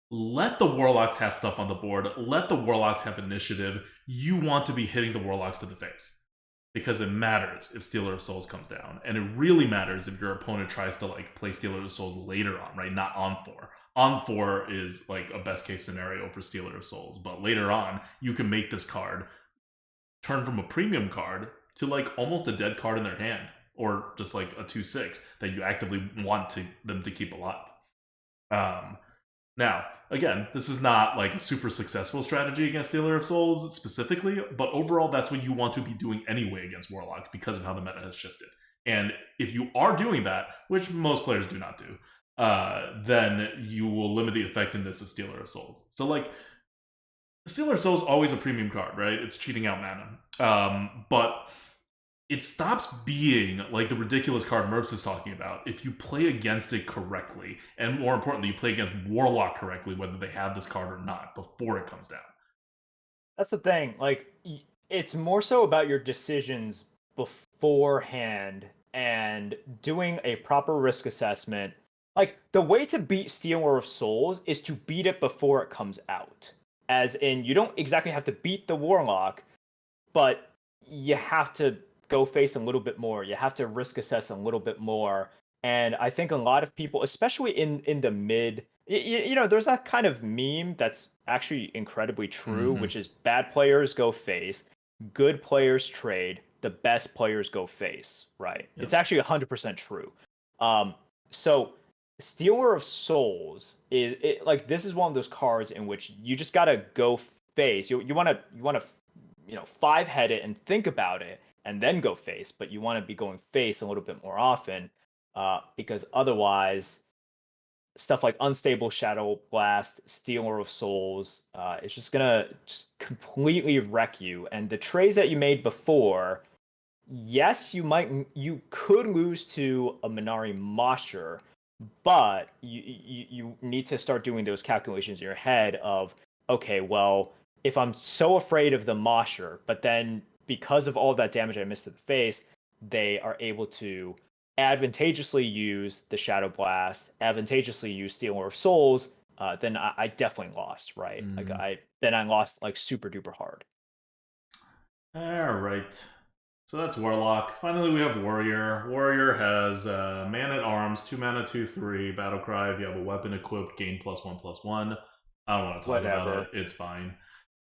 let the Warlocks have stuff on the board. Let the Warlocks have initiative. You want to be hitting the Warlocks to the face because it matters if Stealer of Souls comes down, and it really matters if your opponent tries to play Stealer of Souls later on, right? Not on 4. On 4 is a best case scenario for Stealer of Souls, but later on you can make this card turn from a premium card to almost a dead card in their hand, or just a 2/6 that you actively want them to keep alive. Now, again, this is not a super successful strategy against Stealer of Souls specifically, but overall that's what you want to be doing anyway against Warlocks because of how the meta has shifted. And if you are doing that, which most players do not do, then you will limit the effectiveness of Stealer of Souls. So Stealer of Souls is always a premium card, right? It's cheating out mana. But it stops being the ridiculous card Merps is talking about if you play against it correctly, and more importantly, you play against Warlock correctly, whether they have this card or not, before it comes down. That's the thing. It's more so about your decisions beforehand and doing a proper risk assessment. The way to beat Stealer of Souls is to beat it before it comes out. As in, you don't exactly have to beat the Warlock, but you have to go face a little bit more. You have to risk assess a little bit more. And I think a lot of people, especially in the mid, there's that kind of meme that's actually incredibly true, which is bad players go face, good players trade, the best players go face, right? Yep. It's actually 100% true. So Stealer of Souls is this is one of those cards in which you just gotta go face. You want to 5-head it and think about it and then go face, but you want to be going face a little bit more often, because otherwise stuff like Unstable Shadow Blast, Stealer of Souls, is just gonna completely wreck you. And the trades that you made before, yes, you could lose to a Minari Mosher, but you need to start doing those calculations in your head of, okay, well, if I'm so afraid of the Mosher, but then because of all that damage I missed to the face, they are able to advantageously use the Shadow Blast, advantageously use Stealer of Souls, then I definitely lost, right? I lost super duper hard. All right. So that's Warlock. Finally, we have Warrior. Warrior has Man at Arms, 2 mana, 2/3, Battle Cry. If you have a weapon equipped, gain +1/+1. I don't want to talk about it. It's fine.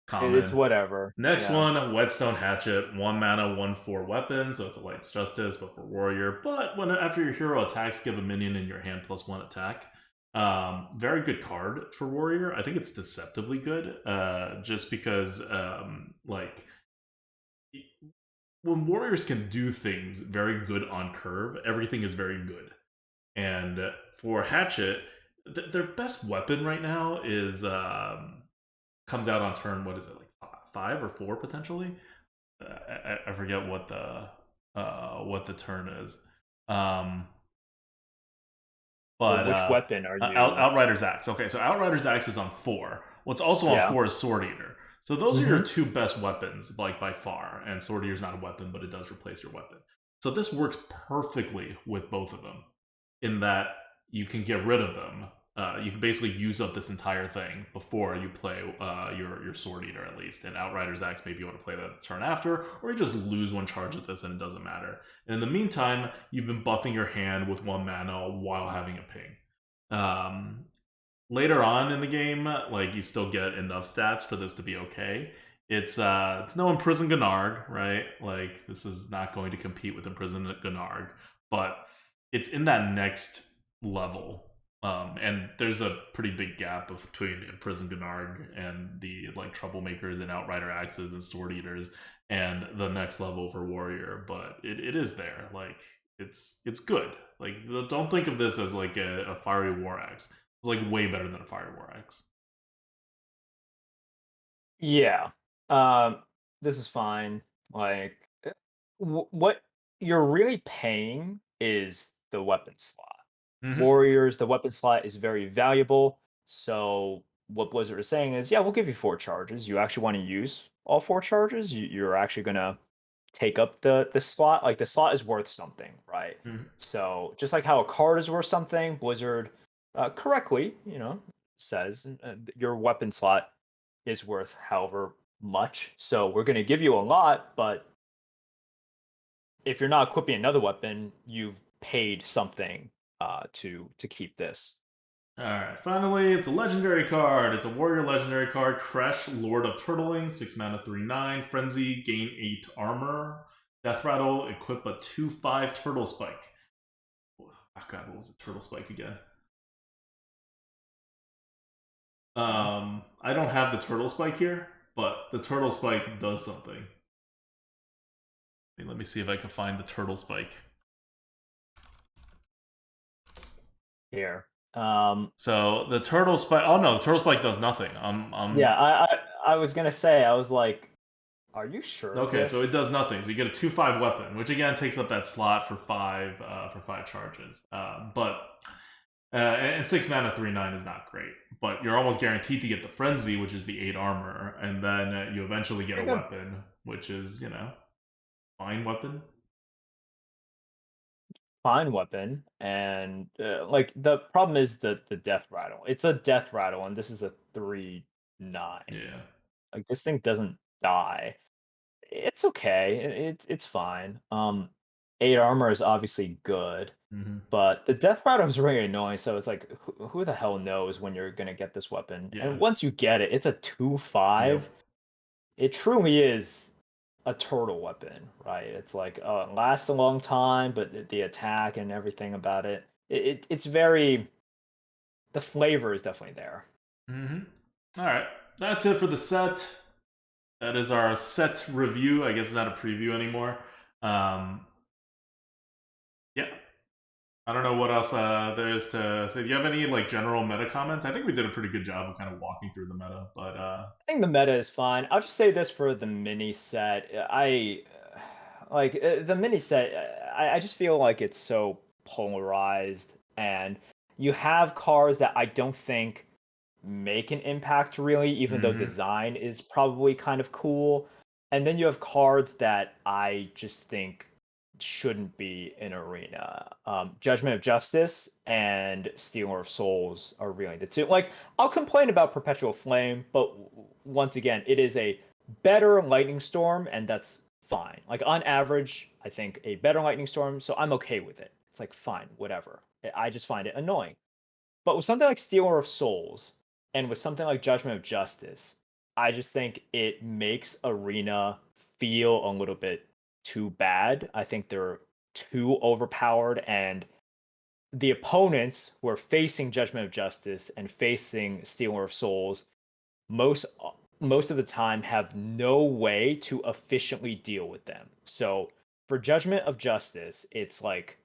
Common. It's whatever. Next one, Whetstone Hatchet, 1 mana, 1/4 weapon, so it's a Light's Justice, but for Warrior. But after your hero attacks, give a minion in your hand +1 attack. Very good card for Warrior. I think it's deceptively good, just because when Warriors can do things very good on curve, everything is very good. And for Hatchet, their best weapon right now is comes out on turn, what is it, 5 or 4 potentially? I forget what the turn is. But which weapon are you? Outrider's Axe. Okay, so Outrider's Axe is on 4. What's also on 4 is Sword Eater. So those are your 2 best weapons, by far. And Sword Eater is not a weapon, but it does replace your weapon. So this works perfectly with both of them, in that you can get rid of them. You can basically use up this entire thing before you play your Sword Eater, at least. And Outrider's Axe, maybe you want to play that turn after, or you just lose 1 charge at this and it doesn't matter. And in the meantime, you've been buffing your hand with 1 mana while having a ping. Later on in the game, you still get enough stats for this to be okay. It's no Imprison Gnarg, right? This is not going to compete with Imprison Gnarg, but it's in that next level. And there's a pretty big gap between Imprison Gnarg and the Troublemakers and Outrider Axes and Sword Eaters and the next level for Warrior, but it is there. It's good. Don't think of this as a Fiery War Axe. It's way better than a Fiery War Axe. Yeah. This is fine. What you're really paying is the weapon slot. Warriors, the weapon slot is very valuable. So what Blizzard is saying is, yeah, we'll give you 4 charges. You actually want to use all 4 charges, you're actually gonna take up the slot. Like the slot is worth something, right? Mhm. So just like how a card is worth something, Blizzard correctly, says your weapon slot is worth however much. So we're gonna give you a lot, but if you're not equipping another weapon, you've paid something to keep this. Alright, finally, it's a legendary card. It's a warrior legendary card. Kresh, Lord of Turtling, 6 mana, 3/9. Frenzy, gain 8 armor. Death Rattle, equip a 2/5 Turtle Spike. Oh god, what was it? Turtle Spike again. I don't have the Turtle Spike here, but the Turtle Spike does something. Let me see if I can find the Turtle Spike. Here. So the Turtle Spike. Oh no, the Turtle Spike does nothing. Yeah, I was gonna say, I was like, are you sure of Okay, so it this? does nothing. So you get a 2/5 weapon, which again takes up that slot for five charges. And 6 mana 3/9 is not great, but you're almost guaranteed to get the Frenzy, which is the 8 armor, and then you eventually get a Pretty good. weapon, which is fine weapon. Fine weapon, and like the problem is the death rattle. It's a death rattle, and this is a 3/9. Yeah. Like this thing doesn't die. It's okay. It's fine. 8 armor is obviously good, Mm-hmm. but the death rattle is really annoying. So it's like, who the hell knows when you're gonna get this weapon? Yeah. And once you get it, it's a Yep. 2/5. It truly is a turtle weapon, right? It's like, it lasts a long time, but the attack and everything about it's very, the flavor is definitely there. Mm-hmm. All right, that's it for the set. That is our set review. I guess it's not a preview anymore. Um, yeah, I don't know what else there is to say. Do you have any like general meta comments? I think we did a pretty good job of kind of walking through the meta, but I think the meta is fine. I'll just say this for the mini set. I like the mini set. I just feel like it's so polarized, and you have cards that I don't think make an impact really, even though mm-hmm. design is probably kind of cool. And then you have cards that I just think shouldn't be in arena. Judgment of Justice and Stealer of Souls are really the two. Like, I'll complain about Perpetual Flame, but once again, it is a better Lightning Storm, and that's fine. Like, on average, I think a better Lightning Storm, so I'm okay with it. It's like, fine, whatever. I just find it annoying. But with something like Stealer of Souls and with something like Judgment of Justice, I just think it makes Arena feel a little bit too bad. I think they're too overpowered, and the opponents who are facing Judgment of Justice and facing Stealer of Souls most most of the time have no way to efficiently deal with them. So for Judgment of Justice, it's like,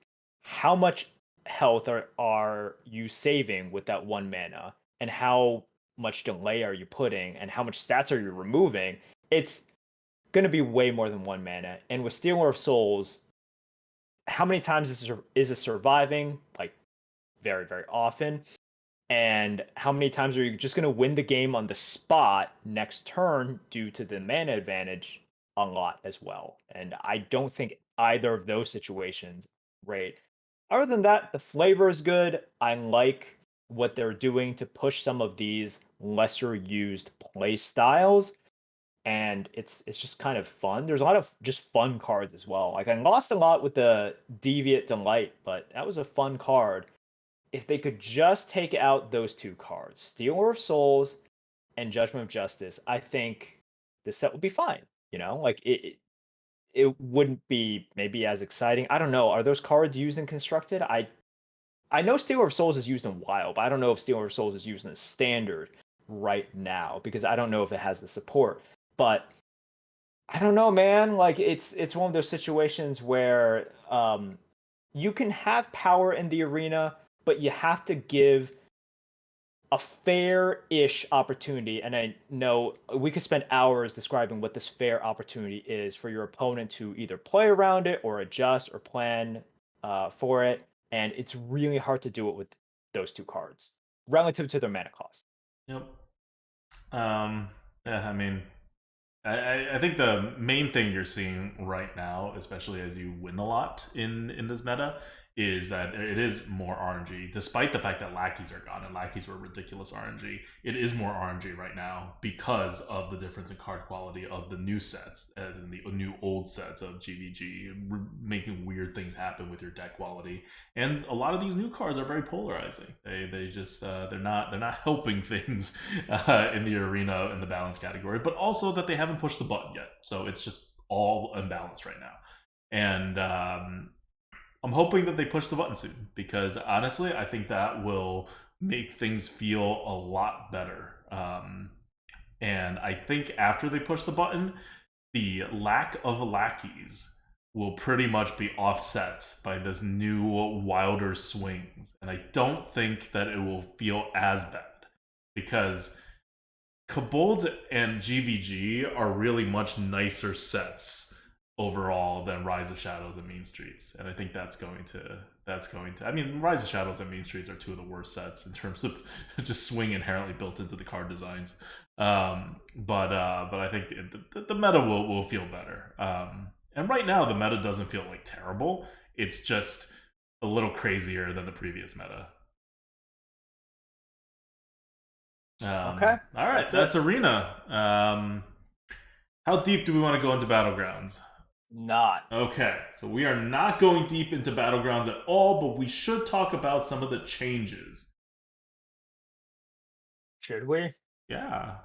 how much health are you saving with that 1 mana, and how much delay are you putting, and how much stats are you removing? It's going to be way more than 1 mana. And with Stealer of Souls, how many times is it surviving? Like, very, very often. And how many times are you just going to win the game on the spot next turn due to the mana advantage? A lot as well. And I don't think either of those situations great. Other than that, the flavor is good. I like what they're doing to push some of these lesser used play styles, and it's just kind of fun. There's a lot of just fun cards as well. Like, I lost a lot with the Deviant Delight, but that was a fun card. If they could just take out those 2 cards, Stealer of Souls and Judgment of Justice, I think the set would be fine. Like, it wouldn't be maybe as exciting. I don't know. Are those cards used in Constructed? I know Stealer of Souls is used in Wild, but I don't know if Stealer of Souls is used in Standard right now, because I don't know if it has the support. But I don't know, man. Like, it's one of those situations where you can have power in the arena, but you have to give a fair-ish opportunity. And I know we could spend hours describing what this fair opportunity is for your opponent to either play around it or adjust or plan for it. And it's really hard to do it with those 2 cards relative to their mana cost. Yep. Yeah, I mean, I think the main thing you're seeing right now, especially as you win a lot in this meta, is that it is more RNG. Despite the fact that lackeys are gone and lackeys were ridiculous RNG, it is more RNG right now because of the difference in card quality of the new sets, as in the new old sets of GVG, making weird things happen with your deck quality. And a lot of these new cards are very polarizing. They just they're not helping things in the arena in the balance category, but also that they haven't pushed the button yet. So it's just all unbalanced right now. And I'm hoping that they push the button soon because honestly, I think that will make things feel a lot better. And I think after they push the button, the lack of lackeys will pretty much be offset by this new wilder swings. And I don't think that it will feel as bad because Kobolds and GVG are really much nicer sets overall than Rise of Shadows and Mean Streets, and I think that's going to. I mean, Rise of Shadows and Mean Streets are two of the worst sets in terms of just swing inherently built into the card designs. But I think the meta will feel better. And right now, the meta doesn't feel like terrible. It's just a little crazier than the previous meta. Okay. All right, that's Arena. How deep do we want to go into Battlegrounds? Not. Okay, so we are not going deep into Battlegrounds at all, but we should talk about some of the changes. Should we? Yeah,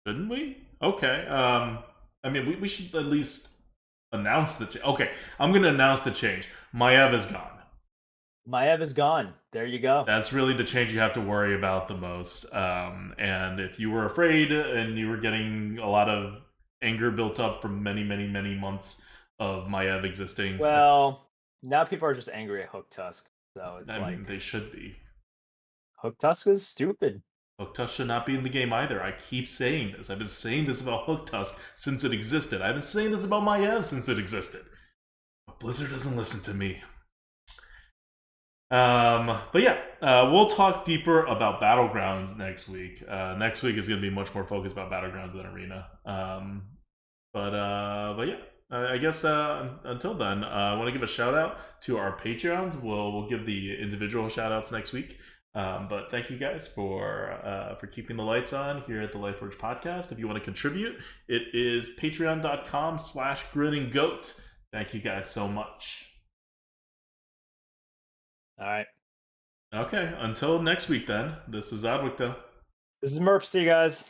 shouldn't we? Okay. I mean, we should at least announce the change. Okay, I'm going to announce the change. Maiev is gone. Maiev is gone. There you go. That's really the change you have to worry about the most. And if you were afraid and you were getting a lot of anger built up from many, many, many months of Maiev existing. Well, now people are just angry at Hook Tusk. So it's I mean, they should be. Hook Tusk is stupid. Hook Tusk should not be in the game either. I keep saying this. I've been saying this about Hook Tusk since it existed. I've been saying this about Maiev since it existed. But Blizzard doesn't listen to me. But yeah, we'll talk deeper about Battlegrounds next week. Next week is going to be much more focused about Battlegrounds than Arena. But yeah, I guess until then, I want to give a shout out to our Patreons. We'll give the individual shout outs next week. But thank you guys for keeping the lights on here at the Lightforge podcast. If you want to contribute, it is patreon.com/grinninggoat. Thank you guys so much. All right. Okay, until next week then. This is ADWCTA. This is Merps. See you guys.